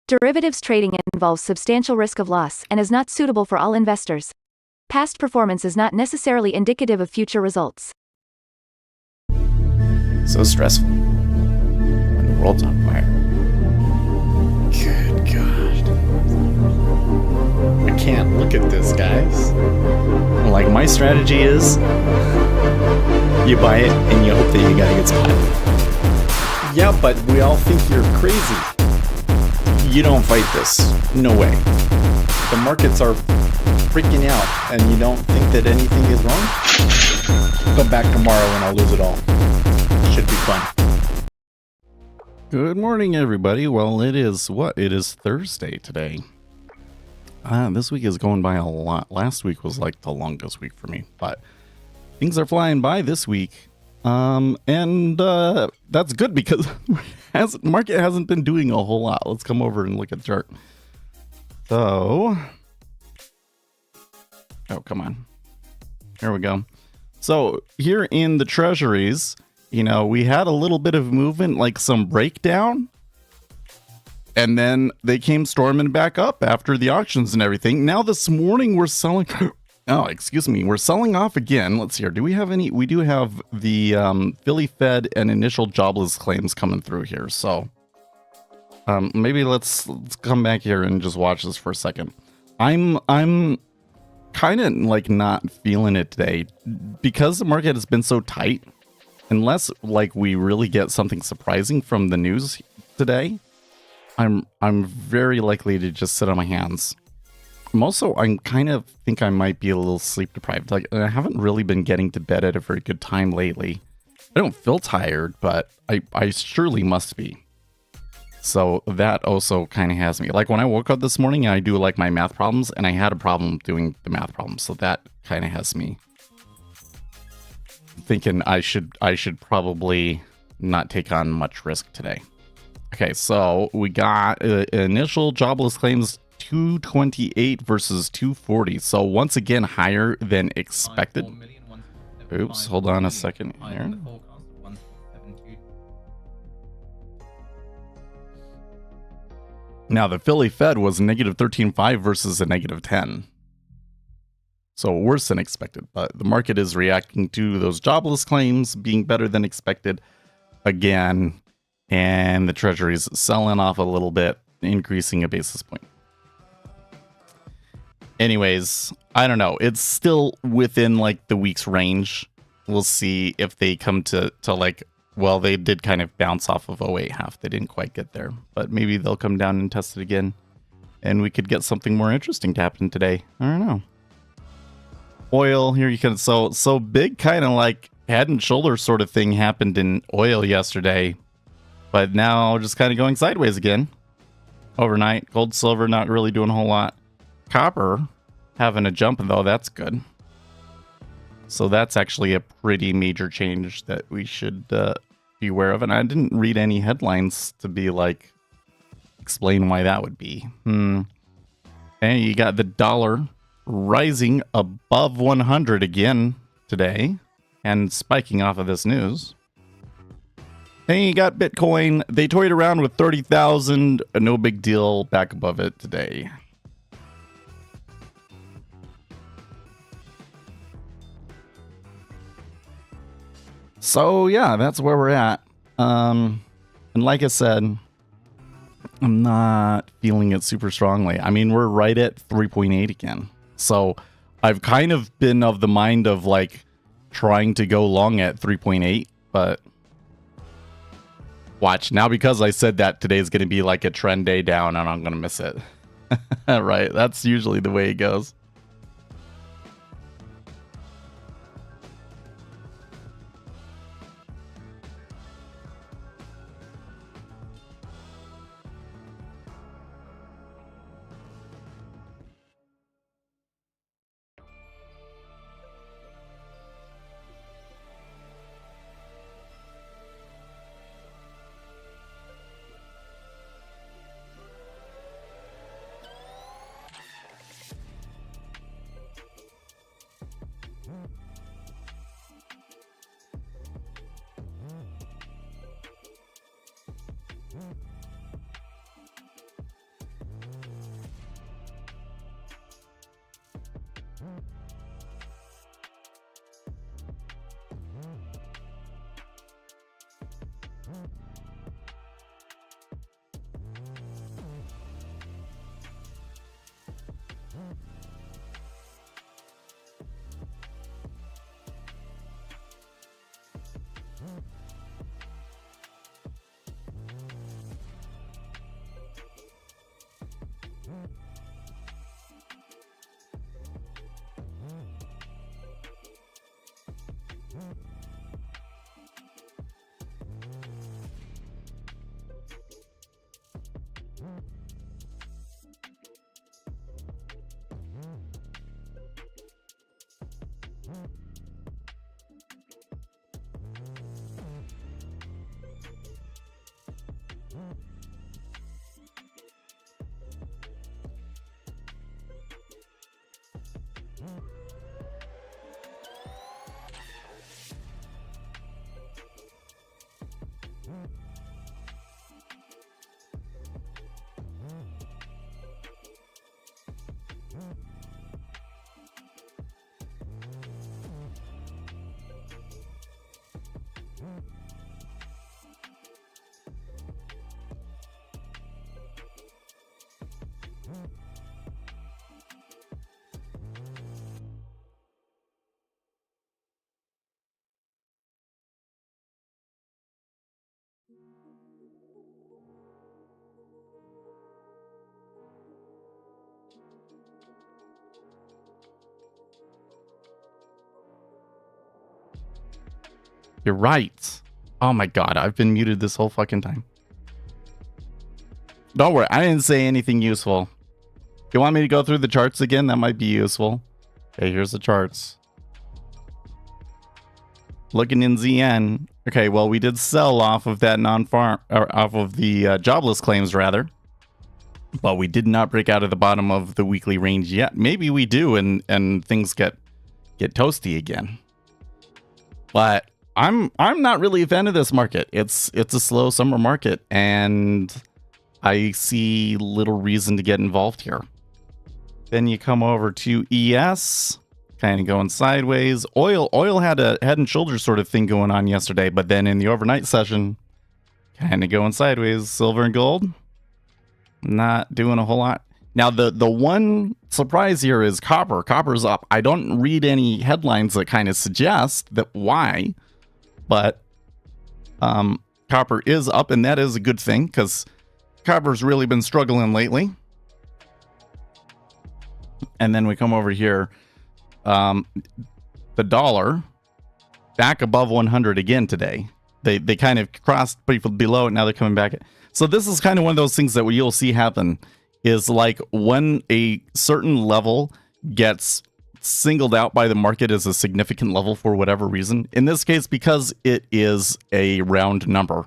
Derivatives trading involves substantial risk of loss and is not suitable for all investors. Past performance is not necessarily indicative of future results. So stressful when the world's on fire. Good God. I can't look at this, guys. Like, my strategy is you buy it and you hope that you got a good spot. Yeah, but we all think you're crazy. You don't fight this. No way. The markets are freaking out and you don't think that anything is wrong? Come back tomorrow and I'll lose it all. Should be fun. Good morning, everybody. Well, it is Thursday today. This week is going by a lot. Last week was like the longest week for me, but things are flying by this week. And that's good because market hasn't been doing a whole lot. Let's come over and look at the chart. So, oh, come on. Here we go. So here in the treasuries, you know, we had a little bit of movement, like some breakdown, and then they came storming back up after the auctions and everything. Now this morning we're selling. Oh, excuse me. We're selling off again. Let's see here. Do we have any? We do have the Philly Fed and initial jobless claims coming through here. So maybe let's come back here and just watch this for a second. I'm kind of like not feeling it today because the market has been so tight. Unless like we really get something surprising from the news today, I'm very likely to just sit on my hands. I'm kind of think I might be a little sleep deprived. Like, I haven't really been getting to bed at a very good time lately. I don't feel tired, but I surely must be. So that also kind of has me. Like when I woke up this morning, I do like my math problems, and I had a problem doing the math problems. So that kind of has me thinking I should probably not take on much risk today. Okay, so we got initial jobless claims 228 versus 240. So once again higher than expected. Oops, hold on a second here. Now the Philly Fed was negative 13.5 versus a negative 10. So worse than expected, but the market is reacting to those jobless claims being better than expected again, and the Treasury's selling off a little bit, increasing a basis point. Anyways, I don't know. It's still within like the week's range. We'll see if they come to like, well, they did kind of bounce off of 08 half. They didn't quite get there, but maybe they'll come down and test it again, and we could get something more interesting to happen today. I don't know. Oil here, you can so big kind of like head and shoulder sort of thing happened in oil yesterday, but now just kind of going sideways again overnight. Gold, silver not really doing a whole lot. Copper having a jump though, that's good. So that's actually a pretty major change that we should be aware of, and I didn't read any headlines to be like explain why that would be. And you got the dollar rising above 100 again today and spiking off of this news. And you got Bitcoin. They toyed around with 30,000. No big deal. Back above it today. So yeah, that's where we're at. And like I said, I'm not feeling it super strongly. I mean, we're right at 3.8 again. So I've kind of been of the mind of like trying to go long at 3.8, but watch now, because I said that today is going to be like a trend day down and I'm going to miss it. Right. That's usually the way it goes. You're right. Oh my god, I've been muted this whole fucking time. Don't worry, I didn't say anything useful. You want me to go through the charts again? That might be useful. Okay, here's the charts. Looking in ZN. Okay, well, we did sell off of that non-farm, or off of the jobless claims, rather. But we did not break out of the bottom of the weekly range yet. Maybe we do, and things get toasty again. But I'm not really a fan of this market. It's a slow summer market, and I see little reason to get involved here. Then you come over to ES, kind of going sideways. Oil had a head and shoulders sort of thing going on yesterday, but then in the overnight session, kind of going sideways. Silver and gold, not doing a whole lot. Now, the one surprise here is copper. Copper's up. I don't read any headlines that kind of suggest that why, but copper is up, and that is a good thing because copper's really been struggling lately. And then we come over here. The dollar back above 100 again today. They kind of crossed below it. Now they're coming back. So this is kind of one of those things that you'll see happen is like when a certain level gets singled out by the market as a significant level for whatever reason. In this case, because it is a round number.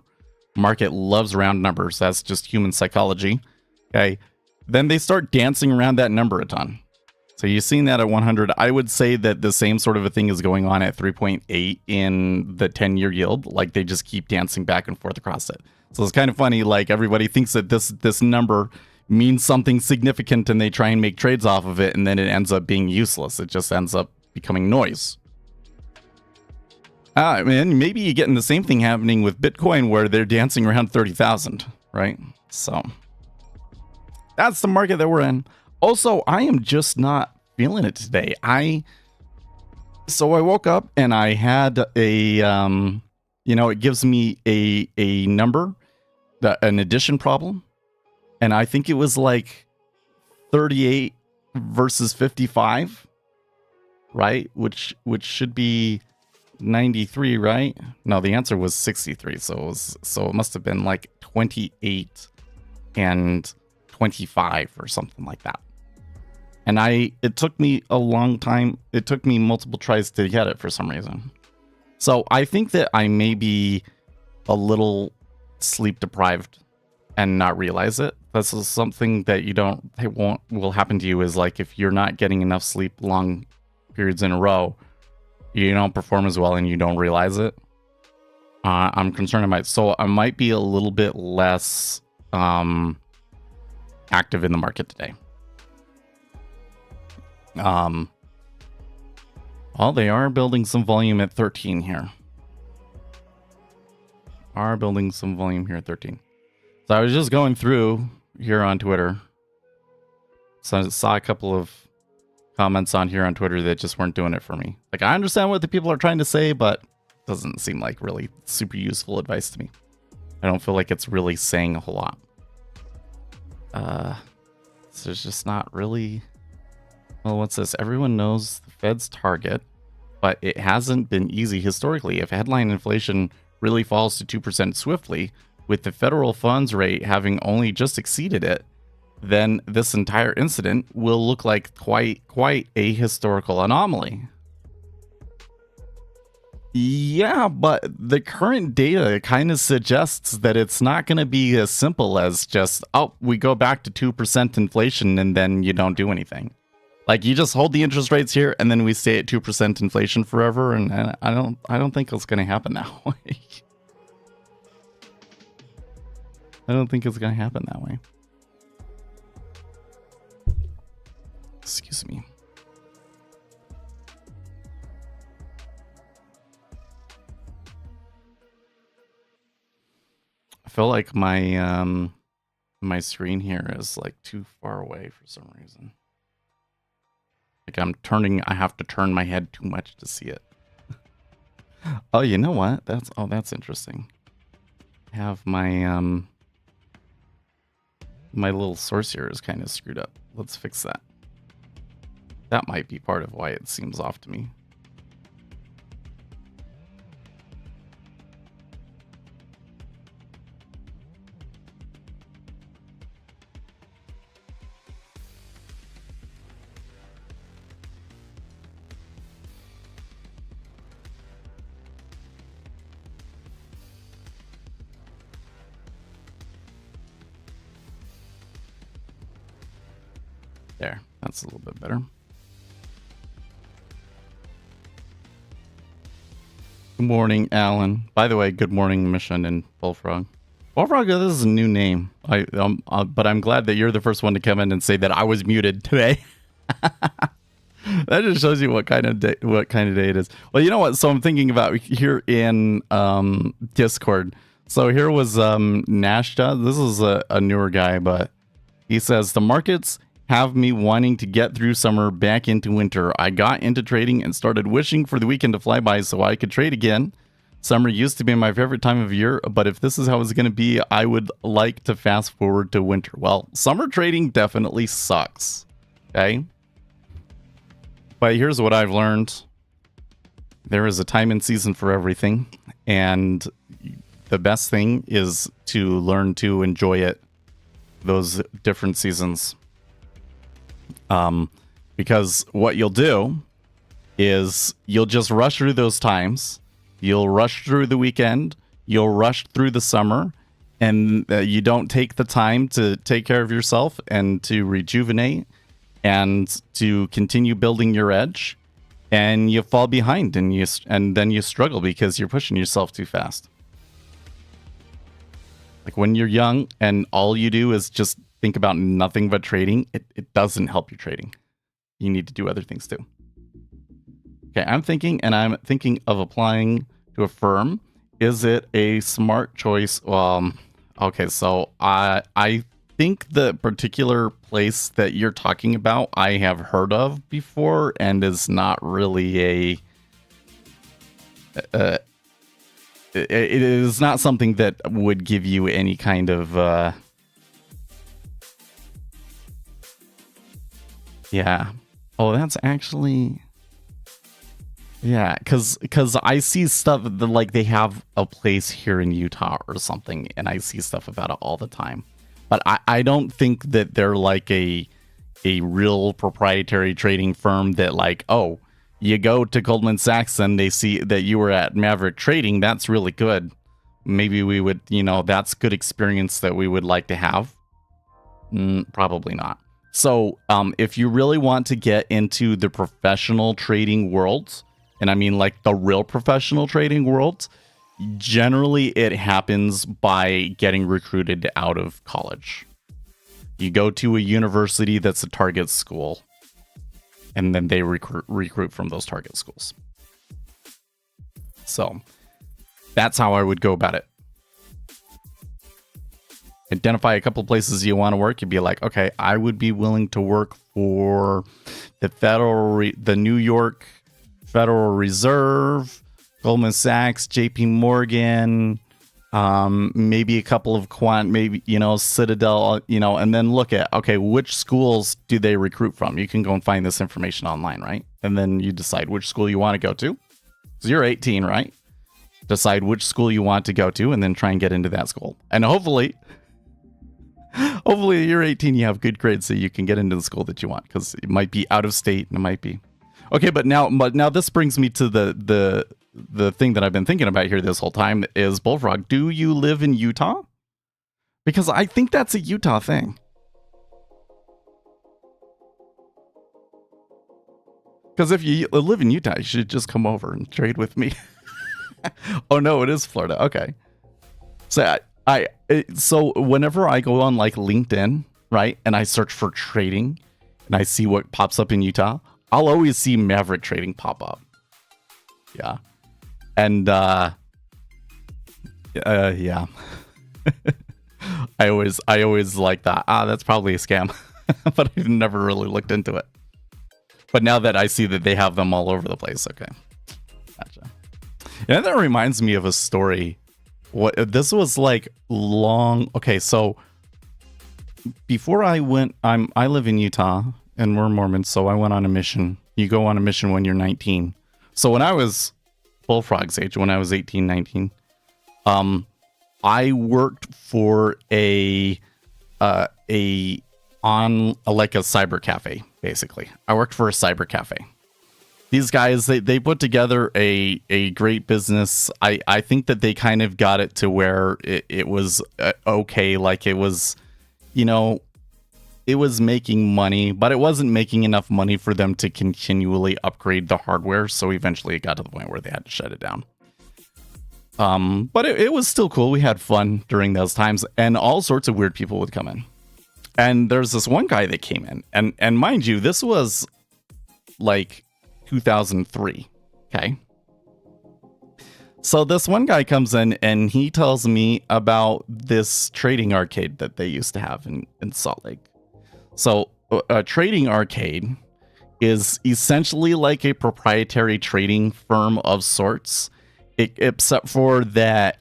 Market loves round numbers. That's just human psychology. Okay. Then they start dancing around that number a ton. So you've seen that at 100. I would say that the same sort of a thing is going on at 3.8 in the 10-year yield. Like they just keep dancing back and forth across it. So it's kind of funny. Like everybody thinks that this number means something significant and they try and make trades off of it. And then it ends up being useless. It just ends up becoming noise. And maybe you're getting the same thing happening with Bitcoin where they're dancing around 30,000, right? So that's the market that we're in. Also, I am just not feeling it today. So I woke up and I had a, it gives me a number, an addition problem. And I think it was like 38 versus 55, right? Which should be 93, right? No, the answer was 63. So it must have been like 28 and 25 or something like that. And it took me a long time. It took me multiple tries to get it for some reason. So I think that I may be a little sleep deprived and not realize it. This is something that will happen to you is like if you're not getting enough sleep long periods in a row, you don't perform as well and you don't realize it. I'm concerned I might be a little bit less active in the market today. Well, they are building some volume at 13 here. So I was just going through here on Twitter. So I saw a couple of comments on here on Twitter that just weren't doing it for me. Like, I understand what the people are trying to say, but doesn't seem like really super useful advice to me. I don't feel like it's really saying a whole lot. So it's just not really... Well, what's this? Everyone knows the Fed's target, but it hasn't been easy historically. If headline inflation really falls to 2% swiftly, with the federal funds rate having only just exceeded it, then this entire incident will look like quite a historical anomaly. Yeah, but the current data kind of suggests that it's not going to be as simple as just, oh, we go back to 2% inflation and then you don't do anything. Like, you just hold the interest rates here and then we stay at 2% inflation forever, and I don't think it's going to happen that way. I don't think it's going to happen that way. Excuse me. I feel like my my screen here is like too far away for some reason. Like I have to turn my head too much to see it. Oh, you know what? That's interesting. I have my my little source here is kind of screwed up. Let's fix that. That might be part of why it seems off to me. There, that's a little bit better. Good morning, Alan. By the way, good morning, Mission and Bullfrog. Bullfrog, this is a new name. But I'm glad that you're the first one to come in and say that I was muted today. That just shows you what kind of day it is. Well, you know what? So I'm thinking about here in Discord. So here was Nashta. This is a newer guy, but he says the markets have me wanting to get through summer back into winter. I got into trading and started wishing for the weekend to fly by so I could trade again. Summer used to be my favorite time of year, but if this is how it's going to be, I would like to fast forward to winter. Well, summer trading definitely sucks. Okay? But here's what I've learned. There is a time and season for everything, and the best thing is to learn to enjoy it, those different seasons. Because what you'll do is you'll just rush through those times. You'll rush through the weekend. You'll rush through the summer, and you don't take the time to take care of yourself and to rejuvenate and to continue building your edge, and you fall behind and then you struggle because you're pushing yourself too fast. Like when you're young and all you do is just think about nothing but trading, it doesn't help your trading. You need to do other things too. Okay, I'm thinking of applying to a firm. Is it a smart choice? Okay, so I think the particular place that you're talking about I have heard of before and is not really it is not something that would give you any kind of yeah. Oh, that's actually... Yeah, because I see stuff that, like, they have a place here in Utah or something, and I see stuff about it all the time. But I don't think that they're like a real proprietary trading firm that, like, oh, you go to Goldman Sachs and they see that you were at Maverick Trading. That's really good. Maybe we would, that's good experience that we would like to have. Probably not. So if you really want to get into the professional trading world, and I mean like the real professional trading world, generally it happens by getting recruited out of college. You go to a university that's a target school, and then they recruit from those target schools. So that's how I would go about it. Identify a couple places you want to work. You'd be like, okay, I would be willing to work for the New York Federal Reserve, Goldman Sachs, JP Morgan, maybe a couple of quant, maybe, Citadel, and then look at, okay, which schools do they recruit from? You can go and find this information online, right? And then you decide which school you want to go to. So you're 18, right? Decide which school you want to go to and then try and get into that school. And hopefully you're 18, you have good grades so you can get into the school that you want, because it might be out of state and it might be. Okay, but now this brings me to the thing that I've been thinking about here this whole time is, Bullfrog, do you live in Utah? Because I think that's a Utah thing. Because if you live in Utah, you should just come over and trade with me. Oh no, it is Florida. Okay. So so whenever I go on like LinkedIn, right, and I search for trading and I see what pops up in Utah, I'll always see Maverick Trading pop up. Yeah. And yeah. I always like that. That's probably a scam. But I've never really looked into it. But now that I see that they have them all over the place, okay. Gotcha. And that reminds me of a story. This was like long. Okay, so before I went, I live in Utah and we're Mormons, so I went on a mission. You go on a mission when you're 19. So when I was Bullfrog's age, when I was 18, 19, I worked for a cyber cafe, basically. I worked for a cyber cafe. These guys, they put together a great business. I think that they kind of got it to where it was okay. Like it was, it was making money, but it wasn't making enough money for them to continually upgrade the hardware. So eventually it got to the point where they had to shut it down. But it was still cool. We had fun during those times, and all sorts of weird people would come in. And there's this one guy that came in, and mind you, this was like 2003. Okay. So this one guy comes in and he tells me about this trading arcade that they used to have in Salt Lake. So a trading arcade is essentially like a proprietary trading firm of sorts, except for that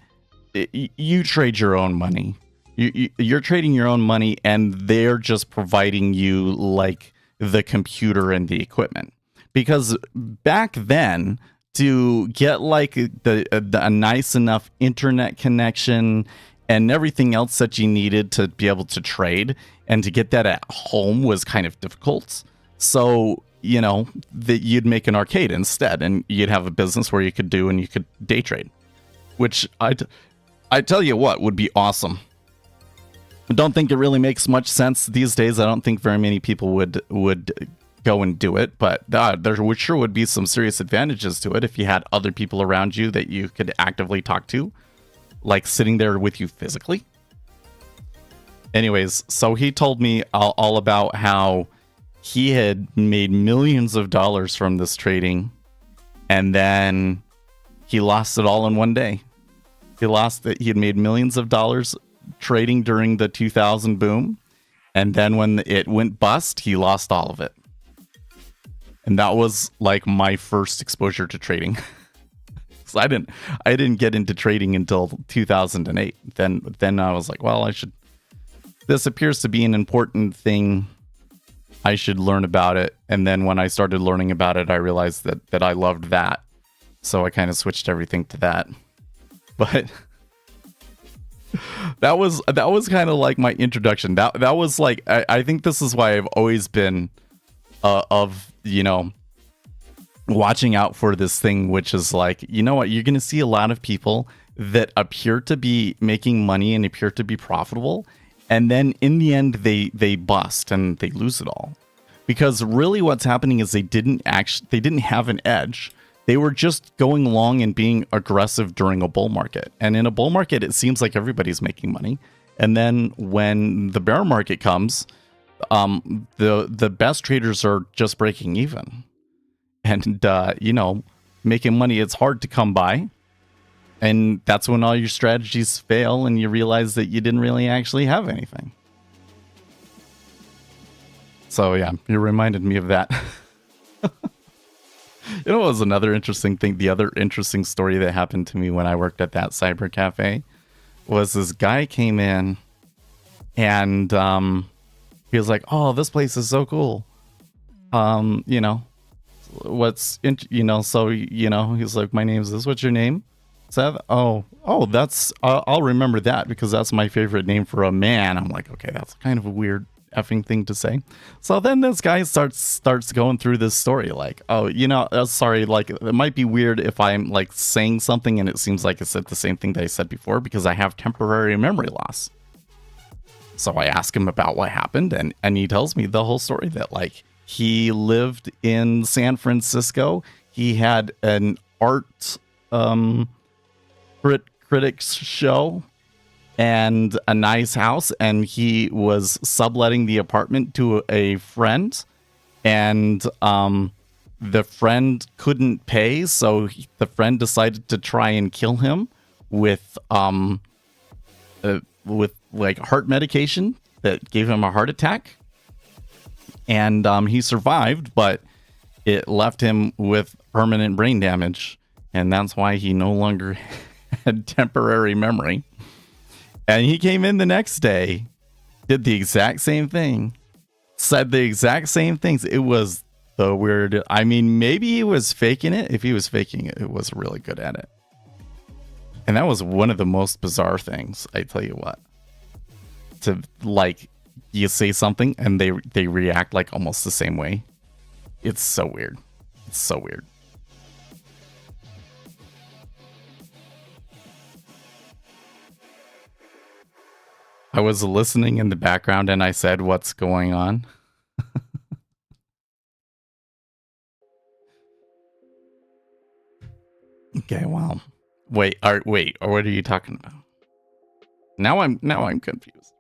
you trade your own money. You're trading your own money, and they're just providing you like the computer and the equipment. Because back then, to get like a nice enough internet connection and everything else that you needed to be able to trade, and to get that at home was kind of difficult. So, that you'd make an arcade instead, and you'd have a business where you could day trade, which I tell you what would be awesome. I don't think it really makes much sense these days. I don't think very many people would go and do it, but there sure would be some serious advantages to it if you had other people around you that you could actively talk to, like sitting there with you physically. Anyways, so he told me all about how he had made millions of dollars from this trading, and then he lost it all in one day. He had made millions of dollars trading during the 2000 boom, and then when it went bust, he lost all of it. And that was like my first exposure to trading. So I didn't get into trading until 2008. Then I was like, well, this appears to be an important thing. I should learn about it. And then when I started learning about it, I realized that I loved that. So I kind of switched everything to that. But that was kind of like my introduction. That was like, I think this is why I've always been watching out for this thing, which is like, you know what, you're going to see a lot of people that appear to be making money and appear to be profitable, and then in the end they bust and they lose it all. Because really what's happening is they didn't have an edge. They were just going long and being aggressive during a bull market. And in a bull market, it seems like everybody's making money. And then when the bear market comes, the best traders are just breaking even. And, making money, it's hard to come by. And that's when all your strategies fail and you realize that you didn't really actually have anything. So, yeah, you reminded me of that. You know what was another interesting thing? The other interesting story that happened to me when I worked at that cyber cafe was this guy came in and he was like, "Oh, this place is so cool. You know, so he's like, my name is this. What's your name? Seth? Oh, that's I'll remember that because that's my favorite name for a man." I'm like, okay, that's kind of a weird effing thing to say. So then this guy starts going through this story like, "Oh, sorry, like it might be weird if I'm like saying something and it seems like I said the same thing that I said before because I have temporary memory loss." So I ask him about what happened, and he tells me the whole story that like he lived in San Francisco. He had an art critics show and a nice house, and he was subletting the apartment to a friend, and the friend couldn't pay, so the friend decided to try and kill him with like heart medication that gave him a heart attack. And he survived, but it left him with permanent brain damage. And that's why he no longer had temporary memory. And he came in the next day, did the exact same thing, said the exact same things. It was the weird. I mean, maybe he was faking it. If he was faking it, it was really good at it. And that was one of the most bizarre things, I tell you what. To like, you say something and they react like almost the same way. It's so weird. It's so weird. I was listening in the background and I said, "What's going on?" Okay, well, wait, or what are you talking about? Now I'm confused.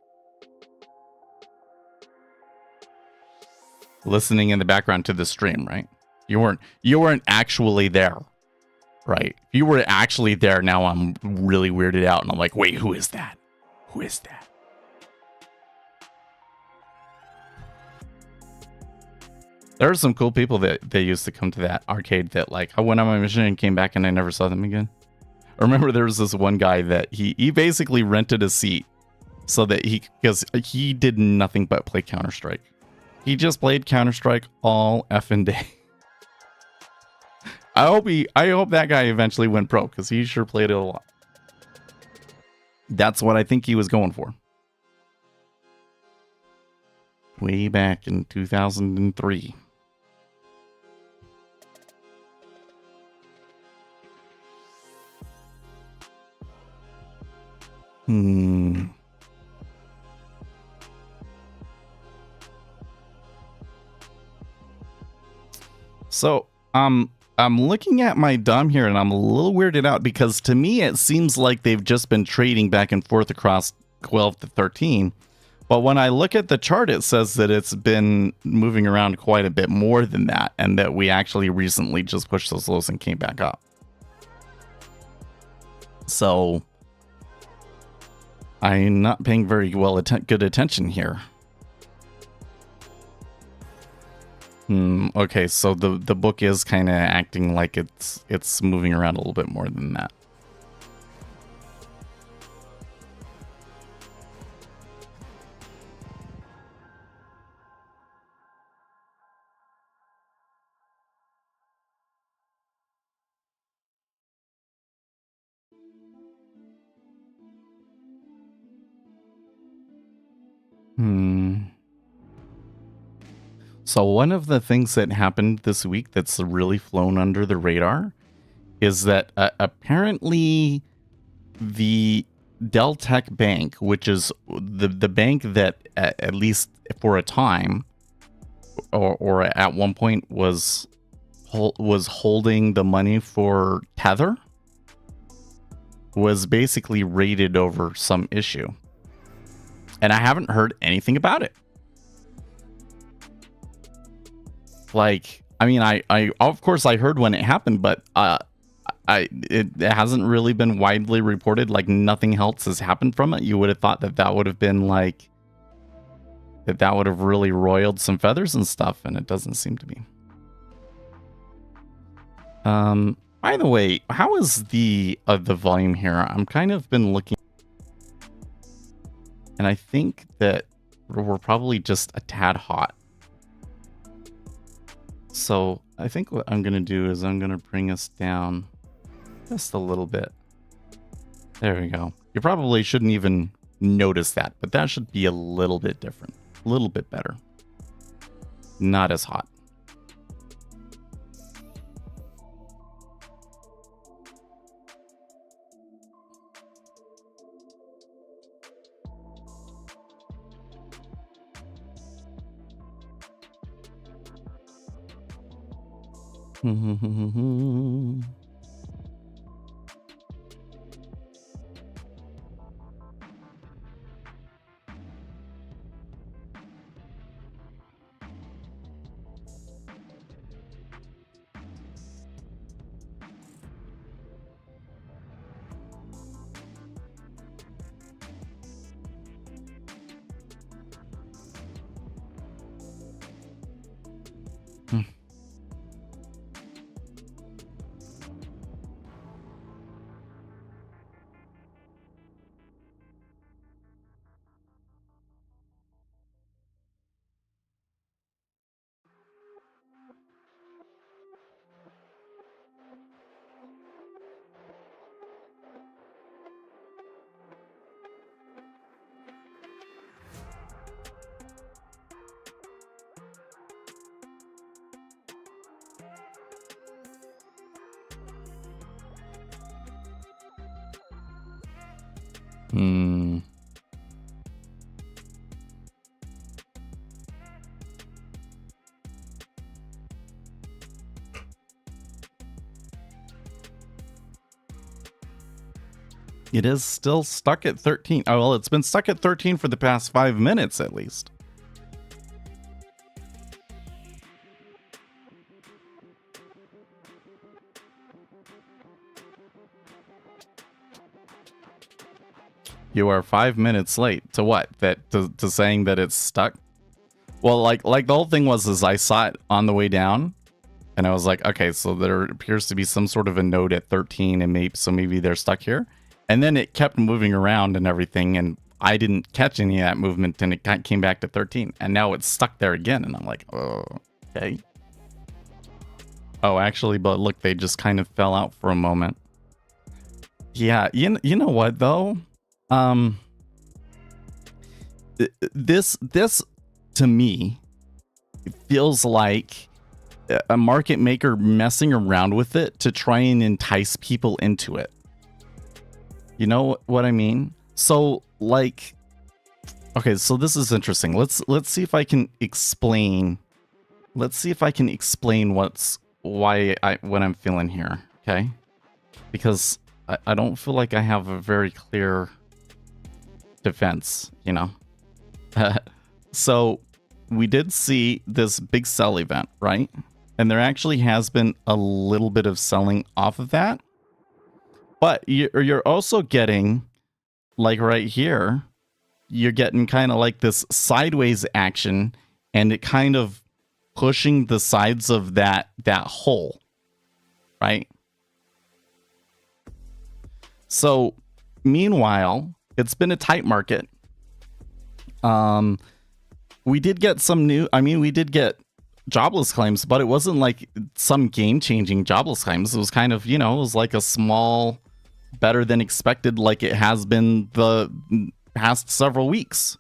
Listening in the background to the stream, right? You weren't actually there, right? If you were actually there, now I'm really weirded out and I'm like, wait, who is that? Who is that? There are some cool people that they used to come to that arcade that like I went on my mission and came back and I never saw them again. I remember there was this one guy that he basically rented a seat so that because he did nothing but play Counter-Strike. He just played Counter-Strike all effing day. I hope that guy eventually went pro because he sure played it a lot. That's what I think he was going for. Way back in 2003. So, I'm looking at my DOM here and I'm a little weirded out because to me it seems like they've just been trading back and forth across 12 to 13. But when I look at the chart, it says that it's been moving around quite a bit more than that and that we actually recently just pushed those lows and came back up. So, I'm not paying very good attention here. Okay, so the book is kind of acting like it's moving around a little bit more than that. So one of the things that happened this week that's really flown under the radar is that apparently the Deltec Bank, which is the bank that at least for a time or at one point was holding the money for Tether, was basically raided over some issue. And I haven't heard anything about it. Like, I mean, I of course I heard when it happened, but it hasn't really been widely reported. Like nothing else has happened from it. You would have thought that would have been like that would have really roiled some feathers and stuff, and it doesn't seem to be. By the way, how is the volume here? I'm kind of been looking, and I think that we're probably just a tad hot. So I think what I'm gonna do is I'm gonna bring us down just a little bit. There we go. You probably shouldn't even notice that, but that should be a little bit different, a little bit better. Not as hot. It is still stuck at 13. Oh, well, it's been stuck at 13 for the past 5 minutes at least. You are 5 minutes late to what? To saying that it's stuck? Well, like the whole thing was I saw it on the way down, and I was like, okay, so there appears to be some sort of a node at 13, and maybe they're stuck here. And then it kept moving around and everything, and I didn't catch any of that movement, and it came back to 13, and now it's stuck there again, and I'm like, oh, okay. Oh, actually, but look, they just kind of fell out for a moment. Yeah, you know what though? This to me feels like a market maker messing around with it to try and entice people into it. You know what I mean? So like, okay, so this is interesting. Let's see if I can explain. Let's see if I can explain what I'm feeling here. Okay, because I don't feel like I have a very clear defense. You know, so we did see this big sell event, right? And there actually has been a little bit of selling off of that. But you're also getting, like right here, you're getting kind of like this sideways action, and it kind of pushing the sides of that hole, right? So meanwhile, it's been a tight market. We did get we did get jobless claims, but it wasn't like some game-changing jobless claims. It was kind of, it was like a small, better than expected, like it has been the past several weeks,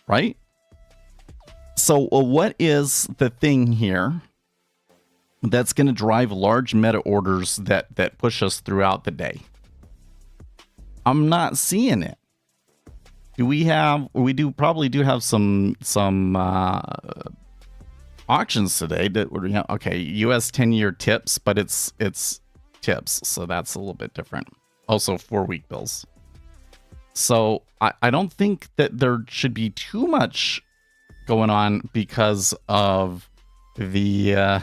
right? So what is the thing here that's going to drive large meta orders that push us throughout the day? I'm not seeing it. We probably do have some auctions today that would, okay, US 10-year tips, but it's tips, so that's a little bit different. Also 4-week bills. So I don't think that there should be too much going on because of the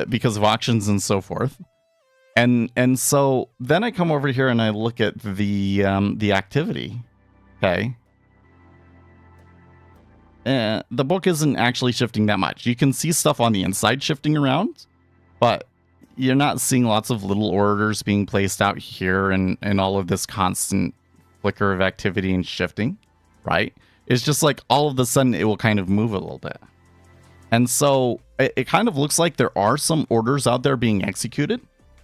because of auctions and so forth. And so then I come over here and I look at the activity. Okay. The book isn't actually shifting that much. You can see stuff on the inside shifting around, but you're not seeing lots of little orders being placed out here and all of this constant flicker of activity and shifting, right? It's just like all of a sudden it will kind of move a little bit. And so it kind of looks like there are some orders out there being executed,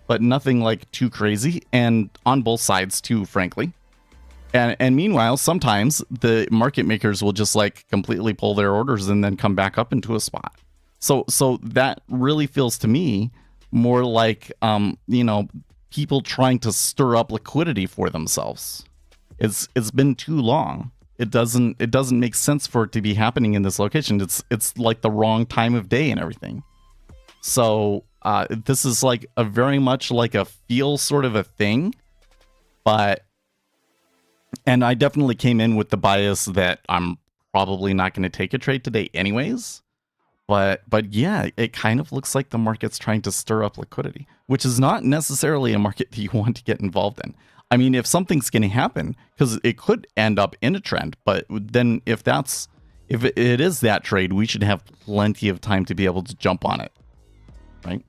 but nothing like too crazy, and on both sides too, frankly. And meanwhile, sometimes the market makers will just like completely pull their orders and then come back up into a spot. So that really feels to me more like people trying to stir up liquidity for themselves. It's been too long. It doesn't make sense for it to be happening in this location. It's like the wrong time of day and everything. So this is like a very much like a feel sort of a thing, and I definitely came in with the bias that I'm probably not going to take a trade today anyways. But yeah, it kind of looks like the market's trying to stir up liquidity, which is not necessarily a market that you want to get involved in. I mean, if something's going to happen, because it could end up in a trend, but then if it is that trade, we should have plenty of time to be able to jump on it, right?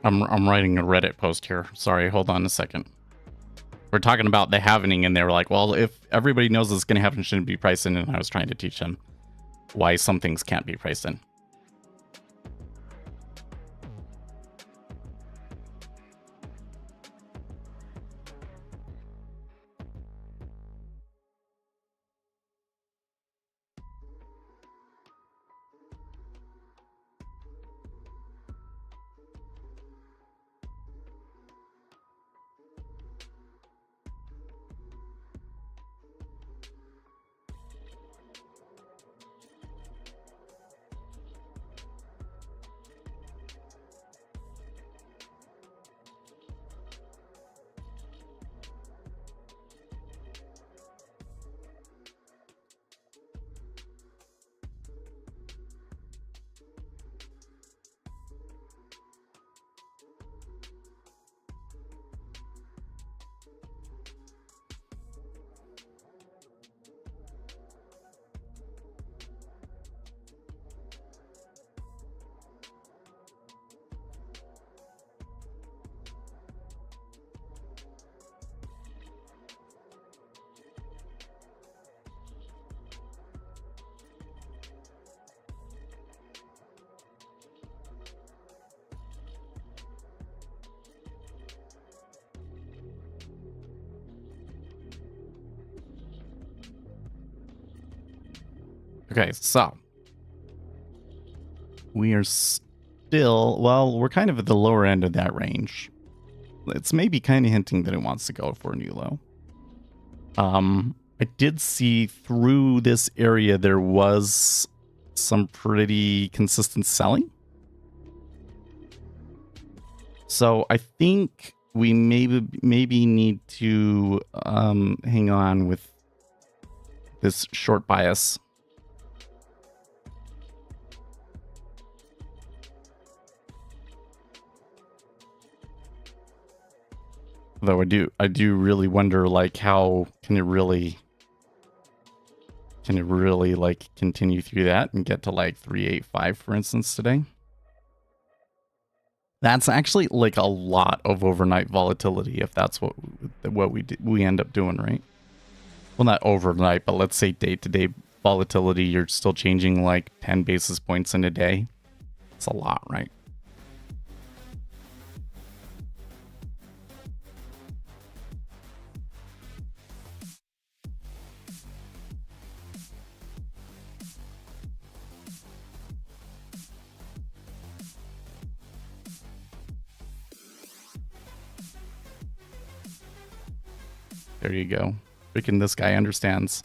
I'm writing a Reddit post here. Sorry, hold on a second. We're talking about the happening, and they were like, well, if everybody knows it's going to happen, it shouldn't be priced in. And I was trying to teach them why some things can't be priced in. Okay, so we are still, well, we're kind of at the lower end of that range. It's maybe kind of hinting that it wants to go for a new low. I did see through this area there was some pretty consistent selling. So I think we maybe need to hang on with this short bias. Though I do really wonder, like, how can it really like continue through that and get to like 385, for instance, today? That's actually like a lot of overnight volatility if that's what we end up doing, right? Well, not overnight, but let's say day-to-day volatility. You're still changing like 10 basis points in a day. It's a lot, right? There you go. Freaking this guy understands.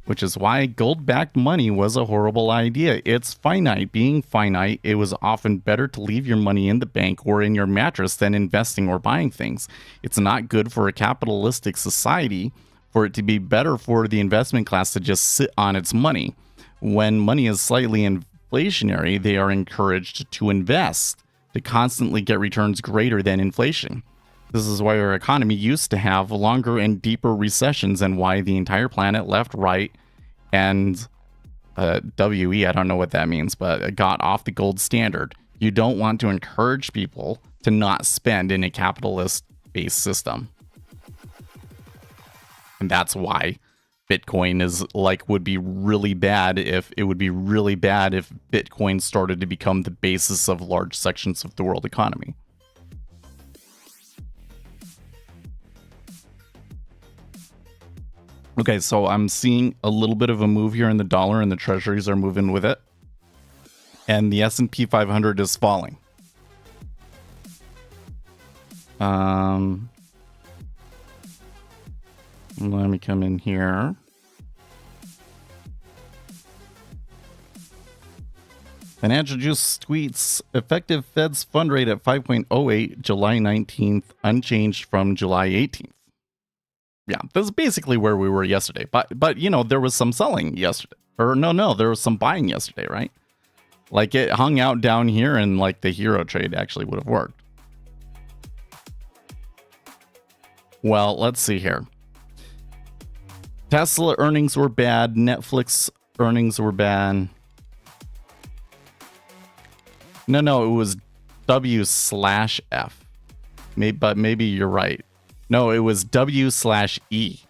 Which is why gold-backed money was a horrible idea. It's finite. Being finite, it was often better to leave your money in the bank or in your mattress than investing or buying things. It's not good for a capitalistic society for it to be better for the investment class to just sit on its money. When money is slightly inflationary, they are encouraged to invest to constantly get returns greater than inflation. This is why our economy used to have longer and deeper recessions, and why the entire planet left, right, and WE, I don't know what that means, but got off the gold standard. You don't want to encourage people to not spend in a capitalist-based system. And that's why Bitcoin would be really bad if Bitcoin started to become the basis of large sections of the world economy. Okay, so I'm seeing a little bit of a move here in the dollar, and the treasuries are moving with it. And the S&P 500 is falling. Let me come in here. Financial Juice tweets, effective Fed's fund rate at 5.08, July 19th, unchanged from July 18th. Yeah, this is basically where we were yesterday. But you know, there was some selling yesterday. Or no, there was some buying yesterday, right? Like, it hung out down here, and like the hero trade actually would have worked. Well, let's see here. Tesla earnings were bad. Netflix earnings were bad. No, it was W/F. But maybe you're right. No, it was W/E.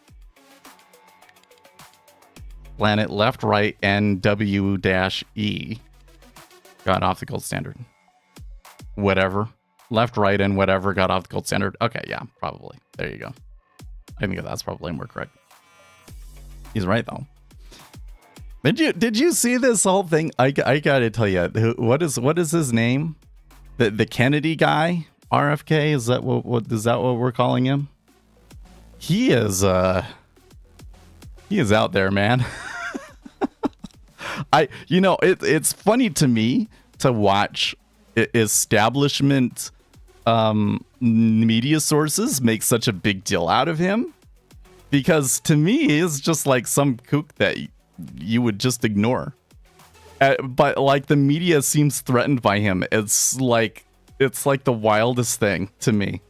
Planet left, right, and W-E got off the gold standard. Whatever. Left, right, and whatever got off the gold standard. Okay, yeah, probably. There you go. I think that's probably more correct. He's right though. Did you see this whole thing? I gotta tell you, what is his name? The Kennedy guy, RFK. Is that what we're calling him? He is out there, man. It's funny to me to watch establishment media sources make such a big deal out of him, because to me he's just like some kook that you would just ignore. But like the media seems threatened by him. It's like the wildest thing to me.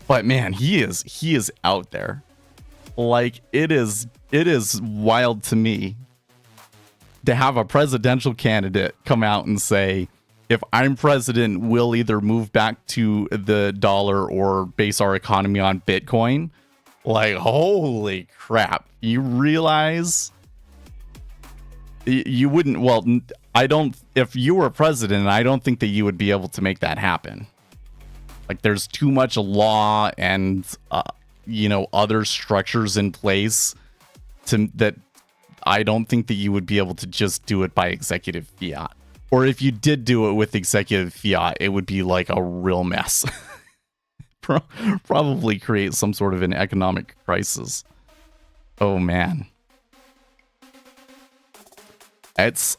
But man, he is out there. Like it is wild to me to have a presidential candidate come out and say, if I'm president, we'll either move back to the dollar or base our economy on Bitcoin. Like, holy crap. You realize you wouldn't, well, if you were president, I don't think that you would be able to make that happen. Like, there's too much law and, other structures in place that I don't think that you would be able to just do it by executive fiat. Or if you did do it with executive fiat, it would be like a real mess. Probably create some sort of an economic crisis. Oh man.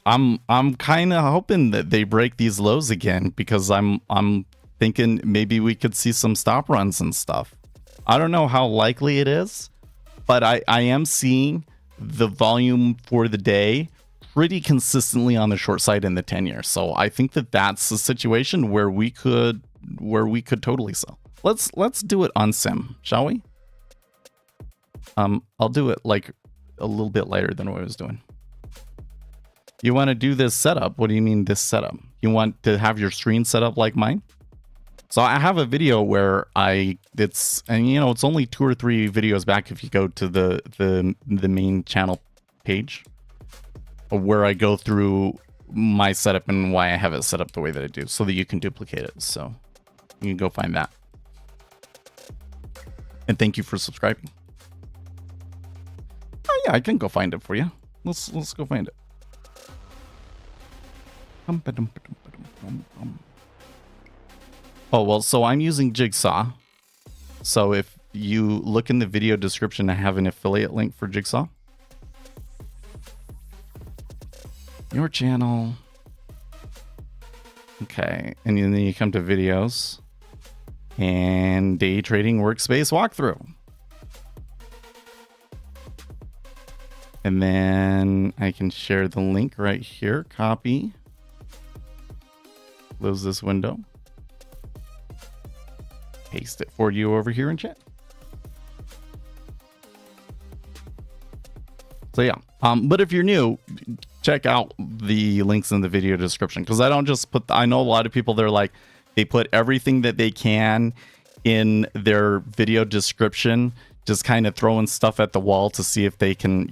I'm kind of hoping that they break these lows again, because I'm thinking maybe we could see some stop runs and stuff. I don't know how likely it is, but I am seeing the volume for the day pretty consistently on the short side in the 10-year. So I think that that's a situation where we could totally sell. Let's do it on sim, shall we? I'll do it like a little bit later than what I was doing. You want to do this setup? What do you mean this setup? You want to have your screen set up like mine? So I have a video where it's only 2 or 3 videos back if you go to the main channel page, where I go through my setup and why I have it set up the way that I do, so that you can duplicate it. So you can go find that. And thank you for subscribing. Oh yeah, I can go find it for you. Let's go find it. Oh, well, so I'm using Jigsaw. So if you look in the video description, I have an affiliate link for Jigsaw. Your channel. Okay, and then you come to videos and day trading workspace walkthrough. And then I can share the link right here. Copy. Close this window. Paste it for you over here in chat. So yeah, but if you're new, check out the links in the video description, because I don't just put, I know a lot of people, they're like, they put everything that they can in their video description, just kind of throwing stuff at the wall to see if they can,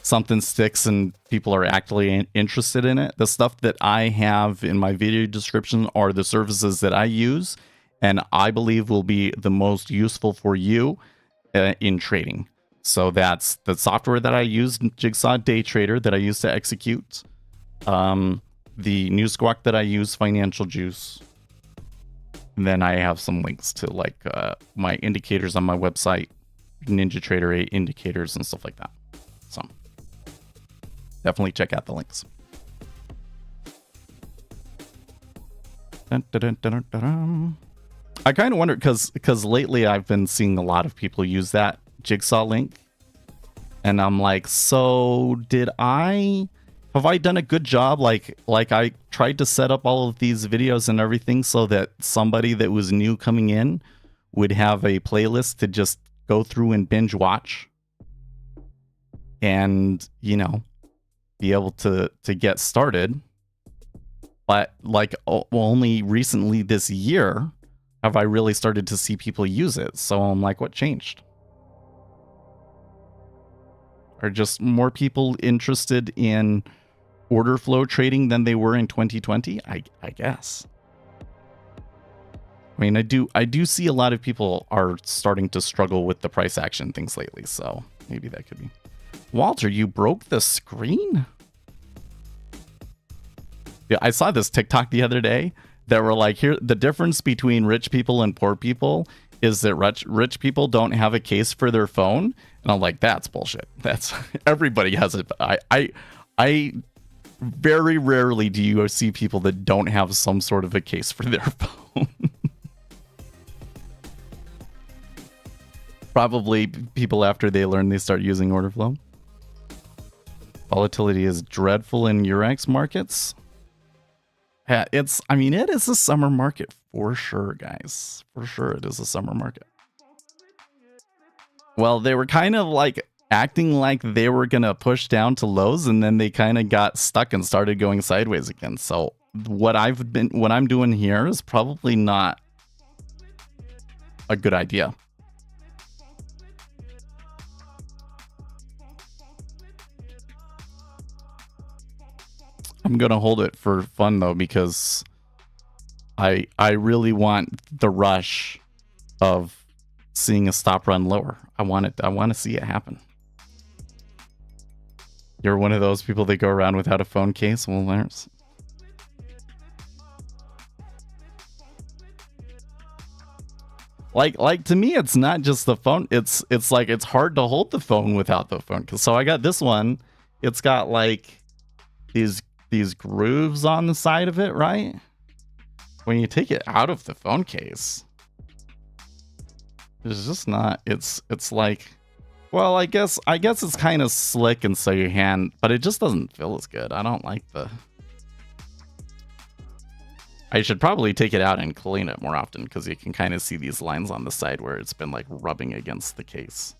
something sticks and people are actually interested in it. The stuff that I have in my video description are the services that I use and I believe will be the most useful for you in trading. So that's the software that I use, Jigsaw Day Trader, that I use to execute. The New Squawk that I use, Financial Juice. And then I have some links to like my indicators on my website, NinjaTrader 8 indicators and stuff like that. So definitely check out the links. Dun, dun, dun, dun, dun, dun. I kind of wonder, because lately I've been seeing a lot of people use that Jigsaw link, and I'm like, so have I done a good job? Like I tried to set up all of these videos and everything so that somebody that was new coming in would have a playlist to just go through and binge watch and, be able to get started. But like only recently this year have I really started to see people use it. So I'm like, what changed? Are just more people interested in order flow trading than they were in 2020? I guess. I mean, I do see a lot of people are starting to struggle with the price action things lately, so maybe that could be. Walter, you broke the screen? Yeah, I saw this TikTok the other day that were like, here, the difference between rich people and poor people is that rich people don't have a case for their phone. And I'm like, that's bullshit. That's everybody has it. I very rarely do you see people that don't have some sort of a case for their phone. Probably people after they learn they start using order flow. Volatility is dreadful in Eurex markets. Yeah, I mean, it is a summer market for sure, guys. For sure, it is a summer market. Well, they were kind of like acting like they were going to push down to lows, and then they kind of got stuck and started going sideways again. So what I'm doing here is probably not a good idea. I'm going to hold it for fun, though, because I really want the rush of seeing a stop run lower. I want to see it happen. You're one of those people that go around without a phone case? Well, there's... Like to me, it's not just the phone. It's like it's hard to hold the phone without the phone. So I got this one. It's got like these grooves on the side of it, right? When you take it out of the phone case, it's just not. It's like, well, I guess it's kind of slick and so your hand, but it just doesn't feel as good. I don't like the. I should probably take it out and clean it more often because you can kind of see these lines on the side where it's been like rubbing against the case,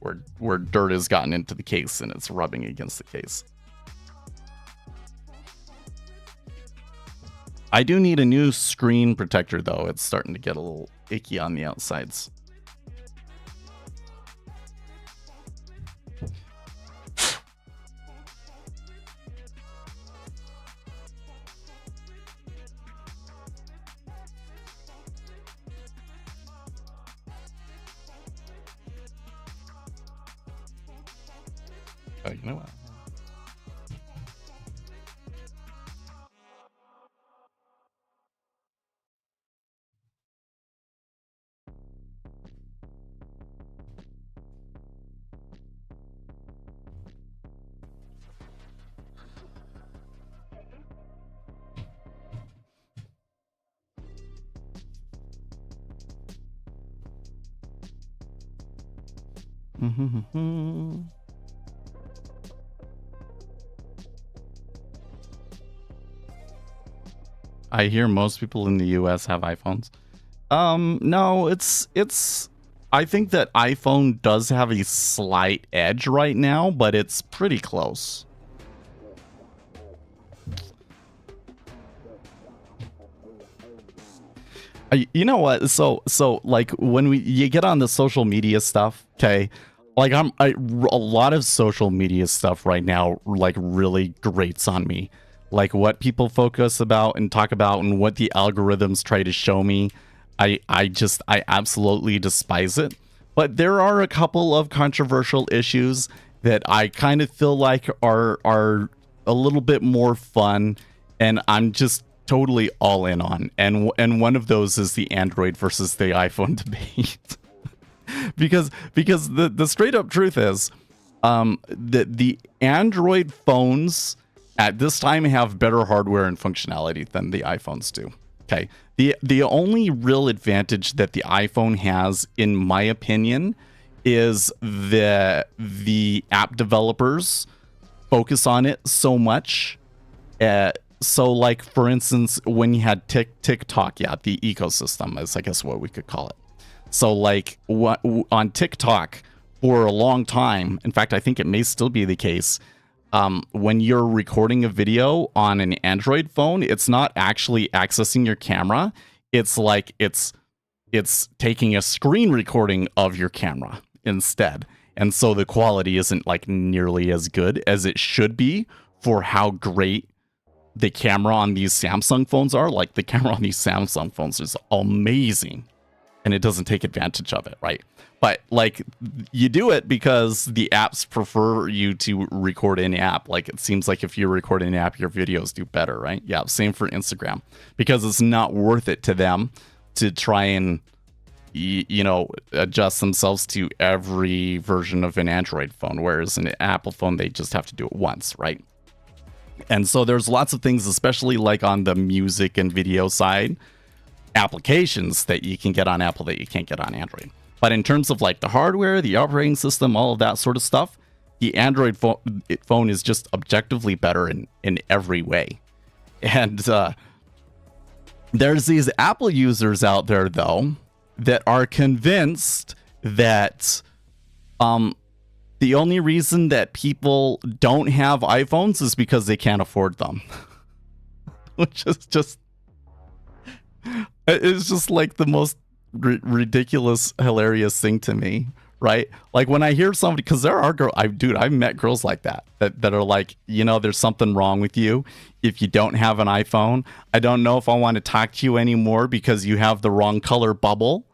where dirt has gotten into the case and it's rubbing against the case. I do need a new screen protector, though. It's starting to get a little icky on the outsides. Oh, you know what? I hear most people in the US have iPhones. No, it's I think that iPhone does have a slight edge right now, but it's pretty close. You know what? So like when you get on the social media stuff, okay? Like a lot of social media stuff right now like really grates on me. Like what people focus about and talk about and what the algorithms try to show me. I absolutely despise it. But there are a couple of controversial issues that I kind of feel like are a little bit more fun, and I'm just totally all in on. And one of those is the Android versus the iPhone debate. because the straight up truth is that the Android phones at this time have better hardware and functionality than the iPhones do. Okay. The only real advantage that the iPhone has, in my opinion, is the app developers focus on it so much. So like, for instance, when you had TikTok, the ecosystem is, I guess, what we could call it. So like on TikTok for a long time, in fact, I think it may still be the case, when you're recording a video on an Android phone, it's not actually accessing your camera. It's like it's taking a screen recording of your camera instead. And so the quality isn't like nearly as good as it should be for how great the camera on these Samsung phones are. Like the camera on these Samsung phones is amazing, and it doesn't take advantage of it, right? But like you do it because the apps prefer you to record in app. Like it seems like if you record in app, your videos do better, right? Yeah, same for Instagram, because it's not worth it to them to try and adjust themselves to every version of an Android phone, whereas an Apple phone, they just have to do it once, right? And so there's lots of things, especially like on the music and video side, applications that you can get on Apple that you can't get on Android. But in terms of like the hardware, the operating system, all of that sort of stuff, the Android phone is just objectively better in every way. And there's these Apple users out there, though, that are convinced that the only reason that people don't have iPhones is because they can't afford them. Which is just... It's just like the most ridiculous, hilarious thing to me, right? Like when I hear somebody, because there are girls, I've met girls like that are like, there's something wrong with you if you don't have an iPhone. I don't know if I want to talk to you anymore because you have the wrong color bubble.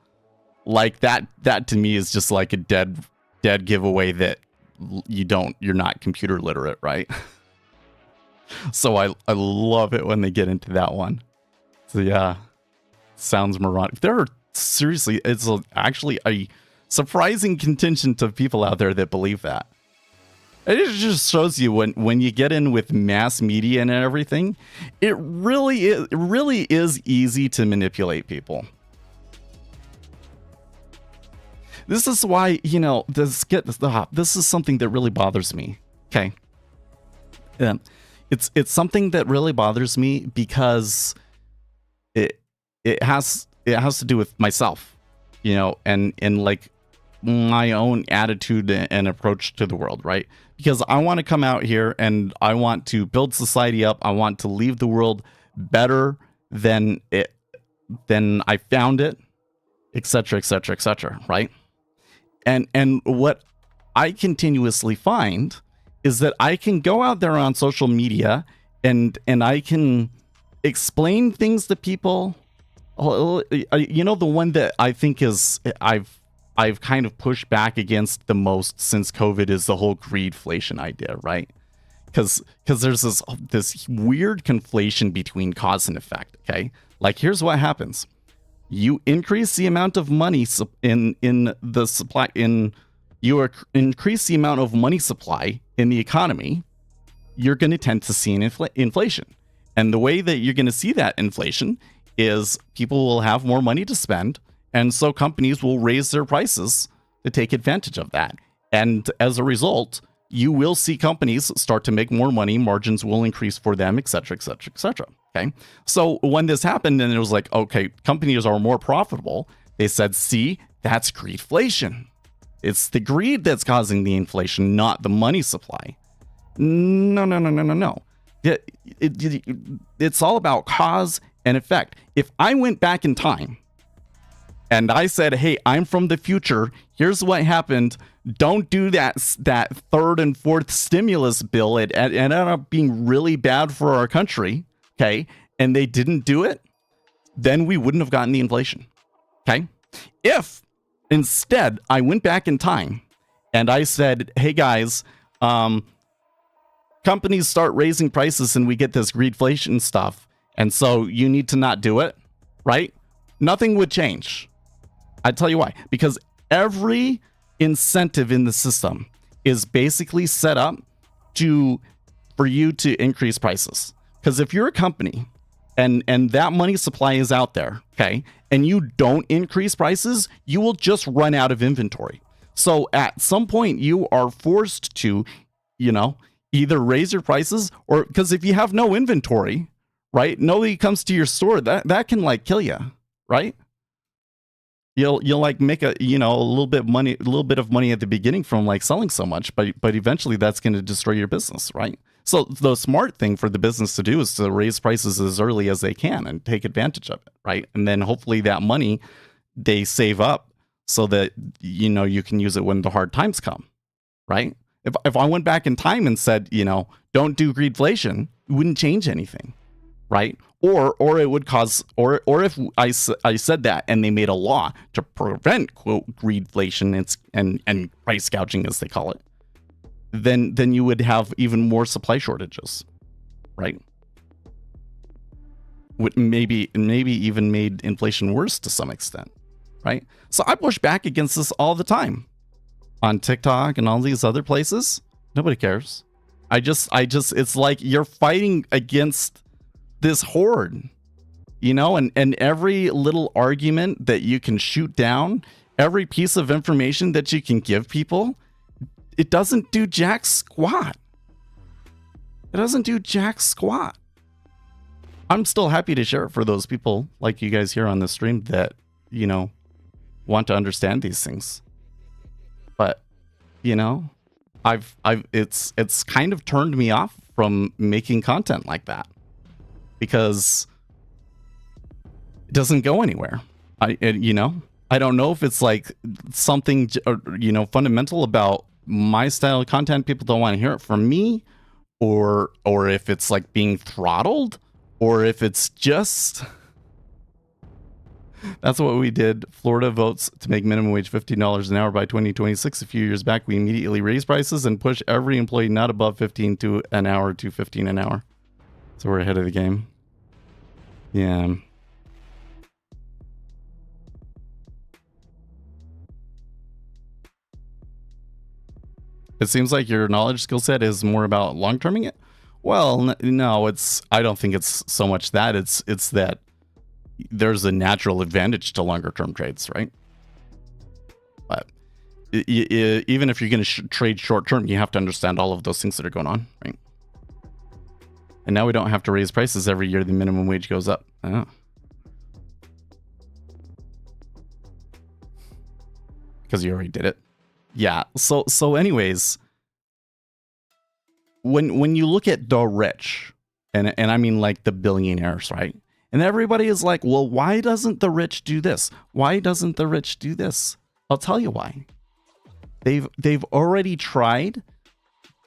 Like that to me is just like a dead giveaway that you're not computer literate, right? So I love it when they get into that one. So yeah, sounds moronic. There are seriously, actually a surprising contingent of people out there that believe that. It just shows you when you get in with mass media and everything, it really is easy to manipulate people. This is why, this is something that really bothers me. Okay. It's something that really bothers me because it has to do with myself, and like my own attitude and approach to the world, right? Because I want to come out here and I want to build society up. I want to leave the world better than I found it, etc., etc., etc., right? And what I continuously find is that I can go out there on social media and I can explain things to people. The one that I think is I've kind of pushed back against the most since COVID is the whole greedflation idea, right? Because there's this weird conflation between cause and effect. Okay, like here's what happens: you increase the amount of money in the supply increase the amount of money supply in the economy, you're going to tend to see an inflation. And the way that you're going to see that inflation is people will have more money to spend, and so companies will raise their prices to take advantage of that. And as a result, you will see companies start to make more money, margins will increase for them, etc., etc., etc. Okay. So when this happened and it was like, okay, companies are more profitable, they said, see, that's greedflation. It's the greed that's causing the inflation, not the money supply. No. It's all about cause and effect. If I went back in time and I said, hey, I'm from the future, here's what happened, don't do that third and fourth stimulus bill, it ended up being really bad for our country, okay, and they didn't do it, then we wouldn't have gotten the inflation, okay? If instead I went back in time and I said, hey guys, companies start raising prices and we get this greedflation stuff, and so you need to not do it, right? Nothing would change. I tell you why. Because every incentive in the system is basically set up for you to increase prices. Because if you're a company and that money supply is out there, okay, and you don't increase prices, you will just run out of inventory. So at some point you are forced to, either raise your prices, or because if you have no inventory, right, nobody comes to your store, that can like kill you, right? You'll like make a little bit of money at the beginning from like selling so much, but eventually that's going to destroy your business, right? So the smart thing for the business to do is to raise prices as early as they can and take advantage of it, right? And then hopefully that money they save up so that you can use it when the hard times come, right? If I went back in time and said, don't do greedflation, it wouldn't change anything, right? Or it would cause, or if I said that and they made a law to prevent, quote, greedflation and price gouging, as they call it, then you would have even more supply shortages, right? Would maybe even made inflation worse to some extent, right? So I push back against this all the time on TikTok and all these other places. Nobody cares. I just it's like you're fighting against this horde, and every little argument that you can shoot down, every piece of information that you can give people, it doesn't do jack squat. It doesn't do jack squat. I'm still happy to share it for those people like you guys here on the stream that, want to understand these things. But, it's kind of turned me off from making content like that because it doesn't go anywhere. I don't know if it's like something, fundamental about my style of content. People don't want to hear it from me, or if it's like being throttled, or if it's just that's what we did. Florida votes to make minimum wage $15 an hour by 2026. A few years back, we immediately raised prices and push every employee not above 15 to an hour to 15 an hour. So we're ahead of the game. Yeah. It seems like your knowledge skill set is more about long-terming it. Well, no, I don't think it's so much that. It's that there's a natural advantage to longer-term trades, right? But even if you're going to trade short-term, you have to understand all of those things that are going on, right? And now we don't have to raise prices every year the minimum wage goes up. Oh. Because you already did it. Yeah. So anyways, when you look at the rich, and I mean like the billionaires, right? And everybody is like, well, why doesn't the rich do this? Why doesn't the rich do this? I'll tell you why. They've already tried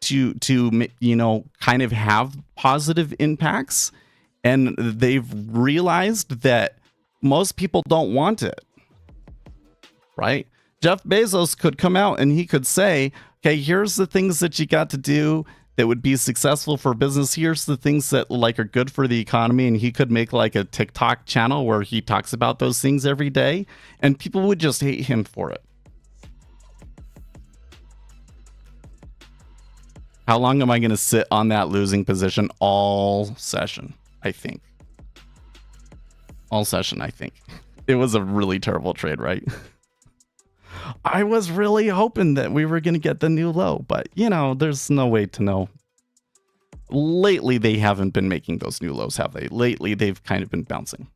to kind of have positive impacts, and they've realized that most people don't want it, right? Jeff Bezos could come out and he could say, okay, here's the things that you got to do that would be successful for business. Here's the things that like are good for the economy. And he could make like a TikTok channel where he talks about those things every day, and people would just hate him for it. How long am I going to sit on that losing position all session? I think. All session, I think. It was a really terrible trade, right? I was really hoping that we were going to get the new low, but there's no way to know. Lately, they haven't been making those new lows, have they? Lately, they've kind of been bouncing.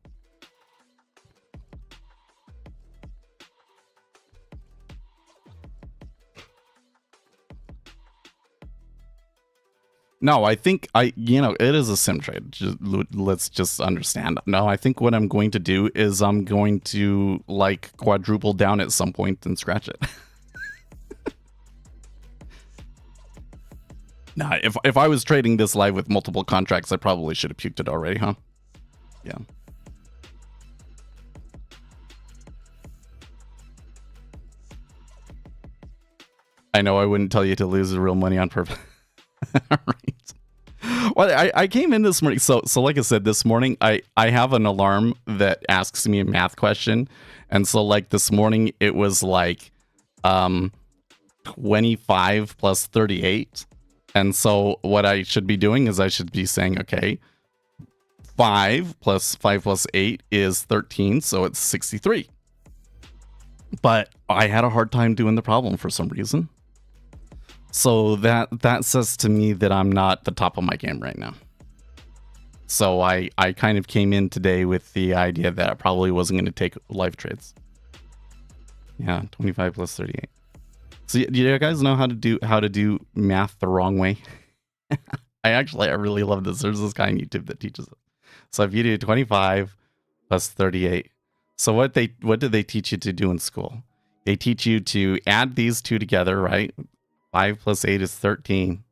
No, I think it is a sim trade. Let's just understand. No, I think what I'm going to do is I'm going to like quadruple down at some point and scratch it. Nah, if I was trading this live with multiple contracts, I probably should have puked it already, huh? Yeah. I know I wouldn't tell you to lose the real money on purpose. Right. Well, I came in this morning. So like I said, this morning, I have an alarm that asks me a math question. And so like this morning, it was like 25 plus 38. And so what I should be doing is I should be saying, okay, 5 plus 8 is 13. So it's 63. But I had a hard time doing the problem for some reason. So that says to me that I'm not the top of my game right now. So I kind of came in today with the idea that I probably wasn't going to take live trades. Yeah, 25 plus 38. So do you guys know how to do math the wrong way? I really love this. There's this guy on YouTube that teaches it. So if you do 25 plus 38, so what did they teach you to do in school? They teach you to add these two together, right? 5 plus 8 is 13.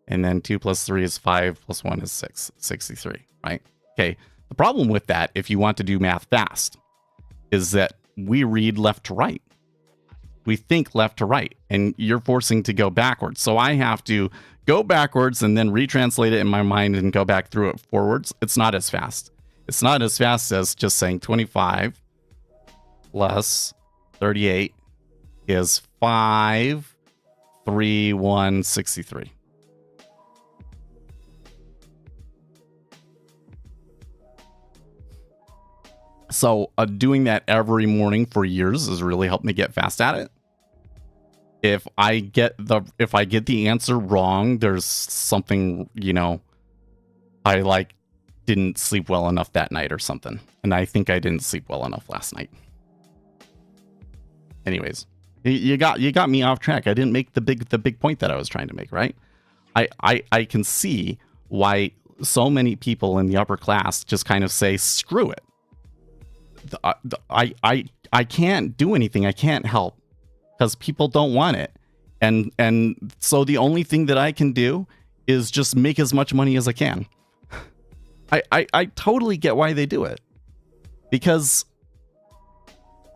And then 2 plus 3 is 5 plus 1 is 6, 63, right? Okay. The problem with that, if you want to do math fast, is that we read left to right. We think left to right, and you're forcing to go backwards. So I have to go backwards and then retranslate it in my mind and go back through it forwards. It's not as fast. It's not as fast as just saying 25 plus 38 is 5, 3, 1, 63. So doing that every morning for years has really helped me get fast at it. If I get the answer wrong, there's something, I didn't sleep well enough that night or something. And I think I didn't sleep well enough last night. Anyways, you got me off track. I didn't make the big point that I was trying to make, right? I can see why so many people in the upper class just kind of say, screw it. I can't do anything. I can't help because people don't want it. And so the only thing that I can do is just make as much money as I can. I totally get why they do it, because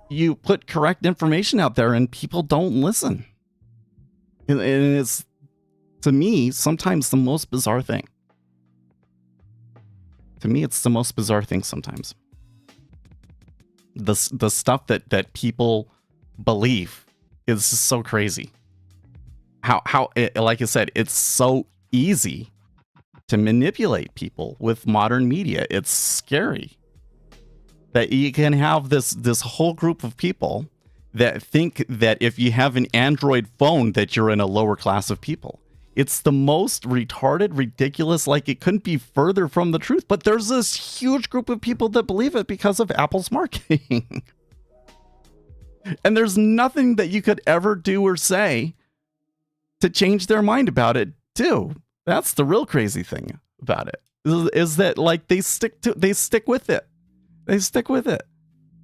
you put correct information out there and people don't listen. And it's, to me, sometimes the most bizarre thing. To me, it's the most bizarre thing sometimes. The stuff that people believe is just so crazy. Like I said, it's so easy to manipulate people with modern media. It's scary that you can have this whole group of people that think that if you have an Android phone that you're in a lower class of people. It's the most retarded, ridiculous, it couldn't be further from the truth. But there's this huge group of people that believe it because of Apple's marketing. And there's nothing that you could ever do or say to change their mind about it, too. That's the real crazy thing about it, is that they stick with it. They stick with it.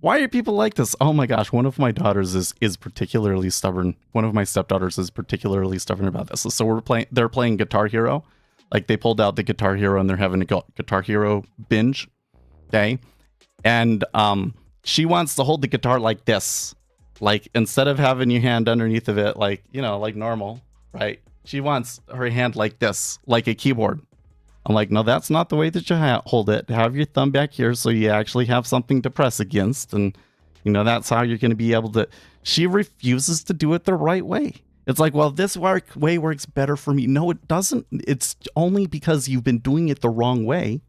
Why are people like this? Oh my gosh, one of my daughters is particularly stubborn. One of my stepdaughters is particularly stubborn about this. So they're playing Guitar Hero. They pulled out the Guitar Hero and they're having a Guitar Hero binge. Okay. And she wants to hold the guitar like this. Instead of having your hand underneath of it, like normal, right? She wants her hand like this, like a keyboard. I'm like, no, that's not the way that you hold it. Have your thumb back here so you actually have something to press against. And, that's how you're going to be able to. She refuses to do it the right way. It's like, well, this way works better for me. No, it doesn't. It's only because you've been doing it the wrong way.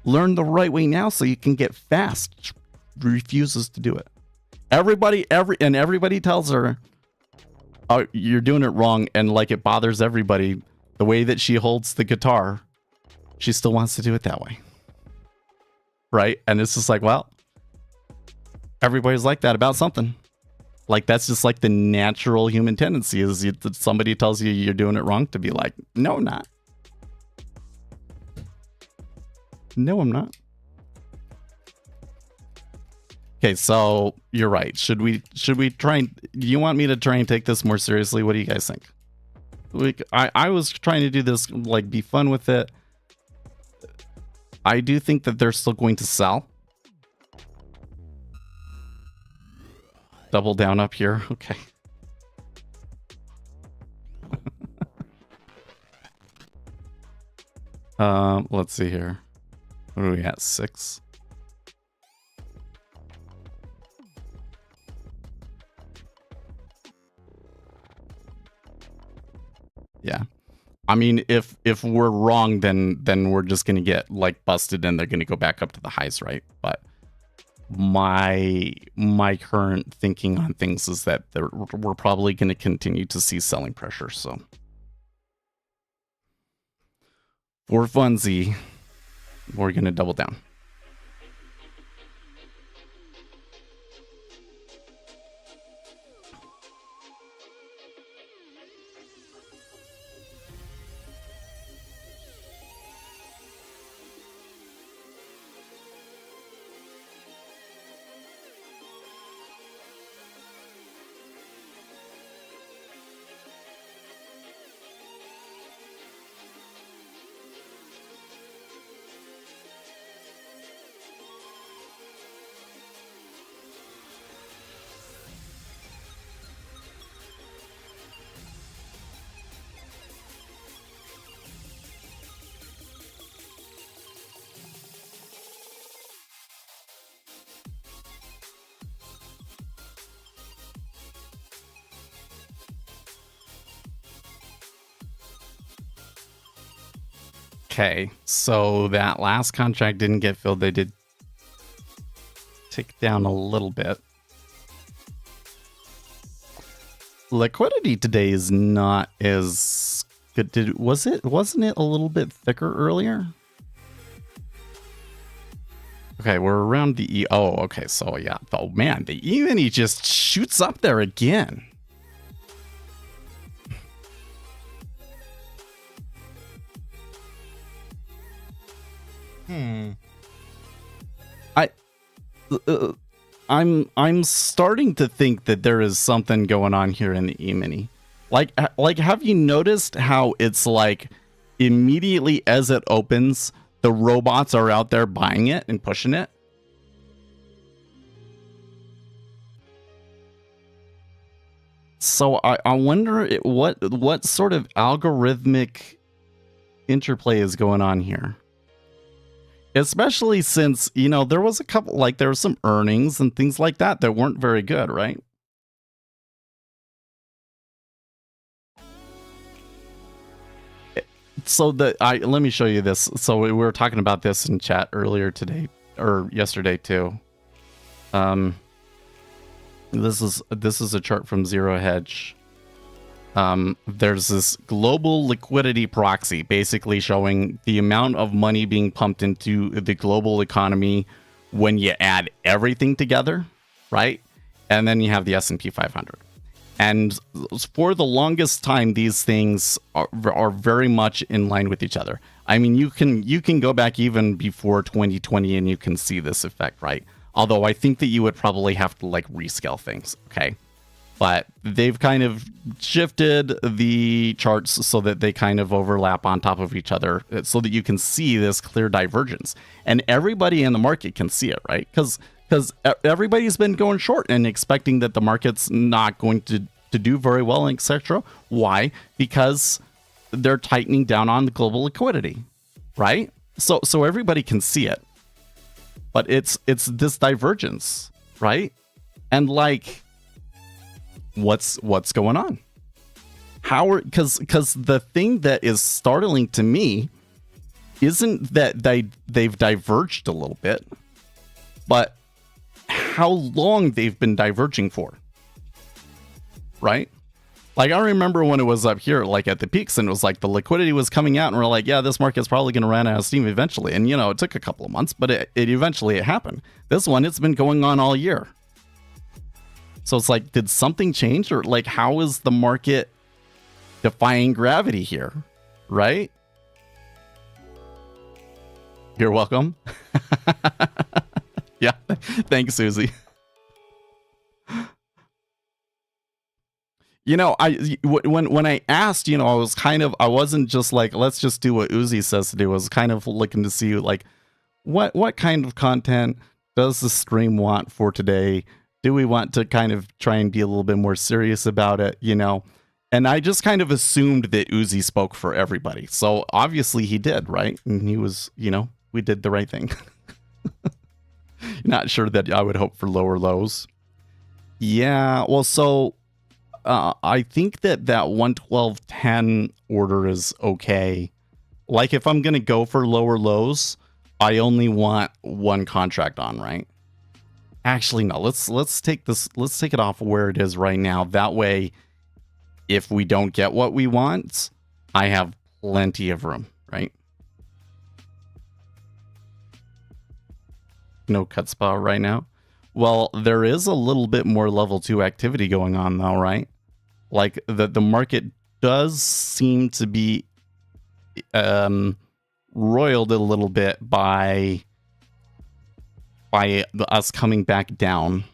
Learn the right way now so you can get fast. Refuses to do it. Everybody tells her, oh, you're doing it wrong. And it bothers everybody. The way that she holds the guitar, she still wants to do it that way. Right? And it's just well, everybody's like that about something. That's just the natural human tendency is that somebody tells you you're doing it wrong to be like, no, I'm not. No, I'm not. Okay, so you're right. Should we try and, do you want me to try and take this more seriously? What do you guys think? I was trying to do this, be fun with it. I do think that they're still going to sell. Double down up here. Okay. Let's see here. What are we at? 6. Yeah. I mean, if we're wrong, then we're just going to get busted and they're going to go back up to the highs, right? But my current thinking on things is that we're probably going to continue to see selling pressure. So for funsie, we're going to double down. Okay, so that last contract didn't get filled. They did tick down a little bit. Liquidity today is not as good. Wasn't it a little bit thicker earlier? Okay, we're around the E. Oh, okay, so yeah. Oh man, the E-mini just shoots up there again. I'm starting to think that there is something going on here in the E-mini. Like have you noticed how it's like immediately as it opens, the robots are out there buying it and pushing it? So I wonder what sort of algorithmic interplay is going on here. Especially since, you know, there was a couple, like there were some earnings and things like that that weren't very good, right? So let me show you this. So we were talking about this in chat earlier today or yesterday too. This is a chart from Zero Hedge. There's this global liquidity proxy basically showing the amount of money being pumped into the global economy when you add everything together, right? And then you have the S&P 500. And for the longest time, these things are very much in line with each other. I mean, you can go back even before 2020 and you can see this effect, right? Although I think that you would probably have to like rescale things, okay? But they've kind of shifted the charts so that they kind of overlap on top of each other so that you can see this clear divergence. And everybody in the market can see it, right? Because everybody's been going short and expecting that the market's not going to do very well, etc. Why? Because they're tightening down on the global liquidity, right? So everybody can see it. But it's this divergence, right? And like, what's going on? Because the thing that is startling to me isn't that they've diverged a little bit, but how long they've been diverging for, right? Like, I remember when it was up here, like at the peaks, and it was like the liquidity was coming out, and we're like, yeah, this market's probably going to run out of steam eventually. And, you know, it took a couple of months, but it eventually happened. This one, it's been going on all year. So it's like, did something change? Or like, how is the market defying gravity here? Right? You're welcome. Yeah. Thanks, Susie. You know, when I asked, you know, I wasn't just like, let's just do what Uzi says to do. I was kind of looking to see like, what kind of content does the stream want for today? Do we want to kind of try and be a little bit more serious about it, you know? And I just kind of assumed that Uzi spoke for everybody. So obviously he did, right? And he was, you know, we did the right thing. Not sure that I would hope for lower lows. Yeah, well, so I think that 112.10 order is okay. Like if I'm going to go for lower lows, I only want one contract on, right? Actually, no, let's take it off where it is right now. That way, if we don't get what we want, I have plenty of room, right? No cut spot right now. Well, there is a little bit more level 2 activity going on though, right? Like the market does seem to be roiled a little bit by us coming back down.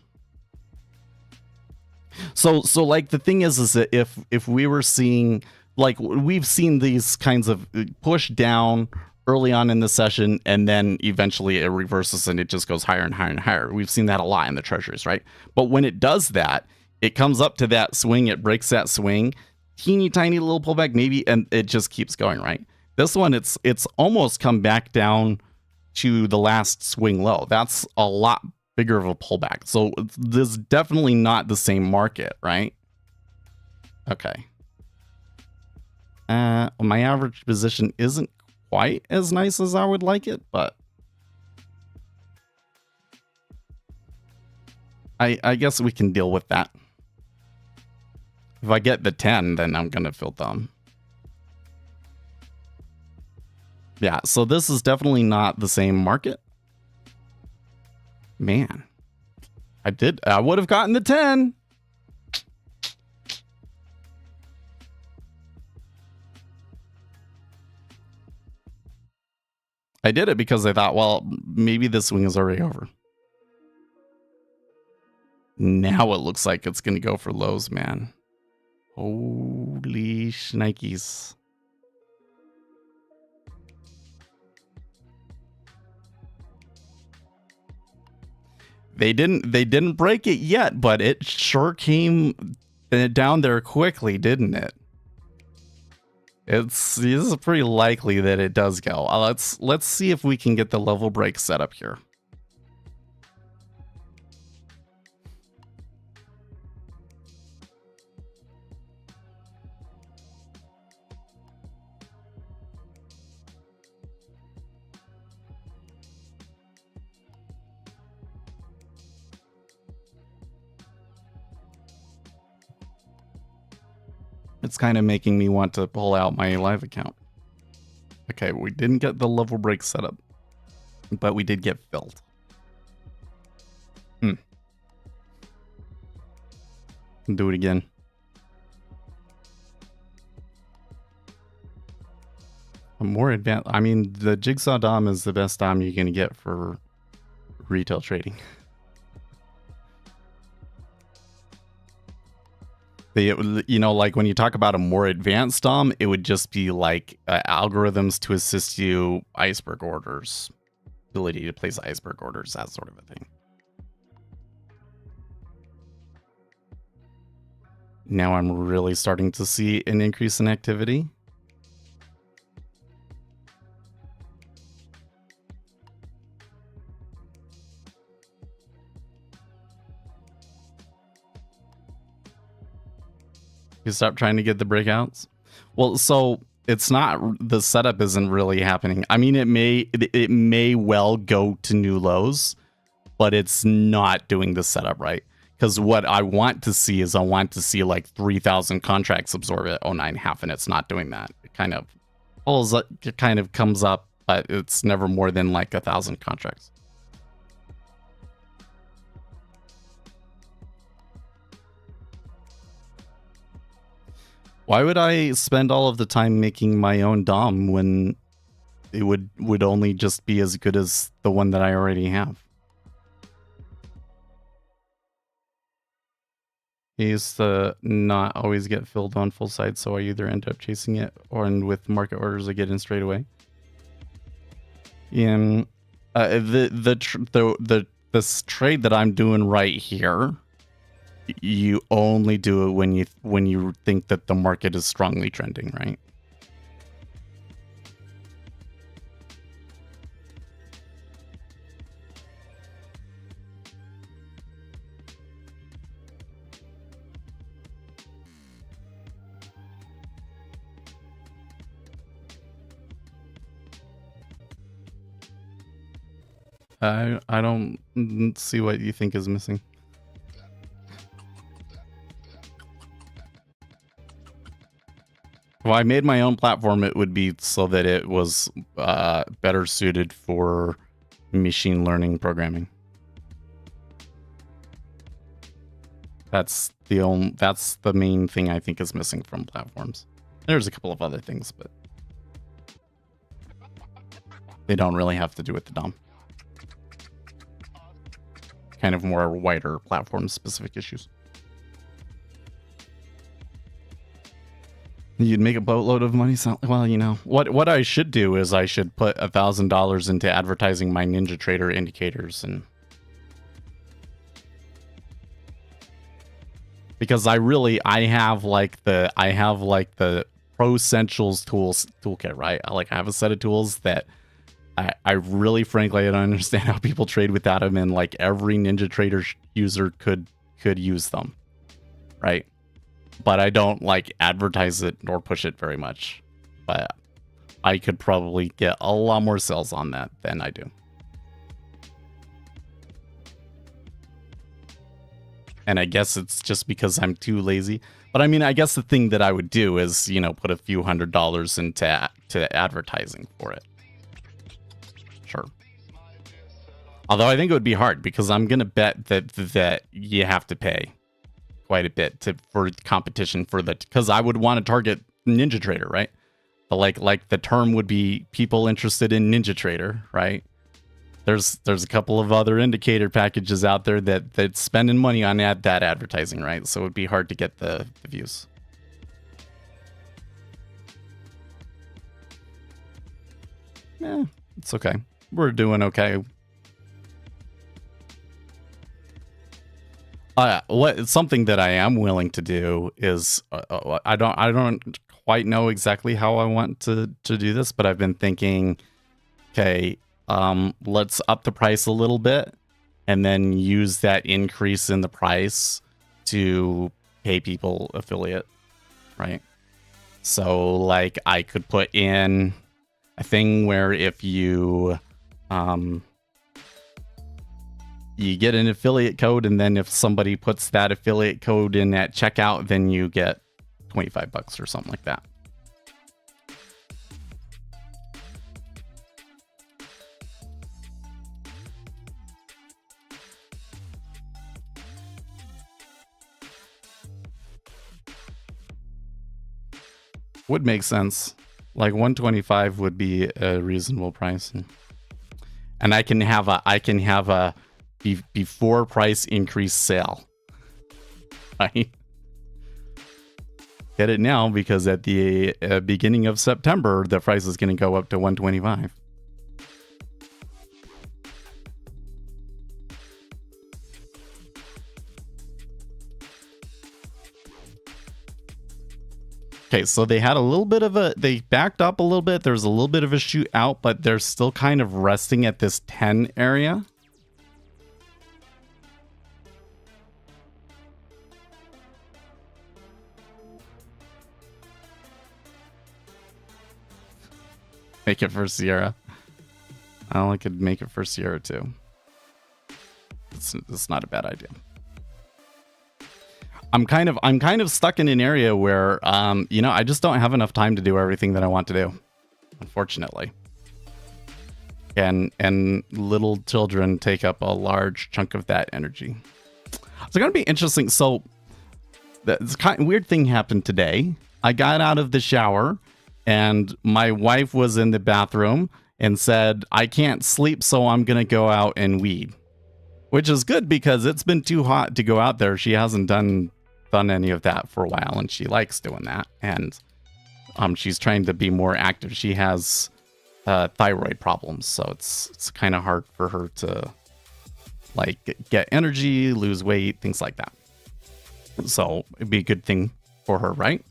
So like the thing is that if we were seeing, like we've seen these kinds of push down early on in the session and then eventually it reverses and it just goes higher and higher and higher. We've seen that a lot in the treasuries, right? But when it does that, it comes up to that swing, it breaks that swing, teeny tiny little pullback maybe, and it just keeps going, right? This one, it's almost come back down to the last swing low. That's a lot bigger of a pullback. So this is definitely not the same market, right? Okay. My average position isn't quite as nice as I would like it, but I guess we can deal with that. If I get the 10, then I'm gonna feel dumb. Yeah, so this is definitely not the same market. Man, I would have gotten the 10. I did it because I thought, well, maybe this swing is already over. Now it looks like it's going to go for lows, man. Holy shnikes. They didn't break it yet, but it sure came down there quickly, didn't it? This is pretty likely that it does go. Let's see if we can get the level break set up here. It's kind of making me want to pull out my live account. Okay, we didn't get the level break set up, but we did get filled. Do it again. A more advanced. I mean, the Jigsaw Dom is the best Dom you're gonna get for retail trading. You know, like when you talk about a more advanced DOM, it would just be like algorithms to assist you, iceberg orders, ability to place iceberg orders, that sort of a thing. Now I'm really starting to see an increase in activity. You stop trying to get the breakouts. Well, so it's not, the setup isn't really happening. I mean, it may well go to new lows, but it's not doing the setup right. Because what I want to see is I want to see like 3,000 contracts absorb at 09.5, and it's not doing that. It kind of pulls up, it kind of comes up, but it's never more than like 1,000 contracts. Why would I spend all of the time making my own DOM when it would only just be as good as the one that I already have? I used to not always get filled on full side, so I either end up chasing it, or and with market orders I get in straight away. In this trade that I'm doing right here, you only do it when you think that the market is strongly trending, right? I don't see what you think is missing. Well, I made my own platform. It would be so that it was better suited for machine learning programming. That's the main thing I think is missing from platforms. There's a couple of other things, but they don't really have to do with the DOM. Kind of more wider platform specific issues. You'd make a boatload of money. Well, you know what I should do is I should put $1,000 into advertising my Ninja Trader indicators, and because I have like the Pro Essentials toolkit, right? I have a set of tools that I really frankly I don't understand how people trade without them, and like every Ninja Trader user could use them, right? But I don't like advertise it or push it very much. But I could probably get a lot more sales on that than I do. And I guess it's just because I'm too lazy. But I mean, I guess the thing that I would do is, you know, put a few $100s into to advertising for it. Sure. Although I think it would be hard because I'm going to bet that you have to pay quite a bit for competition for that, because I would want to target Ninja Trader, right? But like the term would be people interested in Ninja Trader, right? There's a couple of other indicator packages out there that's spending money on that advertising, right? So it would be hard to get the views. Yeah, it's okay. We're doing okay. Something that I am willing to do is I don't quite know exactly how I want to do this, but I've been thinking, okay, let's up the price a little bit and then use that increase in the price to pay people affiliate, right? So like I could put in a thing where if you you get an affiliate code, and then if somebody puts that affiliate code in at checkout, then you get $25 or something like that. Would make sense. Like 125 would be a reasonable price, and I can have a before price increase sale, right? Get it now, because at the beginning of September the price is going to go up to 125. Okay, so they had a little bit of they backed up a little bit. There's a little bit of a shoot out, but they're still kind of resting at this 10 area. Make it for Sierra. I could make it for Sierra too. It's not a bad idea. I'm kind of stuck in an area where you know, I just don't have enough time to do everything that I want to do, unfortunately. And little children take up a large chunk of that energy. It's going to be interesting. So this kind of weird thing happened today. I got out of the shower and my wife was in the bathroom and said, I can't sleep, so I'm going to go out and weed. Which is good because it's been too hot to go out there. She hasn't done any of that for a while, and she likes doing that. And she's trying to be more active. She has thyroid problems, so it's kind of hard for her to like get energy, lose weight, things like that. So it'd be a good thing for her, right?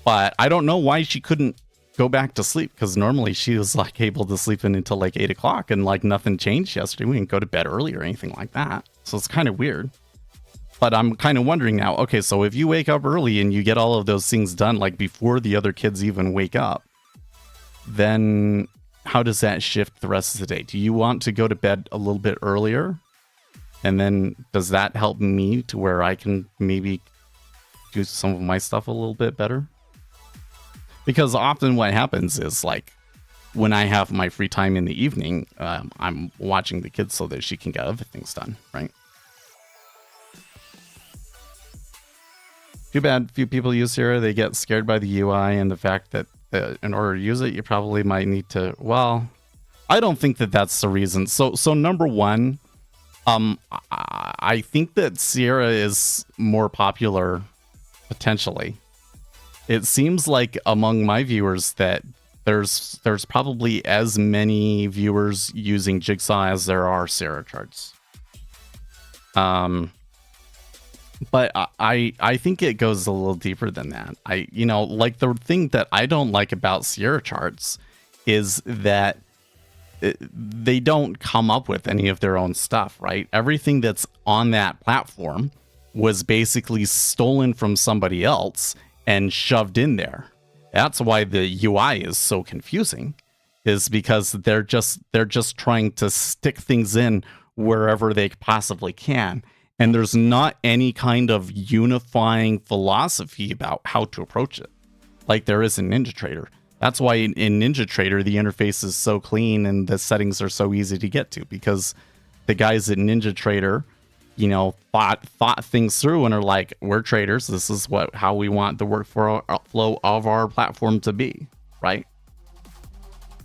But I don't know why she couldn't go back to sleep, because normally she was like able to sleep in until like 8 o'clock, and like nothing changed yesterday. We didn't go to bed early or anything like that. So it's kind of weird. But I'm kind of wondering now, okay, so if you wake up early and you get all of those things done like before the other kids even wake up, then how does that shift the rest of the day? Do you want to go to bed a little bit earlier? And then does that help me to where I can maybe do some of my stuff a little bit better? Because often what happens is like when I have my free time in the evening, I'm watching the kids so that she can get other things done, right? Too bad few people use Sierra. They get scared by the UI and the fact that in order to use it, you probably might need to, well, I don't think that that's the reason. So number one, I think that Sierra is more popular potentially. It seems like among my viewers that there's probably as many viewers using Jigsaw as there are Sierra charts. But I think it goes a little deeper than that. Like the thing that I don't like about Sierra charts is that they don't come up with any of their own stuff, right? Everything that's on that platform was basically stolen from somebody else and shoved in there. That's why the UI is so confusing, is because they're just trying to stick things in wherever they possibly can. And there's not any kind of unifying philosophy about how to approach it, like there is in NinjaTrader. That's why in NinjaTrader, the interface is so clean and the settings are so easy to get to, because the guys at NinjaTrader, thought things through and are like, we're traders. This is how we want the workflow of our platform to be, right?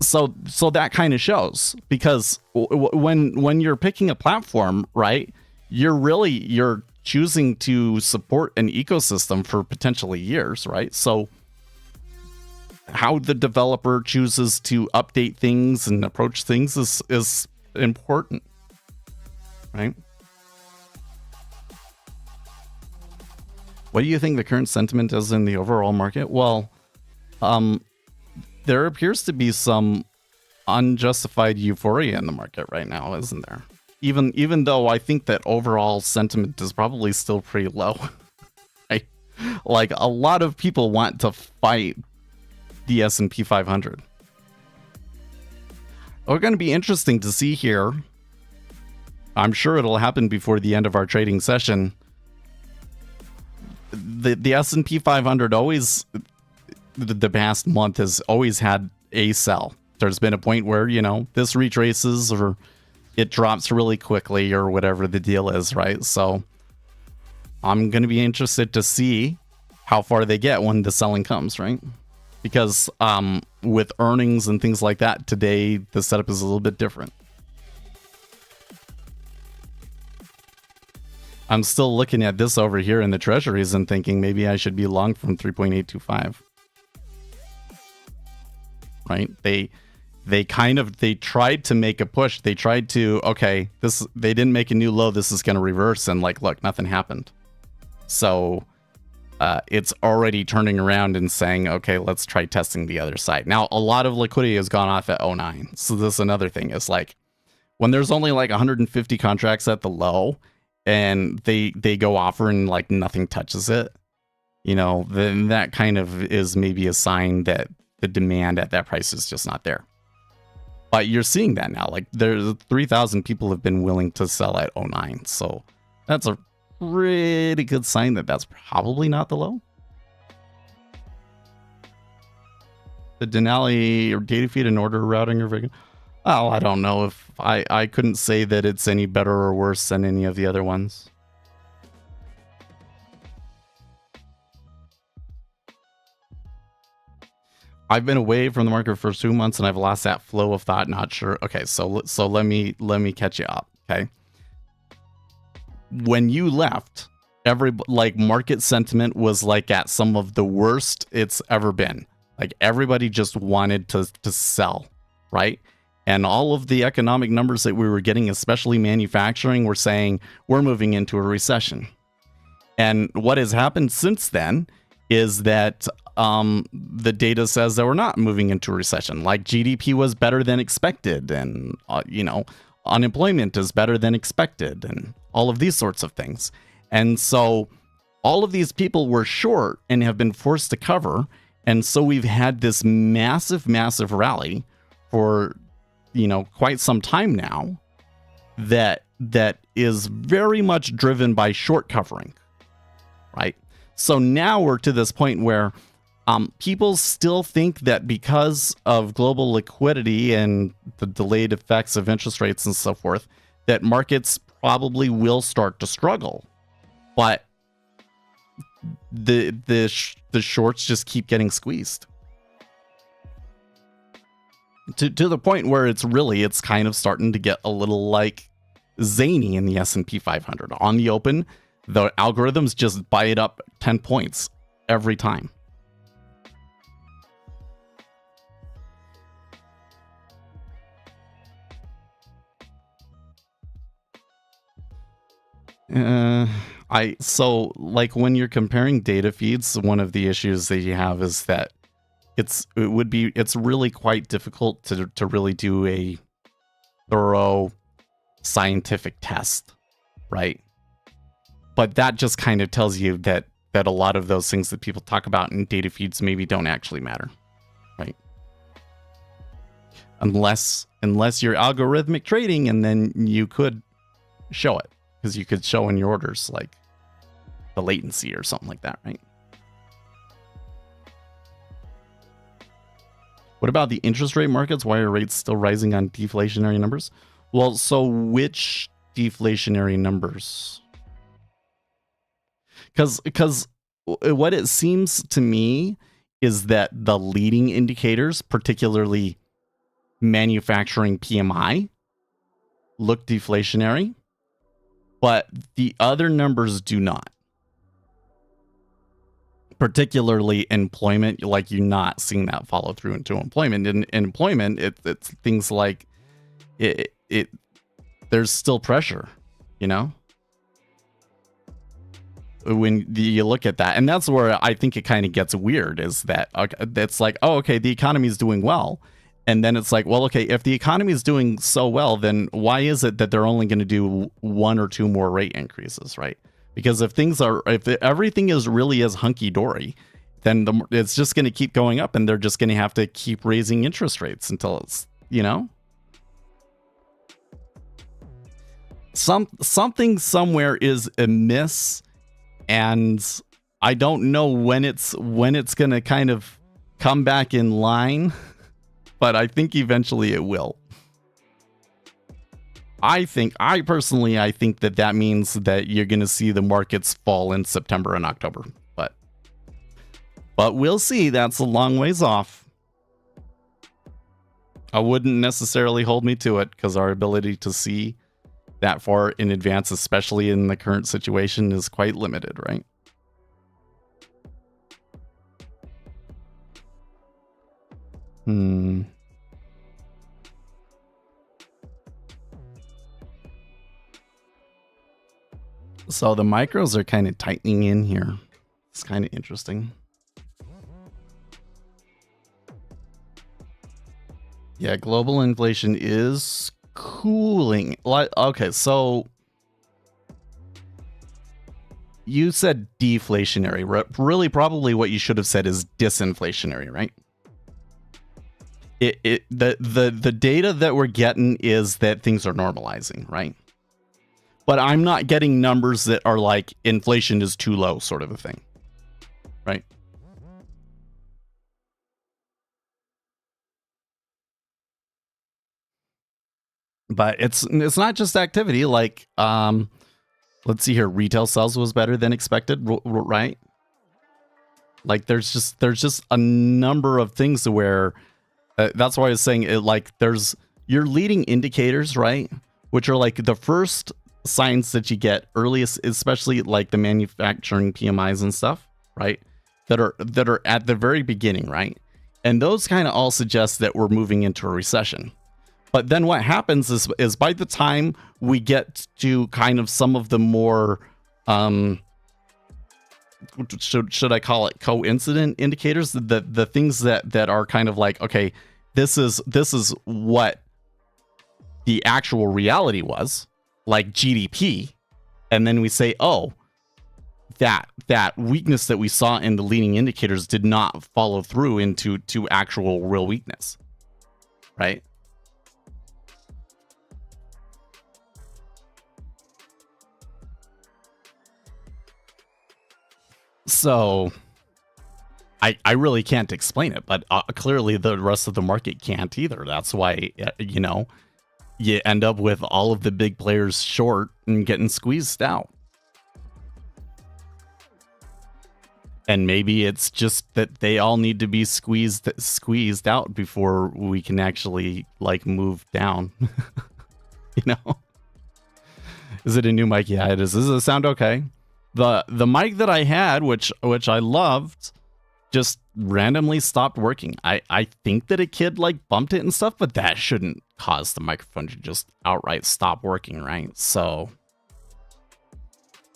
So that kind of shows, because when you're picking a platform, right, you're choosing to support an ecosystem for potentially years, right? So how the developer chooses to update things and approach things is important, right? What do you think the current sentiment is in the overall market? Well, there appears to be some unjustified euphoria in the market right now, isn't there? Even though I think that overall sentiment is probably still pretty low. Right? Like, a lot of people want to fight the S&P 500. It's going to be interesting to see here. I'm sure it'll happen before the end of our trading session. The S&P 500 always, the past month, has always had a sell. There's been a point where, this retraces or it drops really quickly or whatever the deal is, right? So I'm going to be interested to see how far they get when the selling comes, right? Because with earnings and things like that, today the setup is a little bit different. I'm still looking at this over here in the treasuries and thinking maybe I should be long from 3.825. Right? They tried to make a push. They tried to, they didn't make a new low. This is going to reverse. And look, nothing happened. So it's already turning around and saying, okay, let's try testing the other side. Now, a lot of liquidity has gone off at 09. So this is another thing. It's like when there's only 150 contracts at the low and they go offer and nothing touches it, then that kind of is maybe a sign that the demand at that price is just not there. But you're seeing that now. There's 3,000 people have been willing to sell at 09. So that's a pretty good sign that that's probably not the low. The Denali or data feed and order routing are very good. Oh, I don't know if I couldn't say that it's any better or worse than any of the other ones. I've been away from the market for 2 months and I've lost that flow of thought. Not sure. Okay, so let me catch you up. Okay, when you left, market sentiment was at some of the worst it's ever been. Everybody just wanted to sell, right? And all of the economic numbers that we were getting, especially manufacturing, were saying we're moving into a recession. And what has happened since then is that the data says that we're not moving into a recession. GDP was better than expected, and unemployment is better than expected, and all of these sorts of things. And so all of these people were short and have been forced to cover, and so we've had this massive rally for quite some time now that is very much driven by short covering, right? So now we're to this point where people still think that because of global liquidity and the delayed effects of interest rates and so forth, that markets probably will start to struggle. But the shorts just keep getting squeezed to the point where it's kind of starting to get a little zany in the S&P 500. On the open, the algorithms just buy it up 10 points every time. When you're comparing data feeds, one of the issues that you have is that it's really quite difficult to really do a thorough scientific test, right? But that just kind of tells you that that a lot of those things that people talk about in data feeds maybe don't actually matter, right? Unless you're algorithmic trading, and then you could show it, because you could show in your orders like the latency or something like that, right? What about the interest rate markets? Why are rates still rising on deflationary numbers? Well, so which deflationary numbers? Because what it seems to me is that the leading indicators, particularly manufacturing PMI, look deflationary, but the other numbers do not. Particularly employment, like you're not seeing that follow through into employment. In employment, it's things like it there's still pressure, you know, when you look at that. And that's where I think it kind of gets weird, is that it's like, oh, okay, the economy is doing well. And then it's like, well, okay, if the economy is doing so well, then why is it that they're only going to do 1 or 2 more rate increases, right? Because if everything is really as hunky-dory, then it's just going to keep going up, and they're just going to have to keep raising interest rates until it's, you know? Something somewhere is amiss, and I don't know when it's going to kind of come back in line, but I think eventually it will. I personally think that means that you're going to see the markets fall in September and October, but we'll see. That's a long ways off. I wouldn't necessarily hold me to it, because our ability to see that far in advance, especially in the current situation, is quite limited, right? So the micros are kind of tightening in here. It's kind of interesting. Yeah, global inflation is cooling. Okay, so you said deflationary. Really, probably what you should have said is disinflationary, right? The data that we're getting is that things are normalizing, right? But I'm not getting numbers that are like inflation is too low, sort of a thing, right? But it's not just activity. Like, let's see here. Retail sales was better than expected, right? Like, there's just a number of things where that's why I was saying it. Like, there's your leading indicators, right? Which are like the first signs that you get earliest, especially like the manufacturing PMIs and stuff, right? That are at the very beginning, right? And those kind of all suggest that we're moving into a recession. But then what happens is by the time we get to kind of some of the more should I call it coincident indicators, the things that are kind of like, okay, this is what the actual reality was, like GDP, and then we say, oh, that weakness that we saw in the leading indicators did not follow through into actual real weakness, right? So I really can't explain it, but clearly the rest of the market can't either. That's why, you know, you end up with all of the big players short and getting squeezed out. And maybe it's just that they all need to be squeezed out before we can actually like move down. You know? Is it a new mic? Yeah, it is. Does it sound okay? The mic that I had, which I loved, just randomly stopped working. I think that a kid like bumped it and stuff, but that shouldn't cause the microphone to just outright stop working, right? So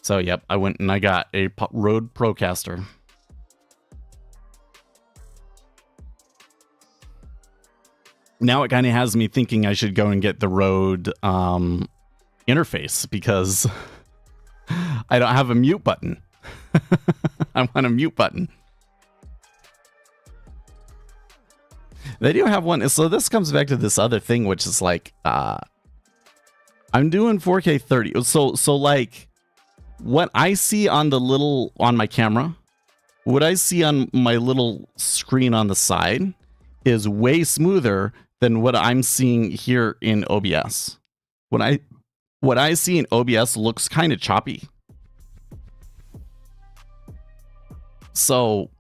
yep, I went and I got a Rode Procaster. Now it kind of has me thinking I should go and get the Rode interface, because I don't have a mute button. I want a mute button. They do have one. So this comes back to this other thing, which is like, I'm doing 4K 30. So like what I see on my camera, what I see on my little screen on the side is way smoother than what I'm seeing here in OBS. What I see in OBS looks kind of choppy. So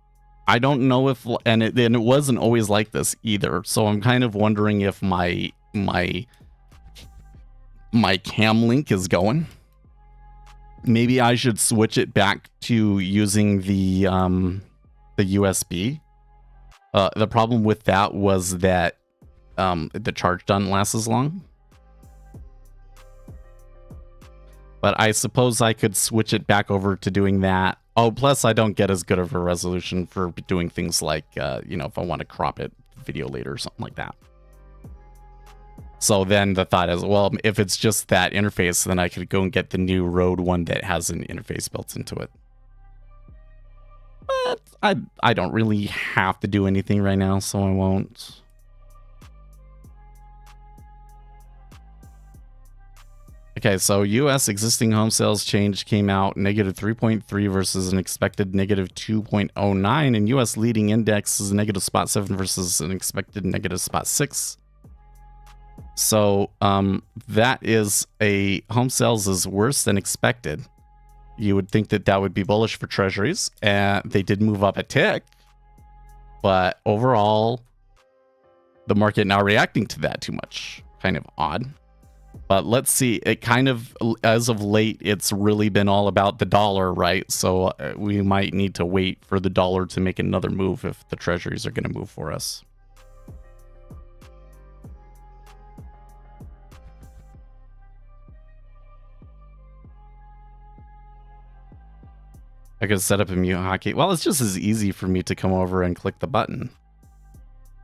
I don't know if, and it wasn't always like this either. So I'm kind of wondering if my cam link is going. Maybe I should switch it back to using the USB. The problem with that was that the charge doesn't last as long. But I suppose I could switch it back over to doing that. Oh, plus I don't get as good of a resolution for doing things like, if I want to crop it video later or something like that. So then the thought is, well, if it's just that interface, then I could go and get the new Rode one that has an interface built into it. But I don't really have to do anything right now, so I won't. Okay, so U.S. existing home sales change came out negative 3.3 versus an expected negative 2.09, and U.S. leading index is negative spot 7 versus an expected negative spot 6. So that is home sales is worse than expected. You would think that that would be bullish for treasuries, and they did move up a tick, but overall, the market not reacting to that too much. Kind of odd. But let's see, it kind of, as of late, it's really been all about the dollar, right? So we might need to wait for the dollar to make another move if the treasuries are going to move for us. I could set up a mute hotkey. Well, it's just as easy for me to come over and click the button.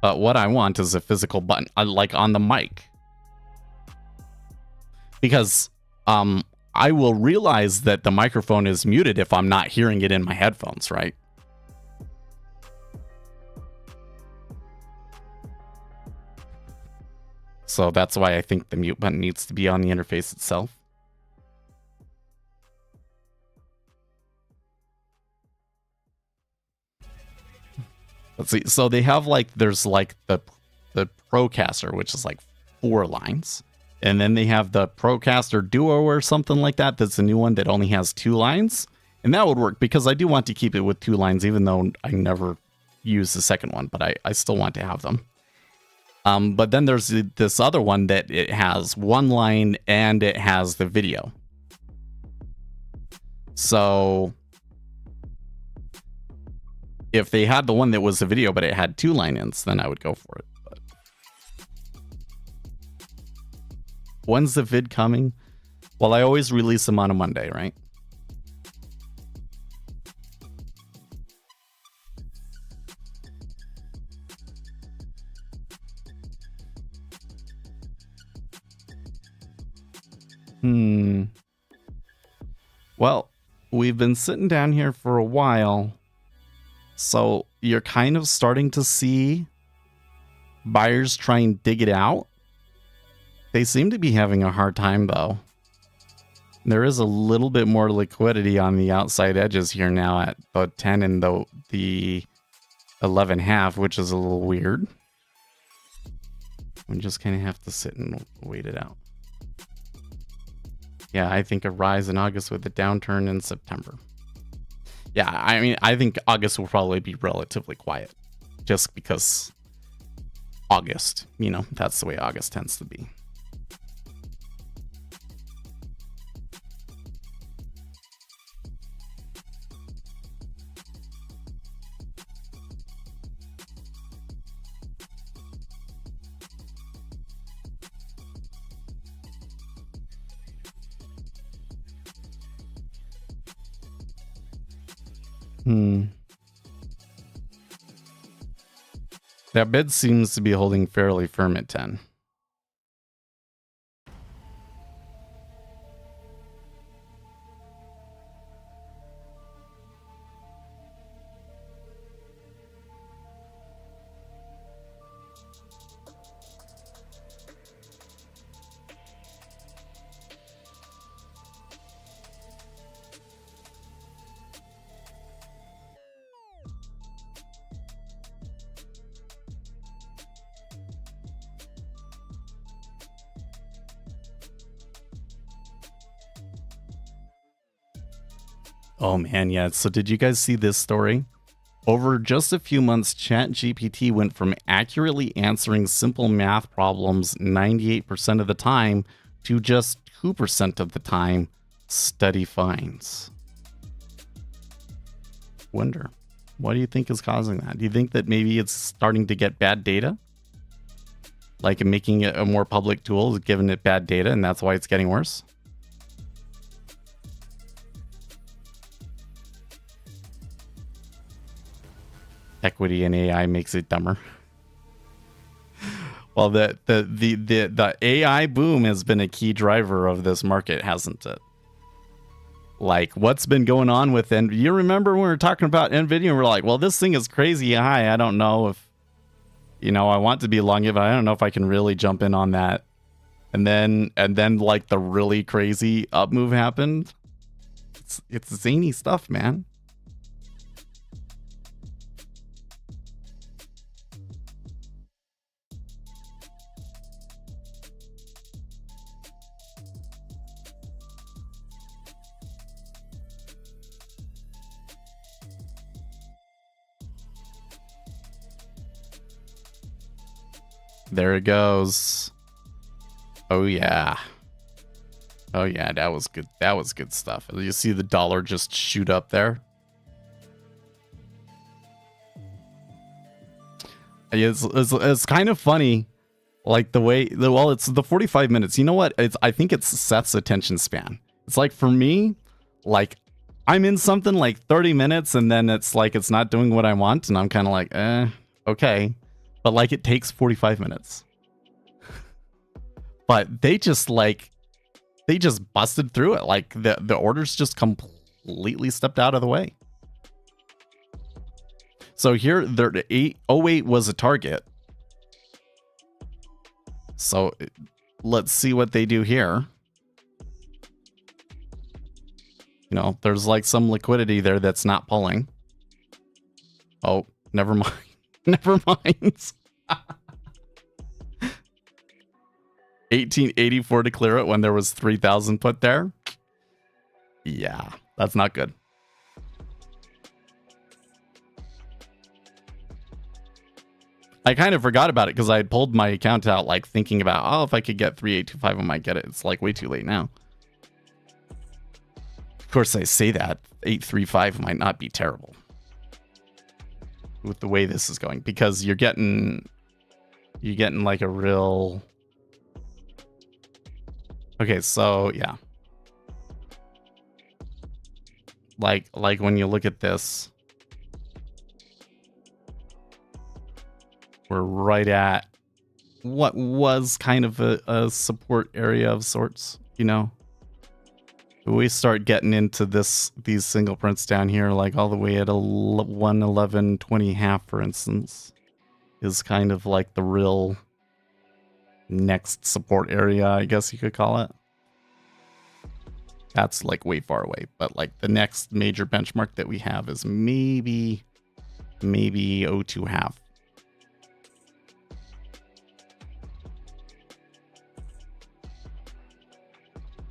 But what I want is a physical button, like on the mic. Because I will realize that the microphone is muted if I'm not hearing it in my headphones, right? So that's why I think the mute button needs to be on the interface itself. Let's see. So they have there's the Procaster, which is like 4 lines. And then they have the Procaster Duo or something like that. That's a new one that only has 2 lines. And that would work because I do want to keep it with 2 lines, even though I never use the second one, but I still want to have them. But then there's this other one that it has 1 line and it has the video. So if they had the one that was the video, but it had 2 line-ins, then I would go for it. But when's the vid coming? Well, I always release them on a Monday, right? Well, we've been sitting down here for a while, so you're kind of starting to see buyers try and dig it out. They seem to be having a hard time, though. There is a little bit more liquidity on the outside edges here now at the 10 and the 11.5, which is a little weird. We just kind of have to sit and wait it out. Yeah, I think a rise in August with a downturn in September. Yeah, I mean, I think August will probably be relatively quiet. Just because August, that's the way August tends to be. That bid seems to be holding fairly firm at 10. Oh man, yeah. So did you guys see this story? Over just a few months, ChatGPT went from accurately answering simple math problems 98% of the time to just 2% of the time, study finds. Wonder, what do you think is causing that? Do you think that maybe it's starting to get bad data? Like making it a more public tool is giving it bad data and that's why it's getting worse? Equity in AI makes it dumber. Well, the AI boom has been a key driver of this market, hasn't it? Like, what's been going on with you remember when we were talking about NVIDIA, and we're like, well, this thing is crazy high. I don't know if, I want to be long it, but I don't know if I can really jump in on that. And then like the really crazy up move happened. It's zany stuff, man. There it goes. Oh yeah. Oh yeah, that was good. That was good stuff. You see the dollar just shoot up there. It's kind of funny, like the way. Well, it's the 45 minutes. You know what? I think it's Seth's attention span. It's like for me, like I'm in something like 30 minutes, and then it's like it's not doing what I want, and I'm kind of like, okay. But like it takes 45 minutes. But they just busted through it. Like the orders just completely stepped out of the way. So here, the 808 was a target. So let's see what they do here. There's like some liquidity there that's not pulling. Oh, never mind. Never mind. 1884 to clear it when there was 3,000 put there. Yeah, that's not good. I kind of forgot about it because I had pulled my account out like thinking about, if I could get 3825, I might get it. It's like way too late now. Of course, I say that 835 might not be terrible with the way this is going, because you're getting like a real. Okay, so yeah, like when you look at this, we're right at what was kind of a support area of sorts. We start getting into these single prints down here, like all the way at a 111.20 half, for instance, is kind of like the real next support area, I guess you could call it. That's like way far away, but like the next major benchmark that we have is maybe 02 half.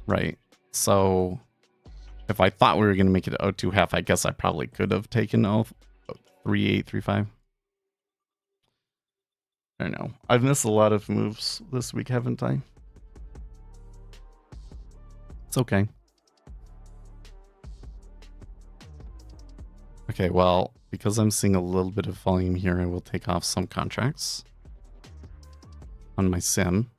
Right. So if I thought we were going to make it 02 half, I guess I probably could have taken 3835. I don't know. I've missed a lot of moves this week, haven't I? It's okay. Okay, well, because I'm seeing a little bit of volume here, I will take off some contracts on my sim.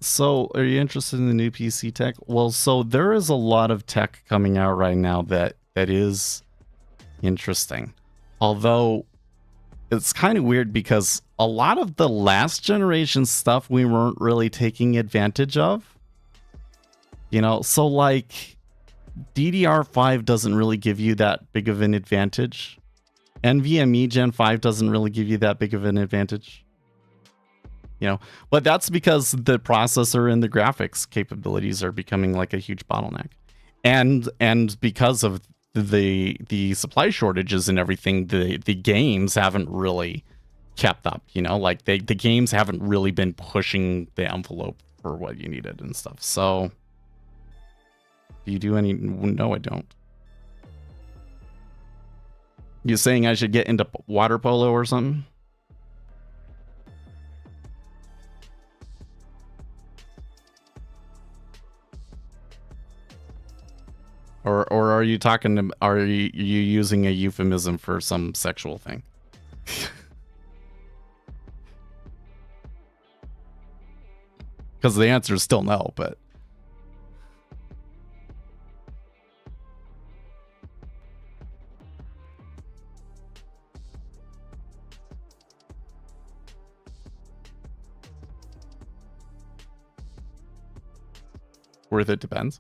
So are you interested in the new PC tech? Well, so there is a lot of tech coming out right now that is interesting. Although it's kind of weird because a lot of the last generation stuff we weren't really taking advantage of. So like DDR5 doesn't really give you that big of an advantage. NVMe Gen 5 doesn't really give you that big of an advantage. But that's because the processor and the graphics capabilities are becoming like a huge bottleneck. And because of the supply shortages and everything, the games haven't really kept up, you know, like the games haven't really been pushing the envelope for what you needed and stuff. So do you do any? No, I don't. You saying I should get into water polo or something? Or are you talking to, are you using a euphemism for some sexual thing? Because the answer is still no, but worth it depends.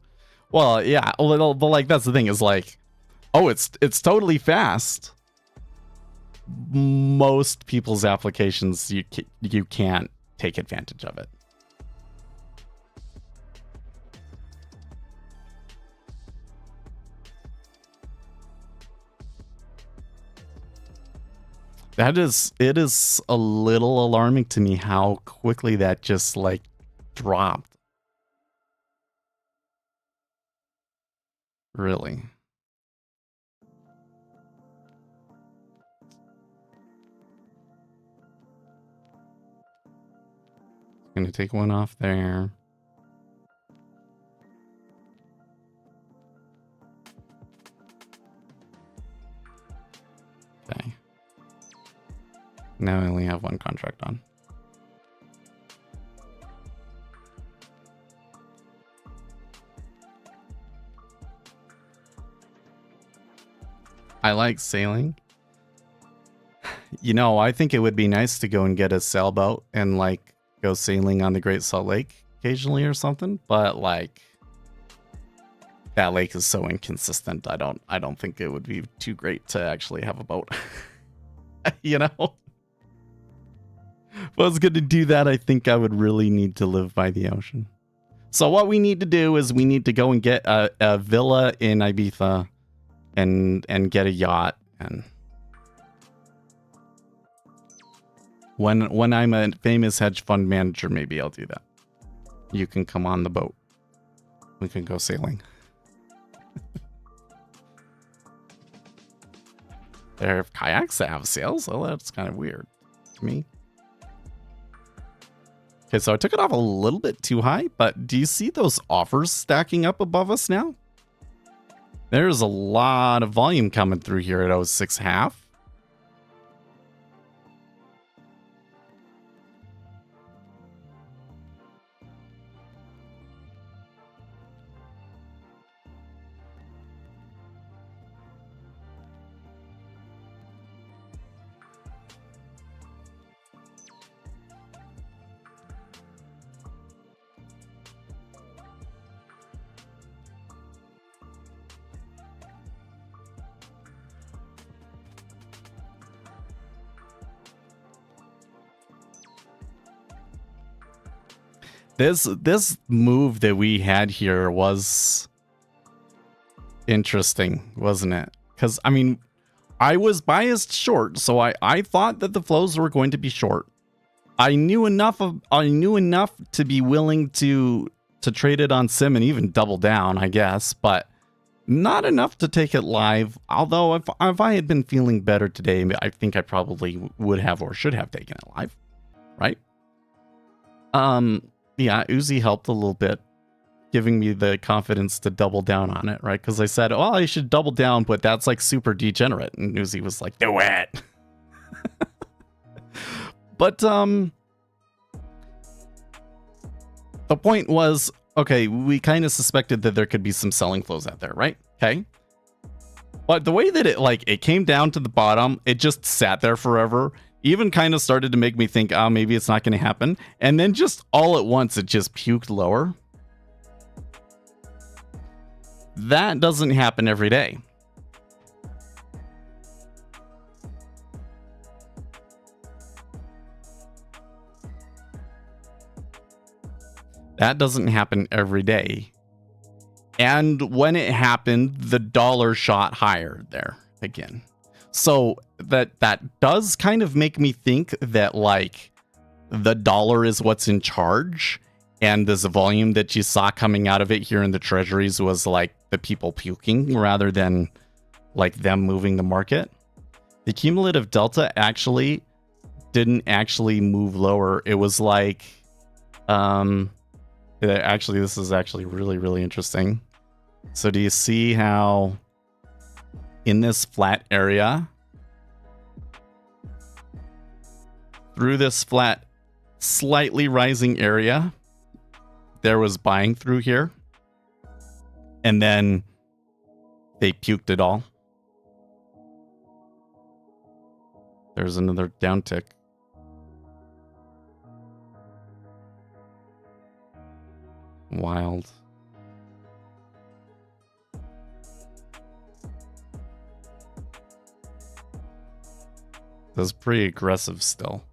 Well, yeah, a little, but like that's the thing is like, oh, it's totally fast. Most people's applications, you can't take advantage of it. It is a little alarming to me how quickly that just like dropped. Really. Gonna take one off there. Okay. Now I only have one contract on. I like sailing. You know, I think it would be nice to go and get a sailboat and like go sailing on the Great Salt Lake occasionally or something, but like that lake is so inconsistent. I don't think it would be too great to actually have a boat. You know? If I was going to do that, I think I would really need to live by the ocean. So what we need to do is we need to go and get a villa in Ibiza and get a yacht. And when I'm a famous hedge fund manager, maybe I'll do that. You can come on the boat. We can go sailing. There are kayaks that have sails. Oh, that's kind of weird to me. Okay, so I took it off a little bit too high, but do you see those offers stacking up above us now? There's a lot of volume coming through here at 06.5. This move that we had here was interesting, wasn't it? Because, I mean, I was biased short, so I thought that the flows were going to be short. I knew enough to be willing to trade it on sim and even double down, I guess, but not enough to take it live. Although if I had been feeling better today, I think I probably would have or should have taken it live, right? Yeah, Uzi helped a little bit, giving me the confidence to double down on it, right? Because I said, oh, I should double down, but that's like super degenerate. And Uzi was like, do it. But the point was, okay, we kind of suspected that there could be some selling flows out there, right? Okay. But the way that it came down to the bottom, it just sat there forever. Even kind of started to make me think, oh, maybe it's not going to happen. And then just all at once, it just puked lower. That doesn't happen every day. That doesn't happen every day. And when it happened, the dollar shot higher there again. So that does kind of make me think that like the dollar is what's in charge, and this volume that you saw coming out of it here in the treasuries was like the people puking rather than like them moving the market. The cumulative delta actually didn't actually move lower. It was like actually, this is actually really, really interesting. So do you see how in this flat area, through this flat, slightly rising area, there was buying through here, and then they puked it all. There's another downtick. Wild. That's pretty aggressive still.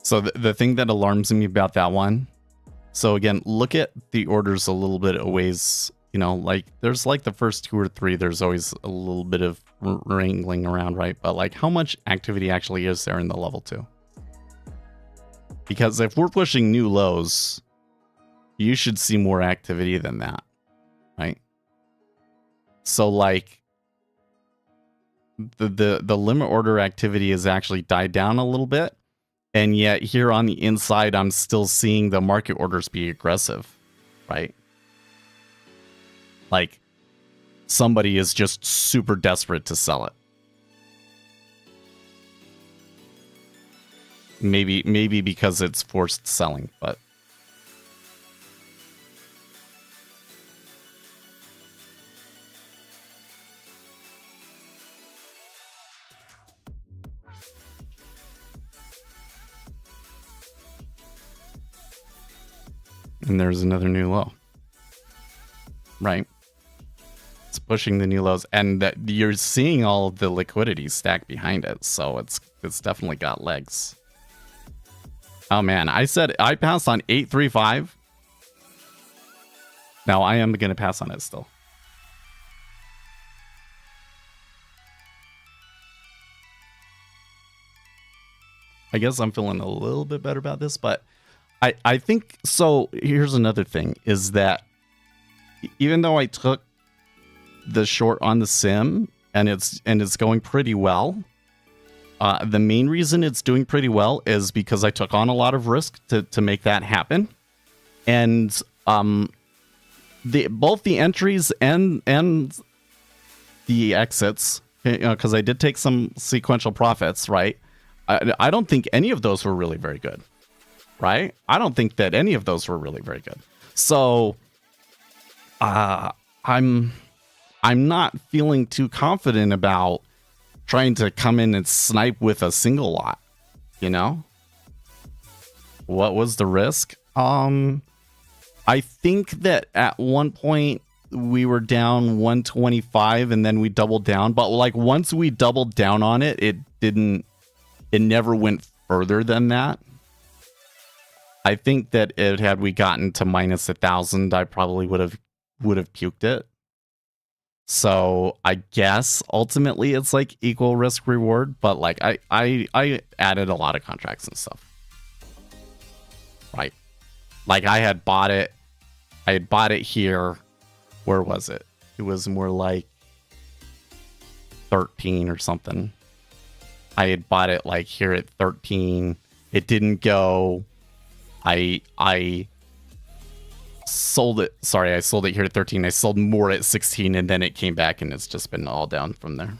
So the thing that alarms me about that one, so again, look at the orders a little bit a ways, you know, like there's like the first 2 or 3, there's always a little bit of wrangling around, right? But like how much activity actually is there in the level 2? Because if we're pushing new lows, you should see more activity than that, right? So like the limit order activity has actually died down a little bit. And yet here on the inside, I'm still seeing the market orders be aggressive, right? Like somebody is just super desperate to sell it. Maybe because it's forced selling, but and there's another new low, right? It's pushing the new lows, and that you're seeing all of the liquidity stack behind it, so it's definitely got legs. Oh man, I said I passed on 835. Now I am gonna pass on it still. I guess I'm feeling a little bit better about this, but I think so. Here's another thing is that even though I took the short on the sim and it's going pretty well, the main reason it's doing pretty well is because I took on a lot of risk to make that happen. And both the entries and the exits, because I did take some sequential profits, right? I don't think any of those were really very good. Right? I don't think that any of those were really very good. So I'm not feeling too confident about trying to come in and snipe with a single lot, you know? What was the risk? I think that at one point we were down 125 and then we doubled down, but like once we doubled down on it, it never went further than that. I think that had we gotten to minus 1,000, I probably would have puked it. So I guess ultimately it's like equal risk reward, but like I added a lot of contracts and stuff. Right. Like I had bought it here. Where was it? It was more like 13 or something. I had bought it like here at 13. It didn't go. I sold it. Sorry, I sold it here at 13. I sold more at 16, and then it came back, and it's just been all down from there.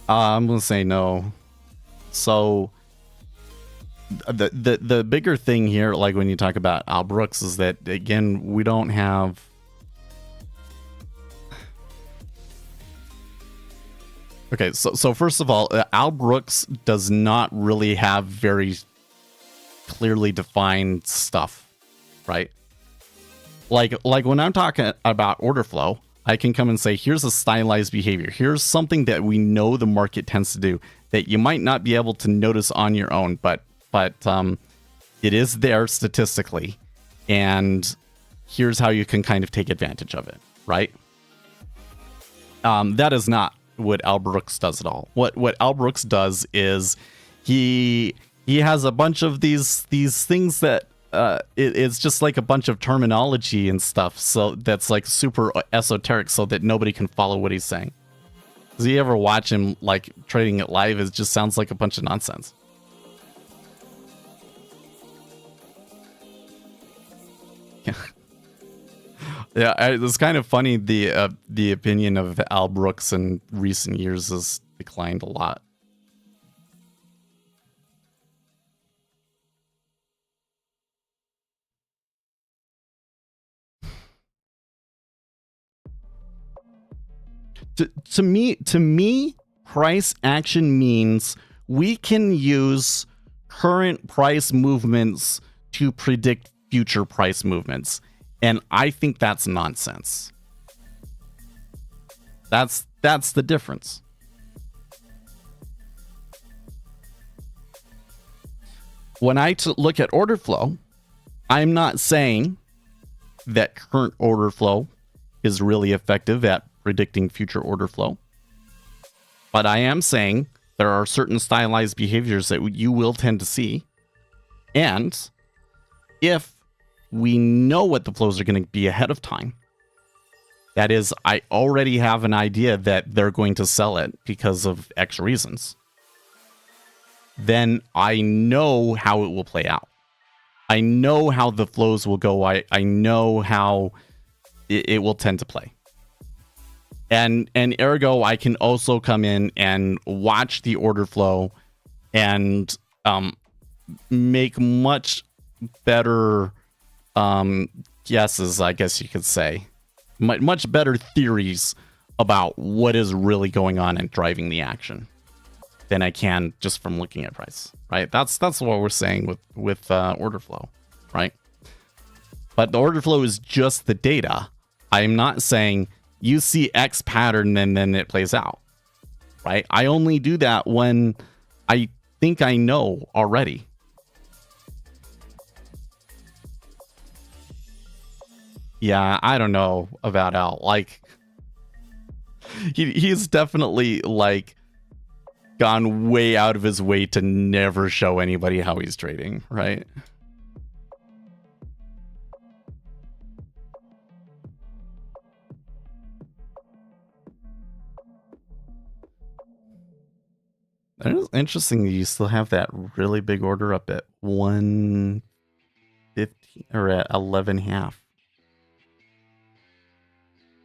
I'm gonna say no. So the bigger thing here, like when you talk about Al Brooks, is that again we don't have. Okay, so first of all, Al Brooks does not really have very clearly defined stuff, right? Like when I'm talking about order flow, I can come and say, here's a stylized behavior. Here's something that we know the market tends to do that you might not be able to notice on your own, but it is there statistically, and here's how you can kind of take advantage of it, right? That is not what Al Brooks does at all. What Al Brooks does is he has a bunch of these things that it's just like a bunch of terminology and stuff, so that's like super esoteric, so that nobody can follow what he's saying. Does you ever watch him like trading it live? It just sounds like a bunch of nonsense. Yeah, it's kind of funny. The opinion of Al Brooks in recent years has declined a lot. To me, price action means we can use current price movements to predict future price movements. And I think that's nonsense. That's the difference. When I look at order flow, I'm not saying that current order flow is really effective at predicting future order flow. But I am saying there are certain stylized behaviors that you will tend to see. And if we know what the flows are going to be ahead of time, that is, I already have an idea that they're going to sell it because of X reasons, then I know how it will play out. I know how the flows will go. I know how it will tend to play. And ergo, I can also come in and watch the order flow and make much better guesses, I guess you could say. Much better theories about what is really going on and driving the action than I can just from looking at price, right? That's what we're saying with order flow, right? But the order flow is just the data. I'm not saying you see X pattern and then it plays out, right? I only do that when I think I know already. Yeah, I don't know about Al. Like, he's definitely like gone way out of his way to never show anybody how he's trading, right? It is interesting that you still have that really big order up at 115 or at 11.5.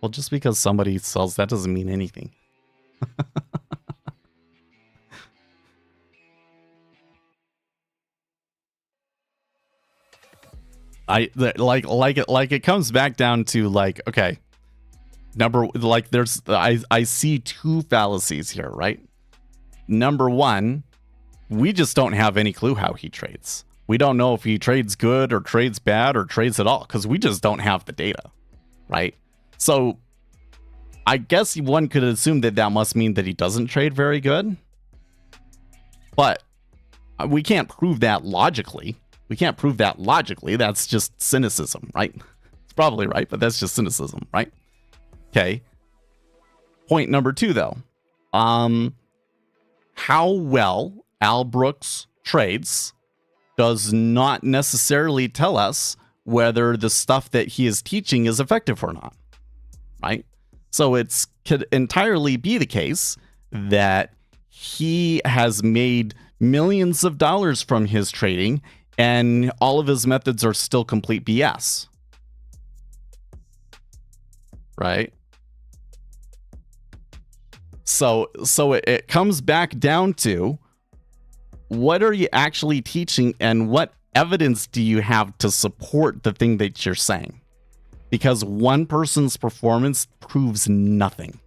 Well, just because somebody sells, that doesn't mean anything. It comes back down to like, okay, I see two fallacies here, right? Number one, we just don't have any clue how he trades. We don't know if he trades good or trades bad or trades at all because we just don't have the data, right? So I guess one could assume that must mean that he doesn't trade very good. But we can't prove that logically. That's just cynicism, right? It's probably right, but that's just cynicism, right? Okay. Point number two, though. How well Al Brooks trades does not necessarily tell us whether the stuff that he is teaching is effective or not, right? So it could entirely be the case that he has made millions of dollars from his trading and all of his methods are still complete BS, right? So it comes back down to, what are you actually teaching and what evidence do you have to support the thing that you're saying? Because one person's performance proves nothing.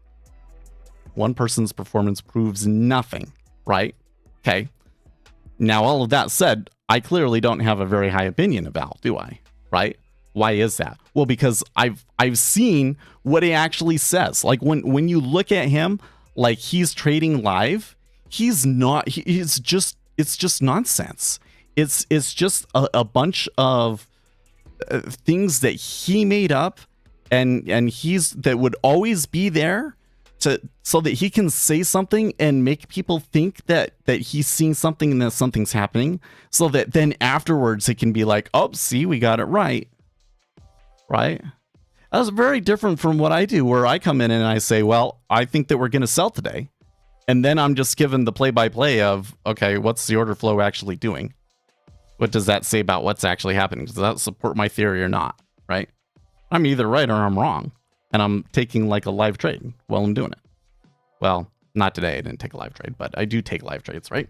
Right? Okay. Now, all of that said, I clearly don't have a very high opinion of Al, do I? Right? Why is that? Well, because I've seen what he actually says. Like when you look at him, like he's trading live, he's not. It's just nonsense. It's just a bunch of things that he made up, and that would always be there so that he can say something and make people think that he's seeing something and that something's happening, so that then afterwards it can be like, oh, see, we got it right. Right? That's very different from what I do, where I come in and I say, well, I think that we're going to sell today. And then I'm just given the play-by-play of, okay, what's the order flow actually doing? What does that say about what's actually happening? Does that support my theory or not? Right? I'm either right or I'm wrong. And I'm taking like a live trade while I'm doing it. Well, not today. I didn't take a live trade, but I do take live trades, right?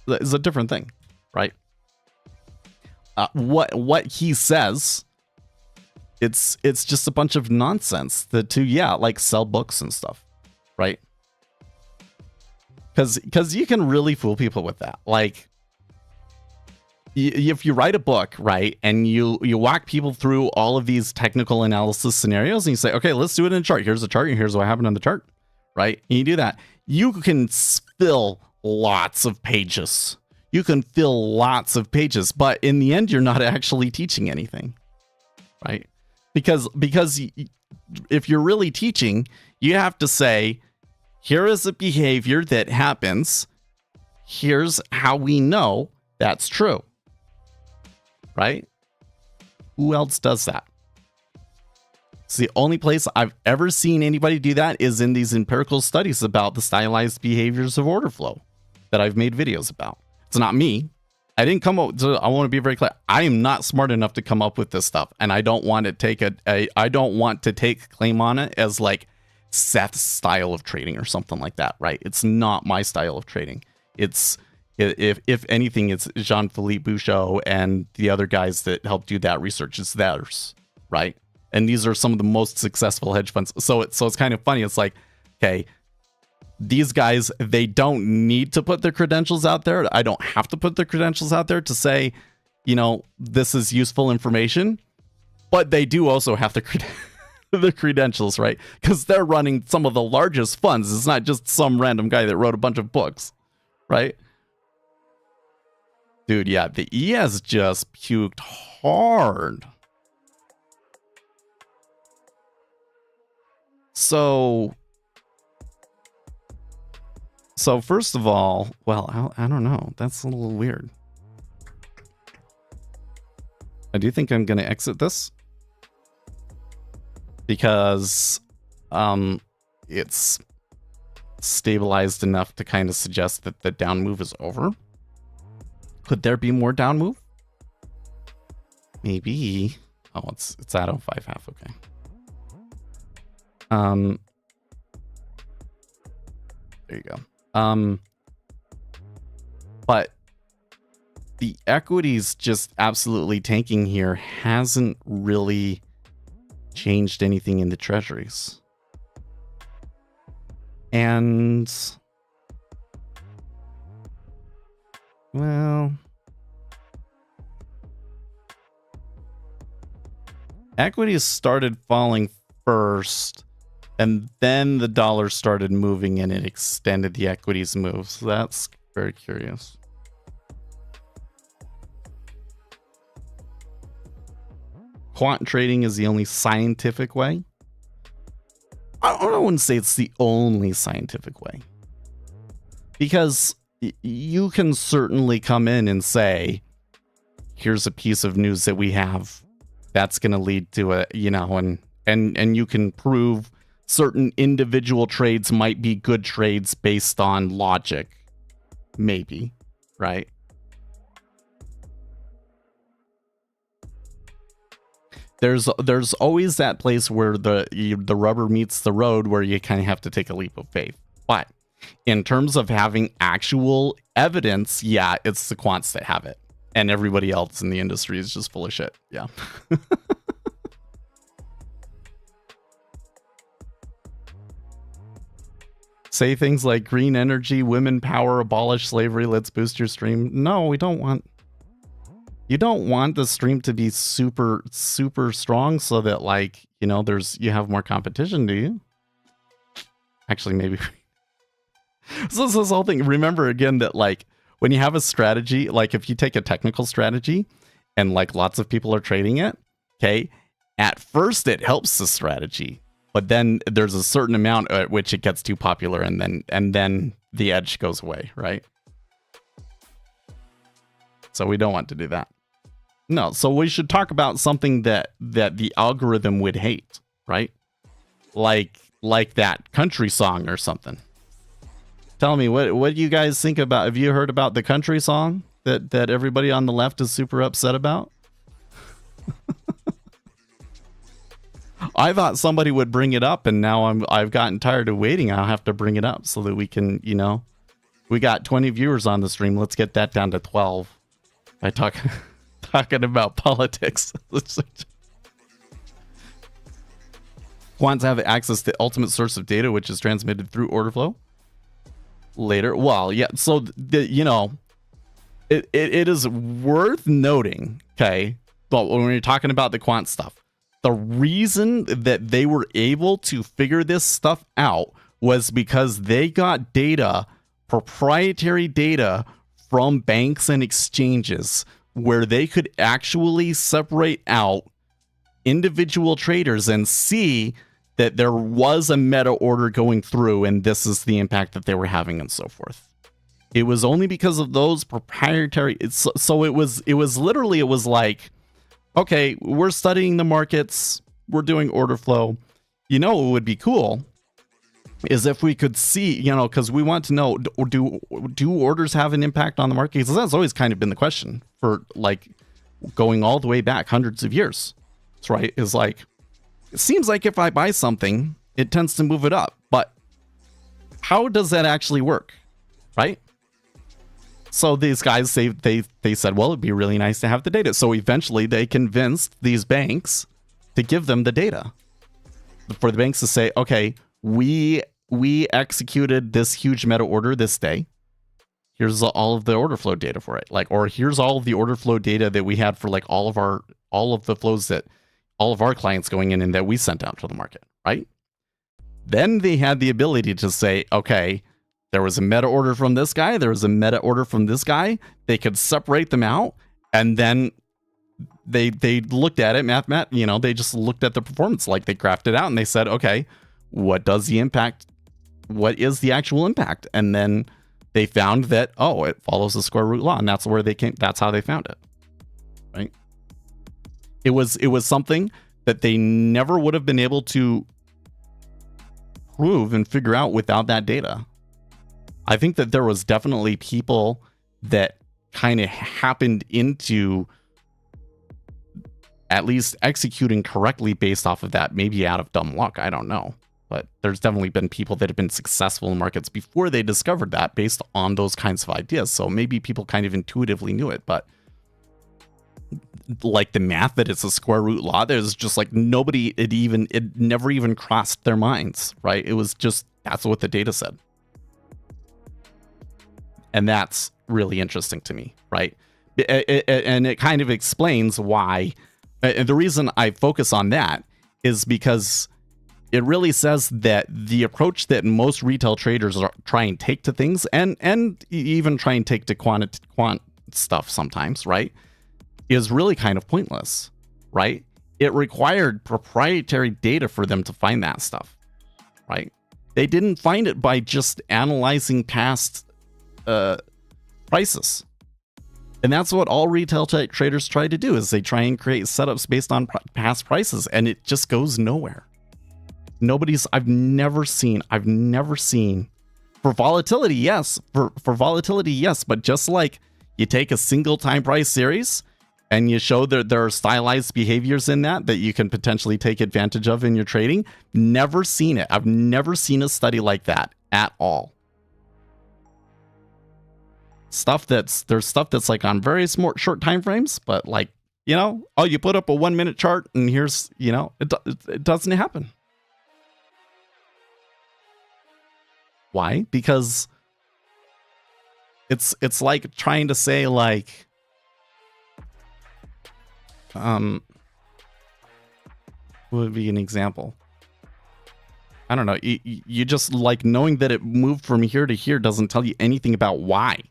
It's a different thing, right? What he says, it's just a bunch of nonsense like sell books and stuff, right? Because you can really fool people with that. Like, if you write a book, right, and you walk people through all of these technical analysis scenarios, and you say, okay, let's do it in a chart. Here's a chart, and here's what happened on the chart, right? And you do that, you can fill lots of pages. You can fill lots of pages, but in the end, you're not actually teaching anything, right? Because if you're really teaching, you have to say, here is a behavior that happens. Here's how we know that's true. Right? Who else does that? It's the only place I've ever seen anybody do that is in these empirical studies about the stylized behaviors of order flow that I've made videos about. It's not me. I didn't come up. I want to be very clear. I am not smart enough to come up with this stuff, and I don't want to take I don't want to take claim on it as like Seth's style of trading or something like that. Right? It's not my style of trading. It's if anything, it's Jean-Philippe Bouchot and the other guys that help do that research. It's theirs, right? And these are some of the most successful hedge funds. So it's kind of funny. It's like, okay, these guys, they don't need to put their credentials out there. I don't have to put their credentials out there to say, this is useful information. But they do also have the credentials, right? Because they're running some of the largest funds. It's not just some random guy that wrote a bunch of books, right? Dude, yeah, the ES just puked hard. So first of all, well, I don't know. That's a little weird. I do think I'm going to exit this because it's stabilized enough to kind of suggest that the down move is over. Could there be more down move? Maybe. Oh, it's at 05 half. Okay. There you go. But the equities just absolutely tanking here hasn't really changed anything in the treasuries. And well, equities started falling first, and then the dollar started moving and it extended the equities move. So that's very curious. Quant trading is the only scientific way. I wouldn't say it's the only scientific way, because you can certainly come in and say, here's a piece of news that we have that's going to lead to a, and you can prove certain individual trades might be good trades based on logic. Maybe, right? There's always that place where the rubber meets the road, where you kind of have to take a leap of faith. But in terms of having actual evidence, yeah, it's the quants that have it. And everybody else in the industry is just full of shit. Yeah. Say things like green energy, women power, abolish slavery, let's boost your stream. No, we don't want. You don't want the stream to be super, super strong so that, like, you know, you have more competition, do you? Actually, maybe. So this whole thing, remember again that, like, when you have a strategy, like if you take a technical strategy and like lots of people are trading it, okay, at first it helps the strategy, but then there's a certain amount at which it gets too popular, and then the edge goes away, right? So we don't want to do that. No, so we should talk about something that the algorithm would hate, right? Like that country song or something. Tell me, what do you guys think about? Have you heard about the country song that everybody on the left is super upset about? I thought somebody would bring it up, and now I've gotten tired of waiting. I'll have to bring it up so that we can, you know, we got 20 viewers on the stream. Let's get that down to 12 by talking about politics. Quants have access to ultimate source of data, which is transmitted through order flow later. Well, yeah. So you know, it is worth noting. Okay, but when you're talking about the quant stuff, the reason that they were able to figure this stuff out was because they got data, proprietary data from banks and exchanges, where they could actually separate out individual traders and see that there was a meta order going through, and this is the impact that they were having and so forth. It was only because of those proprietary. So it was literally, it was like, okay, we're studying the markets, we're doing order flow. You know, what would be cool is if we could see, you know, because we want to know, do orders have an impact on the market? Because that's always kind of been the question for, like, going all the way back hundreds of years. That's right. Is like, it seems like if I buy something, it tends to move it up. But how does that actually work? Right? So these guys, they said, well, it'd be really nice to have the data. So eventually they convinced these banks to give them the data. For the banks to say, okay, we executed this huge meta order this day. Here's all of the order flow data for it. Like, or here's all of the order flow data that we had for like all of the flows that all of our clients going in and that we sent out to the market, right? Then they had the ability to say, okay, there was a meta order from this guy, there was a meta order from this guy. They could separate them out, and then they looked at it, you know, they just looked at the performance, like they graphed it out, and they said, okay, what is the actual impact? And then they found that, oh, it follows the square root law, and that's how they found it. Right? It was something that they never would have been able to prove and figure out without that data. I think that there was definitely people that kind of happened into at least executing correctly based off of that, maybe out of dumb luck. I don't know. But there's definitely been people that have been successful in markets before they discovered that based on those kinds of ideas. So maybe people kind of intuitively knew it, but like the math that it's a square root law, there's just like it never even crossed their minds, right? It was just, that's what the data said. And that's really interesting to me, right? And it kind of explains why. And the reason I focus on that is because it really says that the approach that most retail traders try and take to things, and even try and take to quant stuff sometimes, right, is really kind of pointless, right? It required proprietary data for them to find that stuff, right? They didn't find it by just analyzing past prices. And that's what all retail traders try to do, is they try and create setups based on past prices, and it just goes nowhere. I've never seen for volatility, yes, but just like you take a single time price series and you show that there are stylized behaviors in that you can potentially take advantage of in your trading. Never seen it. I've never seen a study like that at all. There's stuff that's like on very short time frames, but like, you know, oh, you put up a 1 minute chart and here's, you know, it doesn't happen. Why? Because it's like trying to say, like, What would be an example? I don't know. You just like knowing that it moved from here to here doesn't tell you anything about why.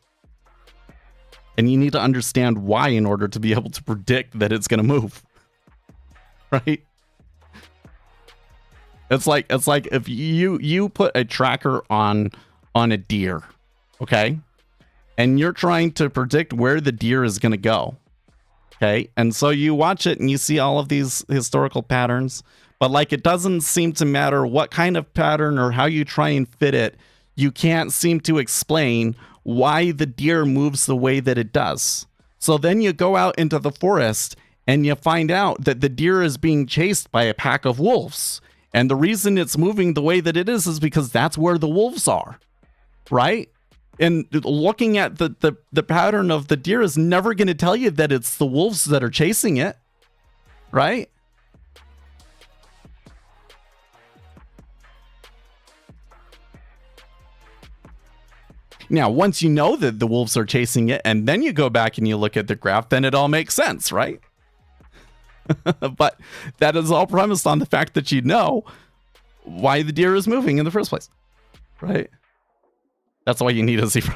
And you need to understand why in order to be able to predict that it's going to move. Right? It's like if you put a tracker on a deer, okay? And you're trying to predict where the deer is going to go. Okay? And so you watch it and you see all of these historical patterns, but like it doesn't seem to matter what kind of pattern or how you try and fit it. You can't seem to explain why the deer moves the way that it does. So then you go out into the forest and you find out that the deer is being chased by a pack of wolves. And the reason it's moving the way that it is because that's where the wolves are, right? And looking at the pattern of the deer is never going to tell you that it's the wolves that are chasing it, right? Now, once you know that the wolves are chasing it, and then you go back and you look at the graph, then it all makes sense, right? But that is all premised on the fact that you know why the deer is moving in the first place, right? That's why you need a zebra.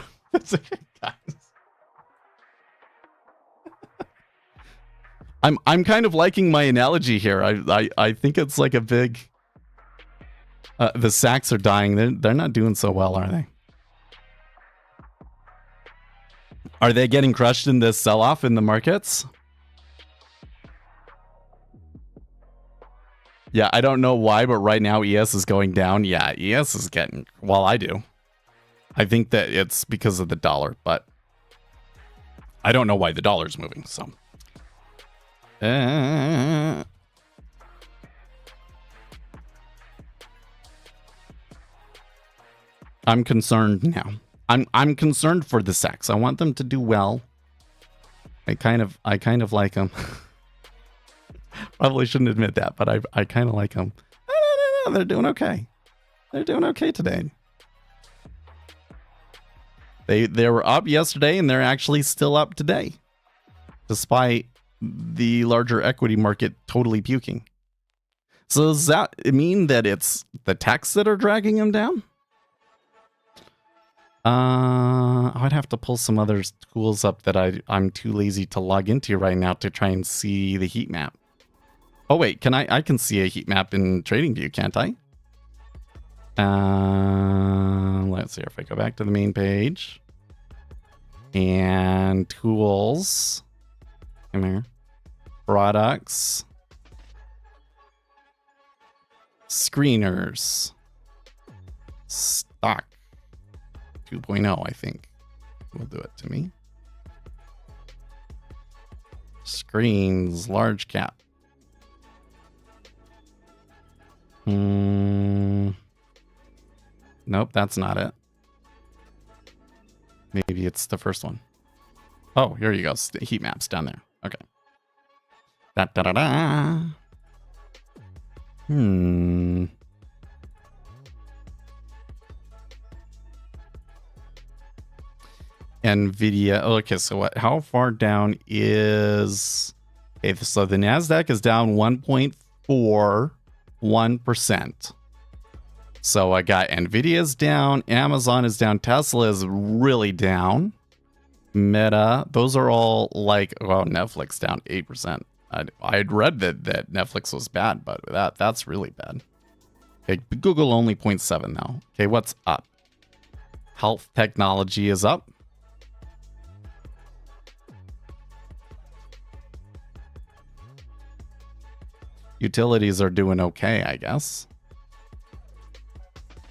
I'm kind of liking my analogy here. I think it's like a big. The sacks are dying. They're not doing so well, are they? Are they getting crushed in this sell-off in the markets? Yeah, I don't know why, but right now ES is going down. Yeah, ES is getting... Well, I do. I think that it's because of the dollar, but I don't know why the dollar's moving, so... I'm concerned now. I'm concerned for the Sacks. I want them to do well. I kind of like them. Probably shouldn't admit that, but I kind of like them. No, they're doing okay. They're doing okay today. They were up yesterday, and they're actually still up today, despite the larger equity market totally puking. So does that mean that it's the techs that are dragging them down? I'd have to pull some other tools up that I'm too lazy to log into right now to try and see the heat map. Oh wait, I can see a heat map in TradingView, can't I? Let's see if I go back to the main page and tools. Come here. Products. Screeners. Stock. 2.0, I think, will do it to me. Screens, large cap. Nope, that's not it. Maybe it's the first one. Oh, here you go. Heat maps down there. Okay. Da da da da. NVIDIA. Oh, okay, so what? How far down is... Okay, so the NASDAQ is down 1.41%. So I got NVIDIA's down, Amazon is down, Tesla is really down. Meta, those are all like... Well, Netflix down 8%. I'd read that Netflix was bad, but that's really bad. Okay, Google only 0.7 now. Okay, what's up? Health technology is up. Utilities are doing okay, I guess.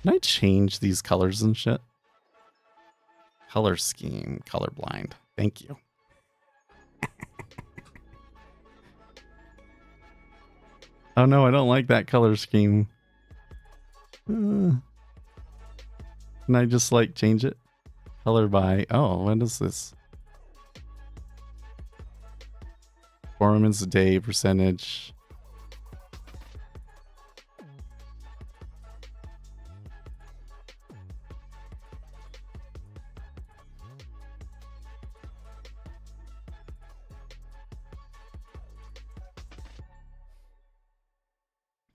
Can I change these colors and shit? Color scheme, colorblind. Thank you. Oh no, I don't like that color scheme. Can I just like change it? Color by... Oh, what is this? Performance day percentage...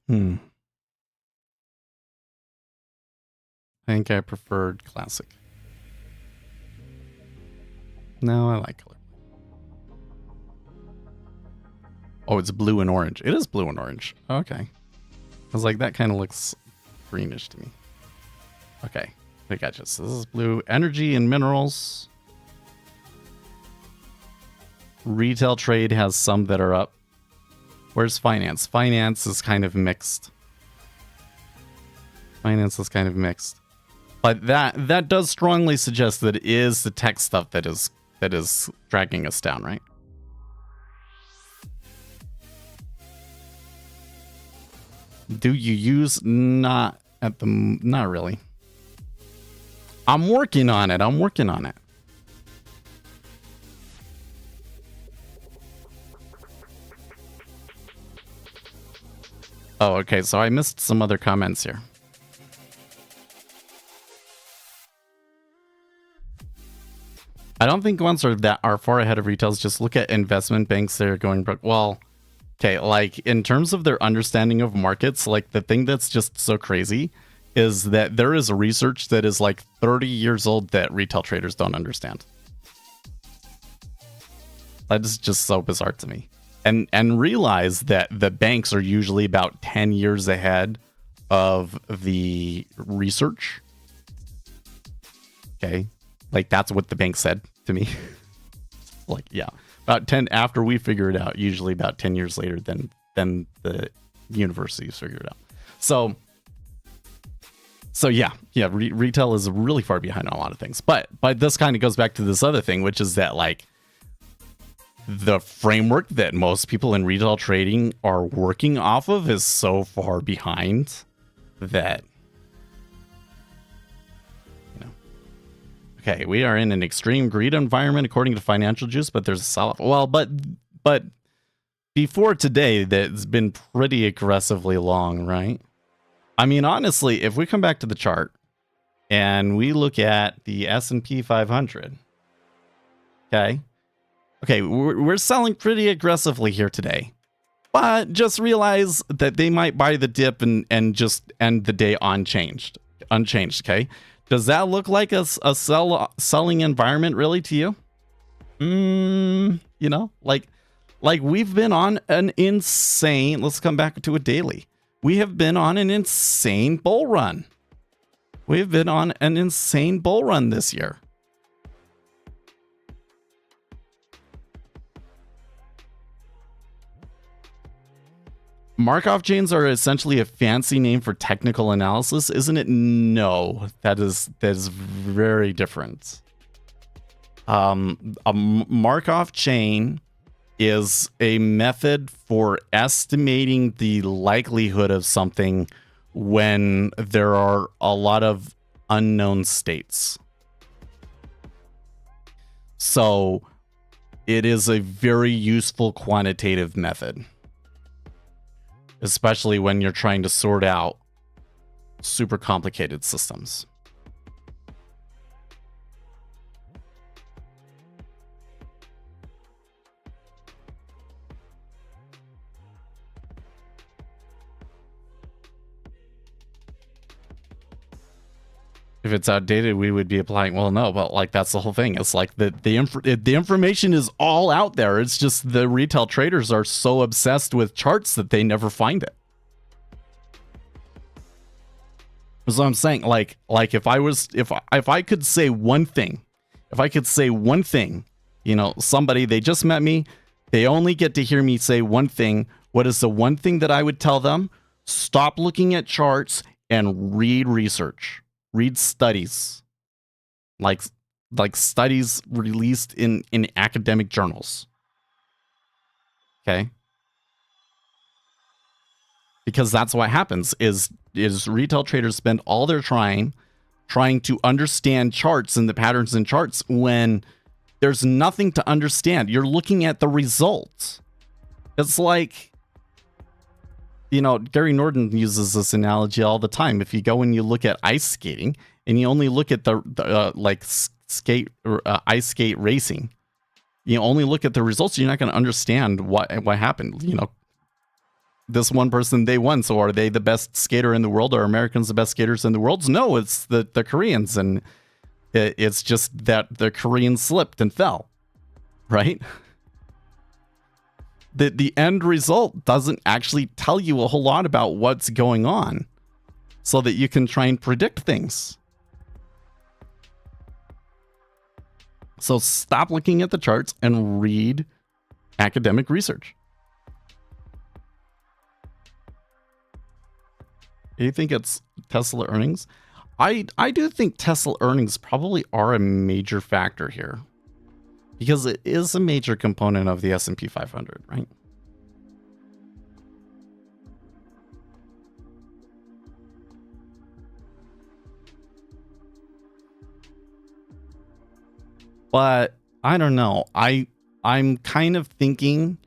I think I preferred classic. No, I like color. Oh, it's blue and orange. It is blue and orange. Okay. I was like, that kind of looks greenish to me. Okay. I gotcha. So this is blue. Energy and minerals. Retail trade has some that are up. Where's finance? Finance is kind of mixed. Finance is kind of mixed. But that does strongly suggest that it is the tech stuff that is dragging us down, right? Do you use not really. I'm working on it. Oh, okay. So I missed some other comments here. I don't think ones are far ahead of retails. Just look at investment banks that are going broke. Well, okay, like in terms of their understanding of markets, like the thing that's just so crazy is that there is research that is like 30 years old that retail traders don't understand. That is just so bizarre to me. And realize that the banks are usually about 10 years ahead of the research. Okay. Like that's what the bank said to me. Like, yeah, about 10 after we figure it out, usually about 10 years later than the universities figure it out. So yeah, retail is really far behind on a lot of things. But this kind of goes back to this other thing, which is that like the framework that most people in retail trading are working off of is so far behind that, you know. Okay, we are in an extreme greed environment according to Financial Juice, but there's a sell-off. Well, but before today, that's been pretty aggressively long, right? I mean, honestly, if we come back to the chart and we look at the S&P 500, okay, we're selling pretty aggressively here today, but just realize that they might buy the dip and just end the day unchanged. Okay, does that look like a selling environment really to you? You know, like we've been on an insane. Let's come back to a daily. We have been on an insane bull run. We've been on an insane bull run this year. Markov chains are essentially a fancy name for technical analysis, isn't it? No, that is very different. A Markov chain is a method for estimating the likelihood of something when there are a lot of unknown states. So it is a very useful quantitative method, especially when you're trying to sort out super complicated systems. If it's outdated, we would be applying. Well, no, but like that's the whole thing. It's like the information is all out there. It's just the retail traders are so obsessed with charts that they never find it. So I'm saying, like if I could say one thing, you know, somebody, they just met me, they only get to hear me say one thing. What is the one thing that I would tell them? Stop looking at charts and read research. Read studies, like studies released in academic journals. Okay, because that's what happens. Is retail traders spend all their trying to understand charts and the patterns in charts when there's nothing to understand. You're looking at the results. It's like, you know, Gary Norton uses this analogy all the time. If you go and you look at ice skating and you only look at the ice skate racing, you only look at the results, you're not going to understand what happened. You know, this one person, they won. So are they the best skater in the world? Are Americans the best skaters in the world? No, it's the Koreans. And it's just that the Koreans slipped and fell, right? The end result doesn't actually tell you a whole lot about what's going on so that you can try and predict things. So stop looking at the charts and read academic research. You think it's Tesla earnings? I do think Tesla earnings probably are a major factor here, because it is a major component of the S&P 500, right? But I don't know. I'm kind of thinking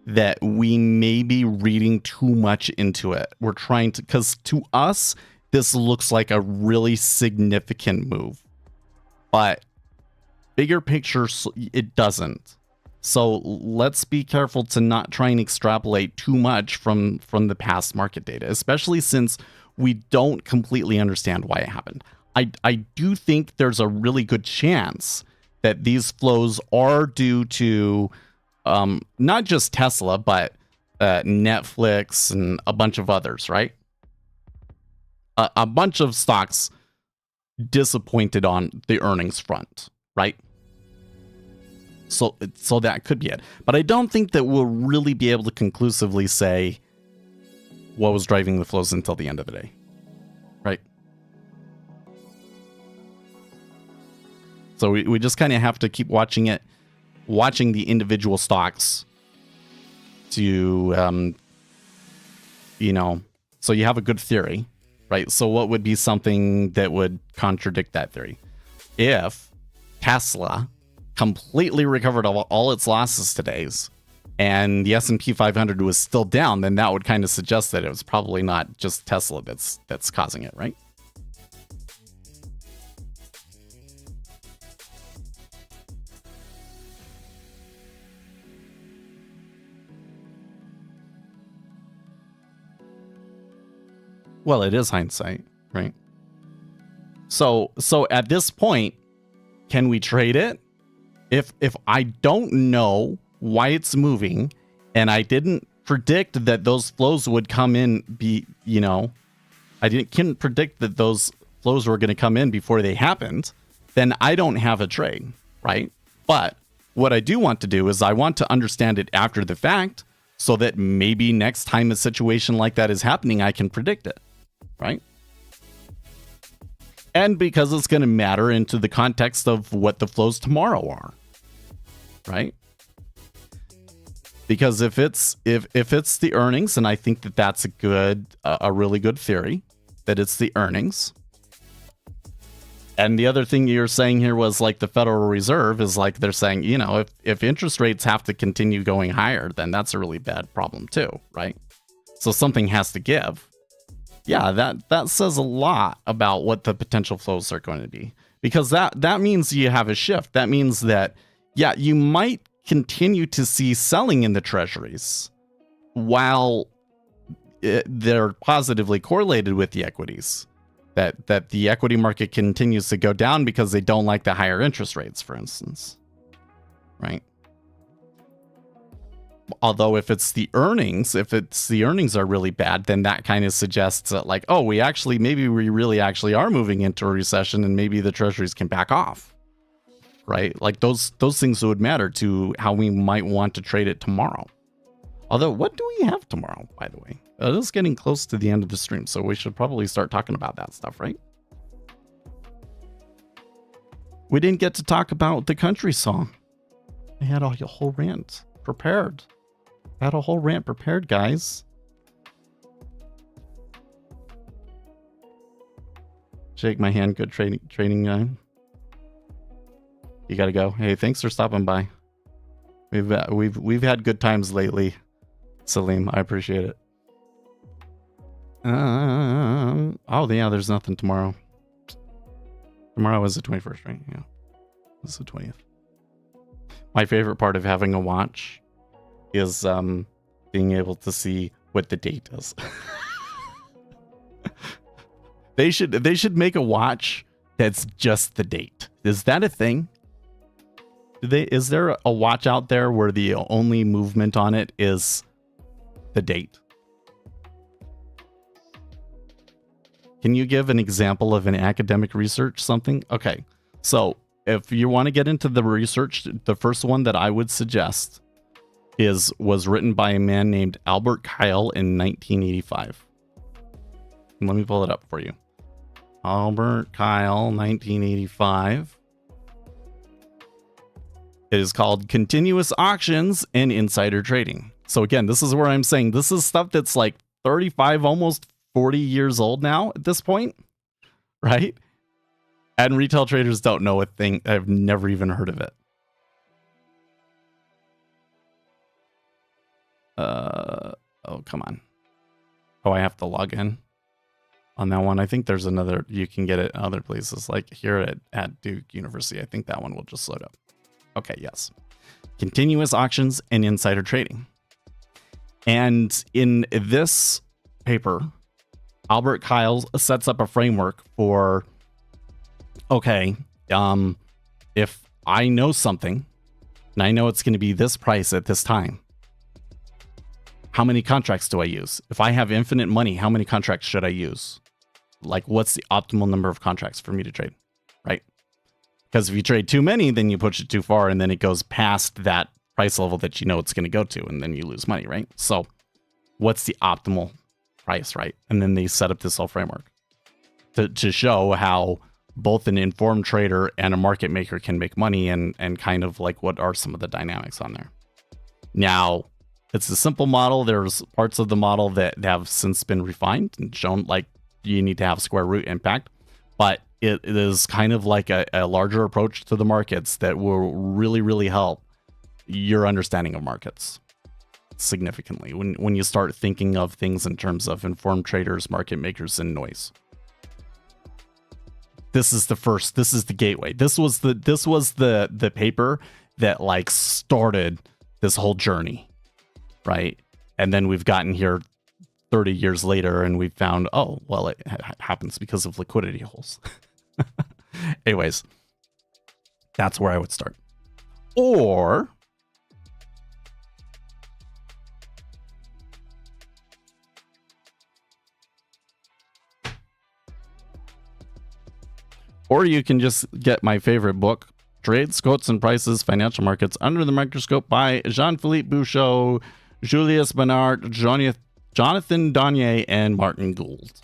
that we may be reading too much into it. We're trying to, because to us, this looks like a really significant move. But bigger picture, it doesn't. So let's be careful to not try and extrapolate too much from the past market data, especially since we don't completely understand why it happened. I do think there's a really good chance that these flows are due to not just Tesla, but Netflix and a bunch of others, right? A bunch of stocks disappointed on the earnings front, right? So that could be it. But I don't think that we'll really be able to conclusively say what was driving the flows until the end of the day, right? So we just kind of have to keep watching it, watching the individual stocks to, so you have a good theory, right? So what would be something that would contradict that theory? If Tesla completely recovered all its losses today and the S&P 500 was still down, then that would kind of suggest that it was probably not just Tesla that's causing it, right? Well, it is hindsight, right? So at this point, can we trade it? If I don't know why it's moving, and I didn't predict that those flows would come in, couldn't predict that those flows were going to come in before they happened, then I don't have a trade, right? But what I do want to do is I want to understand it after the fact, so that maybe next time a situation like that is happening, I can predict it, right? And because it's going to matter into the context of what the flows tomorrow are, right? Because if it's the earnings, and I think that that's a really good theory, that it's the earnings. And the other thing you're saying here was like the Federal Reserve is like they're saying, if interest rates have to continue going higher, then that's a really bad problem too, right? So something has to give. Yeah, that says a lot about what the potential flows are going to be, because that means you have a shift. That means that, yeah, you might continue to see selling in the treasuries while they're positively correlated with the equities. That the equity market continues to go down because they don't like the higher interest rates, for instance, right? Although if the earnings are really bad, then that kind of suggests that like, oh, we really actually are moving into a recession, and maybe the treasuries can back off, right? Like those things would matter to how we might want to trade it tomorrow. Although, what do we have tomorrow, by the way? It is getting close to the end of the stream, so we should probably start talking about that stuff, right? We didn't get to talk about the country song. I had a whole rant prepared. Guys. Shake my hand, good trading guy. You gotta go. Hey, thanks for stopping by. We've had good times lately, Salim. I appreciate it. Oh yeah, there's nothing tomorrow. Tomorrow is the 21st, right? Yeah, it's the 20th. My favorite part of having a watch is being able to see what the date is. They should make a watch that's just the date. Is that a thing? Is there a watch out there where the only movement on it is the date? Can you give an example of an academic research something? Okay, so if you want to get into the research, the first one that I would suggest was written by a man named Albert Kyle in 1985. Let me pull it up for you. Albert Kyle, 1985. It is called Continuous Auctions and Insider Trading. So again, this is where I'm saying this is stuff that's like 35, almost 40 years old now at this point, right? And retail traders don't know a thing. I've never even heard of it. Oh, come on. Oh, I have to log in on that one. I think there's another, you can get it other places like here at Duke University. I think that one will just load up. Okay, yes. Continuous auctions and insider trading. And in this paper, Albert Kyle sets up a framework for, okay, if I know something and I know it's going to be this price at this time, how many contracts do I use? If I have infinite money, how many contracts should I use? Like, what's the optimal number of contracts for me to trade, right? Because if you trade too many, then you push it too far, and then it goes past that price level that you know it's going to go to, and then you lose money, right? So what's the optimal price, right? And then they set up this whole framework to show how both an informed trader and a market maker can make money, and kind of like what are some of the dynamics on there. Now, it's a simple model. There's parts of the model that have since been refined and shown like you need to have square root impact, but it is kind of like a larger approach to the markets that will really, really help your understanding of markets significantly when you start thinking of things in terms of informed traders, market makers, and noise. This is the gateway. This was the paper that like started this whole journey, right? And then we've gotten here 30 years later and we found, oh, well, it happens because of liquidity holes. Anyways, that's where I would start. Or you can just get my favorite book, Trades, Quotes, and Prices, Financial Markets Under the Microscope by Jean-Philippe Bouchot, Julius Bernard, Jonathan Donier, and Martin Gould.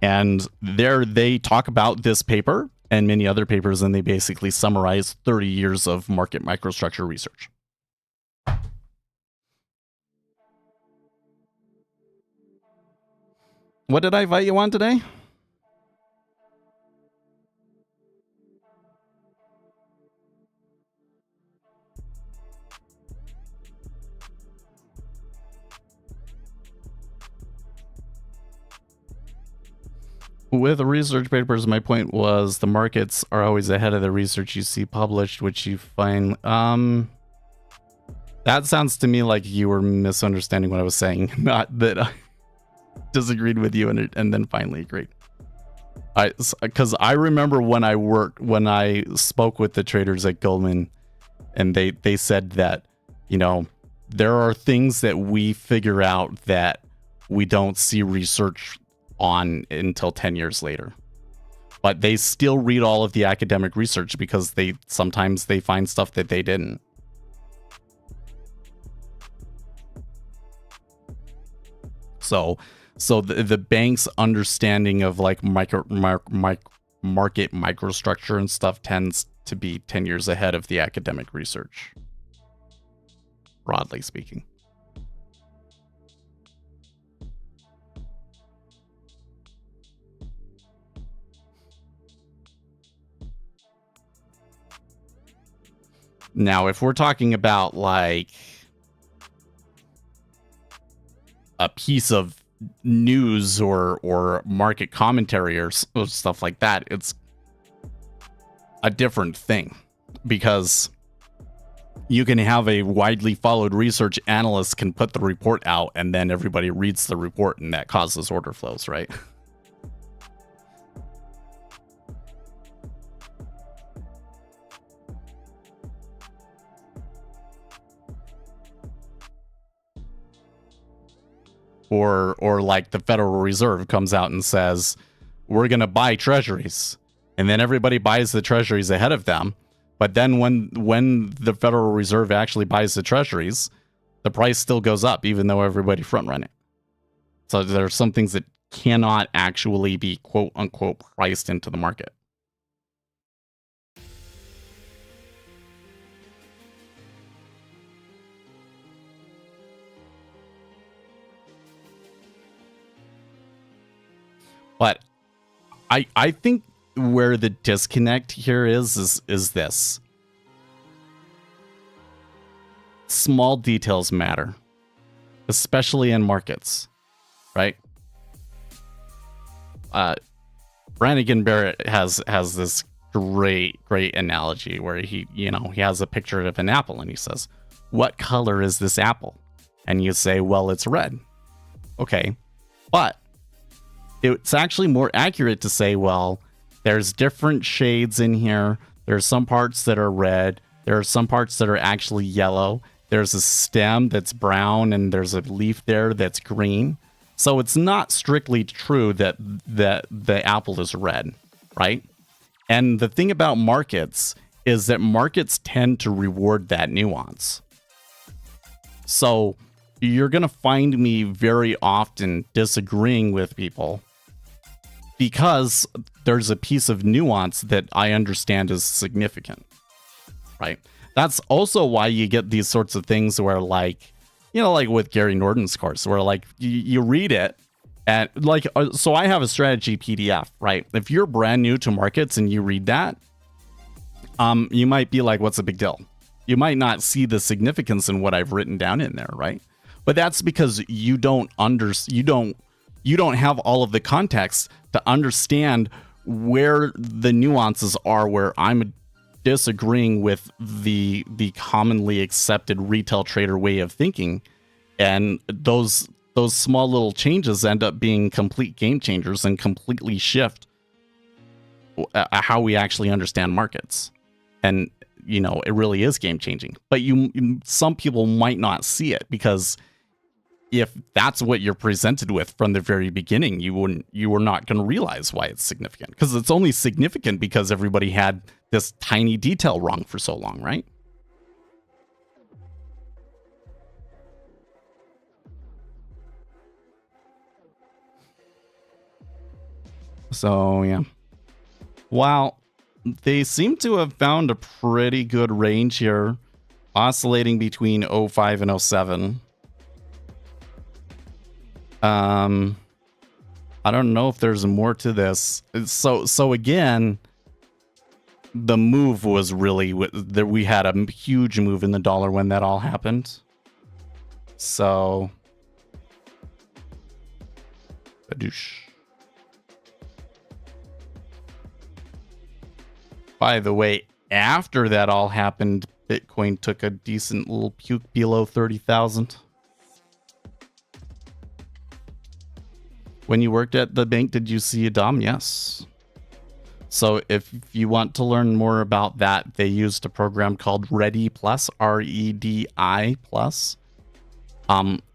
And there they talk about this paper and many other papers, and they basically summarize 30 years of market microstructure research. What did I invite you on today? With research papers, my point was the markets are always ahead of the research you see published, which you find... that sounds to me like you were misunderstanding what I was saying, not that I disagreed with you and then finally agreed. Because I remember when I spoke with the traders at Goldman, and they said that, you know, there are things that we figure out that we don't see research on until 10 years later, but they still read all of the academic research because sometimes they find stuff that they didn't. So the bank's understanding of like market microstructure and stuff tends to be 10 years ahead of the academic research, broadly speaking. Now, if we're talking about like a piece of news or market commentary or stuff like that, it's a different thing, because you can have a widely followed research analyst can put the report out, and then everybody reads the report, and that causes order flows, right? Or like the Federal Reserve comes out and says, we're going to buy treasuries, and then everybody buys the treasuries ahead of them. But then when the Federal Reserve actually buys the treasuries, the price still goes up, even though everybody front run it. So there are some things that cannot actually be quote unquote priced into the market. But I think where the disconnect here is this. Small details matter, especially in markets, right? Brannigan Barrett has this great analogy where he has a picture of an apple and he says, what color is this apple? And you say, well, it's red. Okay, but it's actually more accurate to say, well, there's different shades in here. There's some parts that are red. There are some parts that are actually yellow. There's a stem that's brown and there's a leaf there that's green. So it's not strictly true that the apple is red, right? And the thing about markets is that markets tend to reward that nuance. So you're going to find me very often disagreeing with people because there's a piece of nuance that I understand is significant, right? That's also why you get these sorts of things where, like, like with Gary Norton's course, where like you read it and like, so I have a strategy PDF, right? If you're brand new to markets and you read that, you might be like, what's the big deal? You might not see the significance in what I've written down in there, right? But that's because you don't have all of the context to understand where the nuances are, where I'm disagreeing with the commonly accepted retail trader way of thinking, and those small little changes end up being complete game changers and completely shift how we actually understand markets. And it really is game changing. But some people might not see it, because if that's what you're presented with from the very beginning, you were not going to realize why it's significant, because it's only significant because everybody had this tiny detail wrong for so long, right? So yeah, wow, they seem to have found a pretty good range here, oscillating between 05 and 07. I don't know if there's more to this. So again, the move was really that we had a huge move in the dollar when that all happened. So, badoosh. By the way, after that all happened, Bitcoin took a decent little puke below 30,000. When you worked at the bank, did you see a DOM? Yes. So if you want to learn more about that, they used a program called Redi Plus, REDI Plus.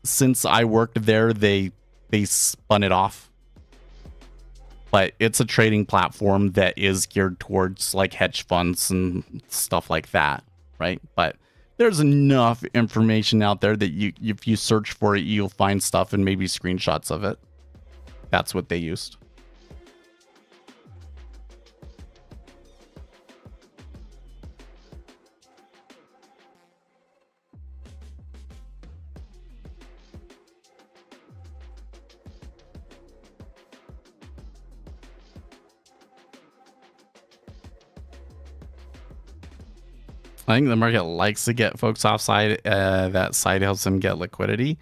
Since I worked there, they spun it off. But it's a trading platform that is geared towards like hedge funds and stuff like that, right? But there's enough information out there that if you search for it, you'll find stuff and maybe screenshots of it. That's what they used. I think the market likes to get folks offside. That side helps them get liquidity.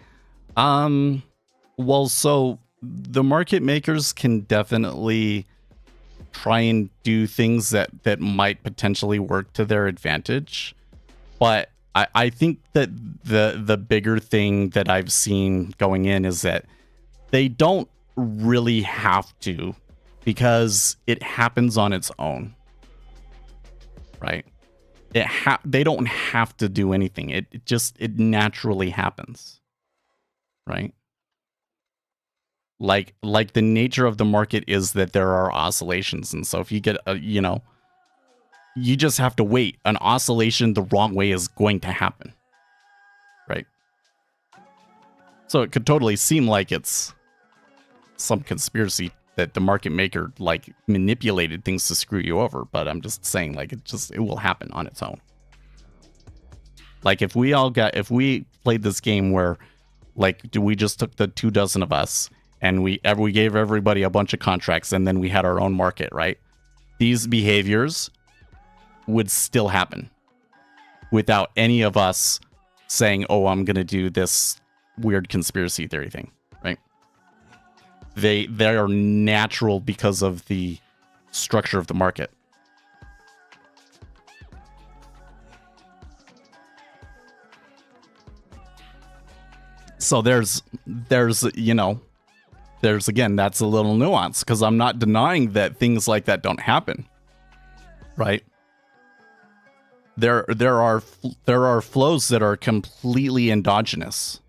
Well, so the market makers can definitely try and do things that might potentially work to their advantage. But I think that the bigger thing that I've seen going in is that they don't really have to, because it happens on its own, right? They don't have to do anything. It naturally happens, right? Like the nature of the market is that there are oscillations, and so if you get you just have to wait. An oscillation the wrong way is going to happen, right? So it could totally seem like it's some conspiracy that the market maker like manipulated things to screw you over, but I'm just saying, like, it will happen on its own. Like if we played this game where, like, we just took the 24 of us and we gave everybody a bunch of contracts and then we had our own market, right? These behaviors would still happen without any of us saying, oh, I'm going to do this weird conspiracy theory thing, right? They are natural because of the structure of the market. So there's again, that's a little nuance, because I'm not denying that things like that don't happen, right? There are flows that are completely endogenous,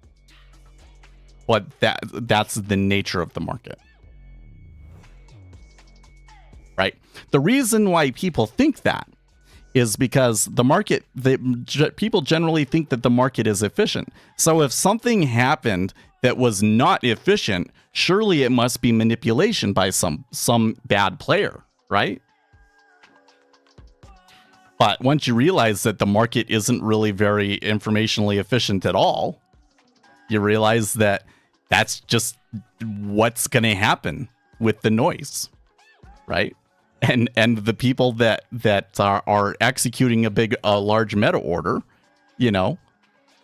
but that's the nature of the market, right? The reason why people think that is because people generally think that the market is efficient. So if something happened that was not efficient, surely it must be manipulation by some bad player, right? But once you realize that the market isn't really very informationally efficient at all, you realize that that's just what's going to happen with the noise, right? And the people that are executing a large meta order,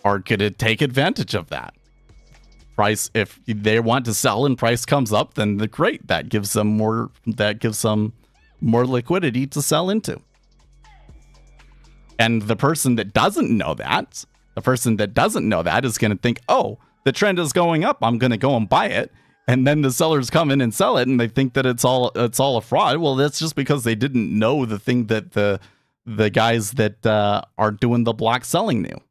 are going to take advantage of that. Price, if they want to sell and price comes up, then great. That gives them more liquidity to sell into. And the person that doesn't know that is going to think, oh, the trend is going up, I'm going to go and buy it. And then the sellers come in and sell it, and they think that it's all a fraud. Well, that's just because they didn't know the thing that the guys that are doing the block selling knew.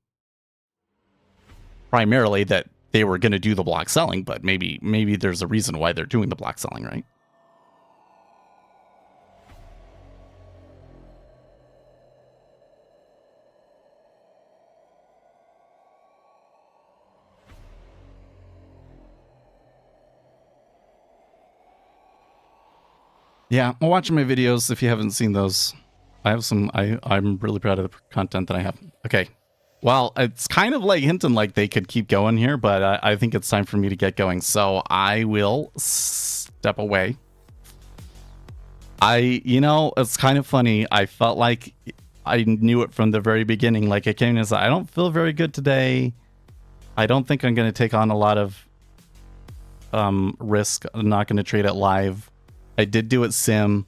Primarily that they were going to do the block selling, but maybe there's a reason why they're doing the block selling, right? Yeah, well, watch my videos if you haven't seen those. I have some. I'm really proud of the content that I have. Okay, well, it's kind of like hinting like they could keep going here, but I think it's time for me to get going. So I will step away. It's kind of funny. I felt like I knew it from the very beginning. Like I came in and said, I don't feel very good today. I don't think I'm going to take on a lot of risk. I'm not going to trade it live. I did do it sim.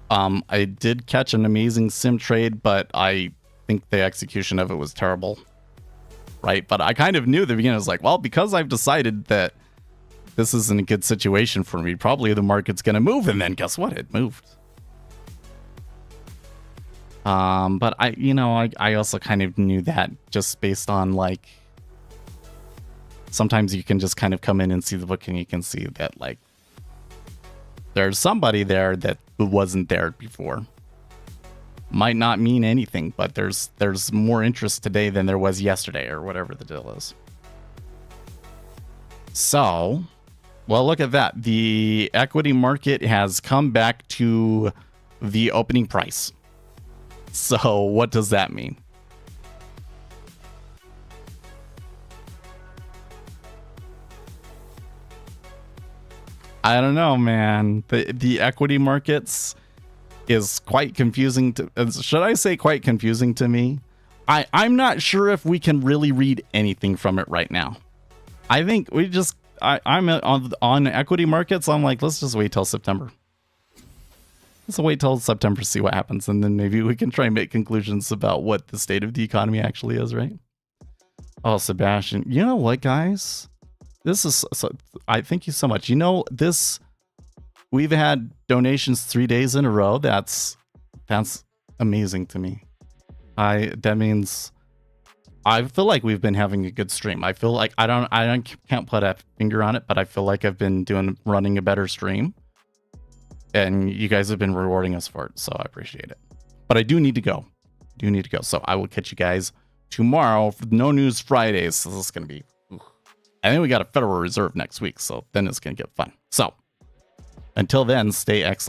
I did catch an amazing sim trade, but I think the execution of it was terrible. Right? But I kind of knew at the beginning. I was like, well, because I've decided that this isn't a good situation for me, probably the market's going to move. And then guess what? It moved. But I also kind of knew that just based on like, sometimes you can just kind of come in and see the book and you can see that like, there's somebody there that wasn't there before. Might not mean anything, but there's more interest today than there was yesterday or whatever the deal is. So, well, look at that. The equity market has come back to the opening price. So what does that mean? I don't know, man. The equity markets is quite confusing should I say quite confusing to me? I'm not sure if we can really read anything from it right now. I think I'm on equity markets. I'm like, let's just wait till September. Let's wait till September to see what happens, and then maybe we can try and make conclusions about what the state of the economy actually is, right? Oh, Sebastian, you know what, guys? This is I thank you so much. You know, we've had donations 3 days in a row. That's amazing to me. That means I feel like we've been having a good stream. I feel like I can't put a finger on it, but I feel like I've been running a better stream, and you guys have been rewarding us for it, so I appreciate it. But I do need to go. So I will catch you guys tomorrow for No News Fridays. So this is gonna be. And then we got a Federal Reserve next week, so then it's gonna get fun. So until then, stay excellent.